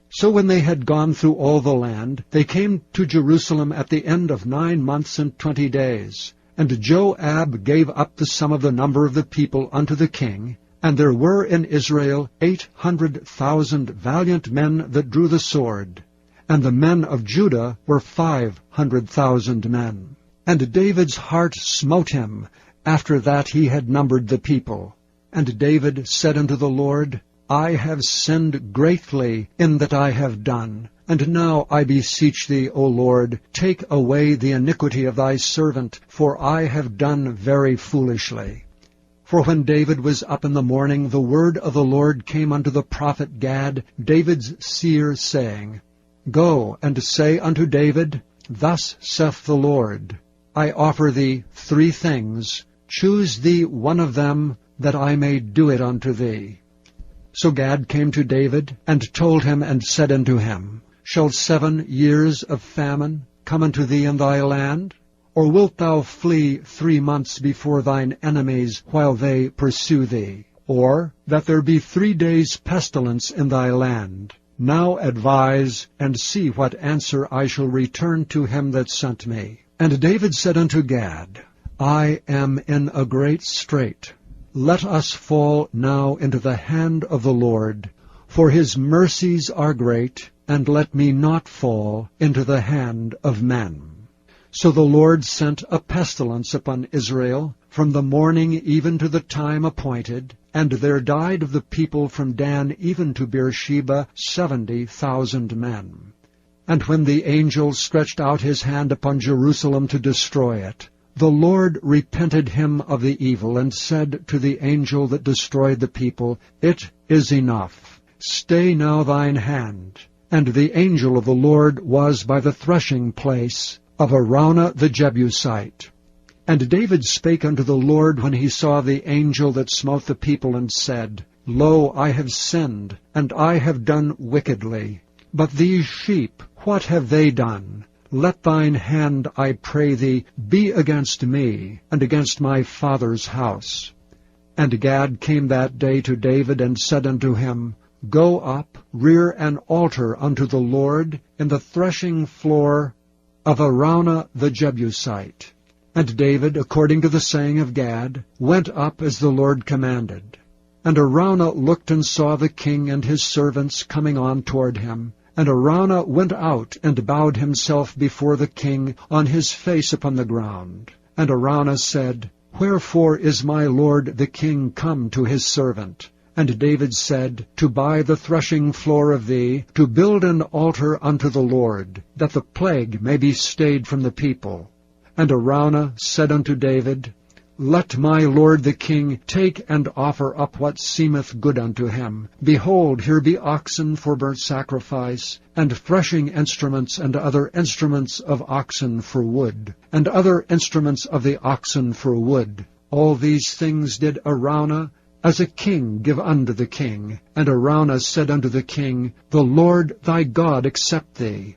So when they had gone through all the land, they came to Jerusalem at the end of 9 months and 20 days. And Joab gave up the sum of the number of the people unto the king, and there were in Israel 800,000 valiant men that drew the sword, and the men of Judah were 500,000 men. And David's heart smote him, after that he had numbered the people. And David said unto the Lord, I have sinned greatly in that I have done. And now I beseech thee, O Lord, take away the iniquity of thy servant, for I have done very foolishly. For when David was up in the morning, the word of the Lord came unto the prophet Gad, David's seer, saying, Go and say unto David, Thus saith the Lord, I offer thee 3 things. Choose thee one of them, that I may do it unto thee. So Gad came to David, and told him, and said unto him, Shall 7 years of famine come unto thee in thy land? Or wilt thou flee 3 months before thine enemies, while they pursue thee? or that there be 3 days' pestilence in thy land. Now advise, and see what answer I shall return to him that sent me. And David said unto Gad, I am in a great strait. Let us fall now into the hand of the Lord, for his mercies are great, and let me not fall into the hand of men. So the Lord sent a pestilence upon Israel from the morning even to the time appointed, and there died of the people from Dan even to Beersheba 70,000 men. And when the angel stretched out his hand upon Jerusalem to destroy it, the Lord repented him of the evil, and said to the angel that destroyed the people, It is enough. Stay now thine hand. And the angel of the Lord was by the threshing place of Araunah the Jebusite. And David spake unto the Lord when he saw the angel that smote the people, and said, Lo, I have sinned, and I have done wickedly. But these sheep, what have they done? Let thine hand, I pray thee, be against me, and against my father's house. And Gad came that day to David, and said unto him, Go up, rear an altar unto the Lord in the threshing floor of Araunah the Jebusite. And David, according to the saying of Gad, went up as the Lord commanded. And Araunah looked and saw the king and his servants coming on toward him. And Araunah went out and bowed himself before the king on his face upon the ground. And Araunah said, Wherefore is my lord the king come to his servant? And David said, To buy the threshing floor of thee, to build an altar unto the Lord, that the plague may be stayed from the people. And Araunah said unto David, Let my lord the king take and offer up what seemeth good unto him. Behold, here be oxen for burnt sacrifice, and threshing instruments, and other instruments of oxen for wood, and other instruments of the oxen for wood. All these things did Araunah as a king give unto the king. And Araunah said unto the king, The Lord thy God accept thee.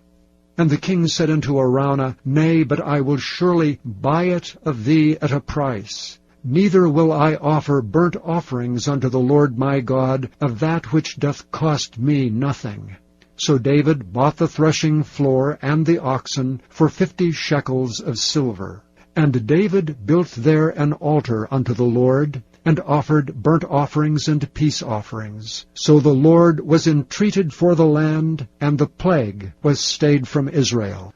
And the king said unto Araunah, Nay, but I will surely buy it of thee at a price. Neither will I offer burnt offerings unto the Lord my God of that which doth cost me nothing. So David bought the threshing floor and the oxen for 50 shekels of silver. And David built there an altar unto the Lord, and offered burnt offerings and peace offerings. So the Lord was entreated for the land, and the plague was stayed from Israel.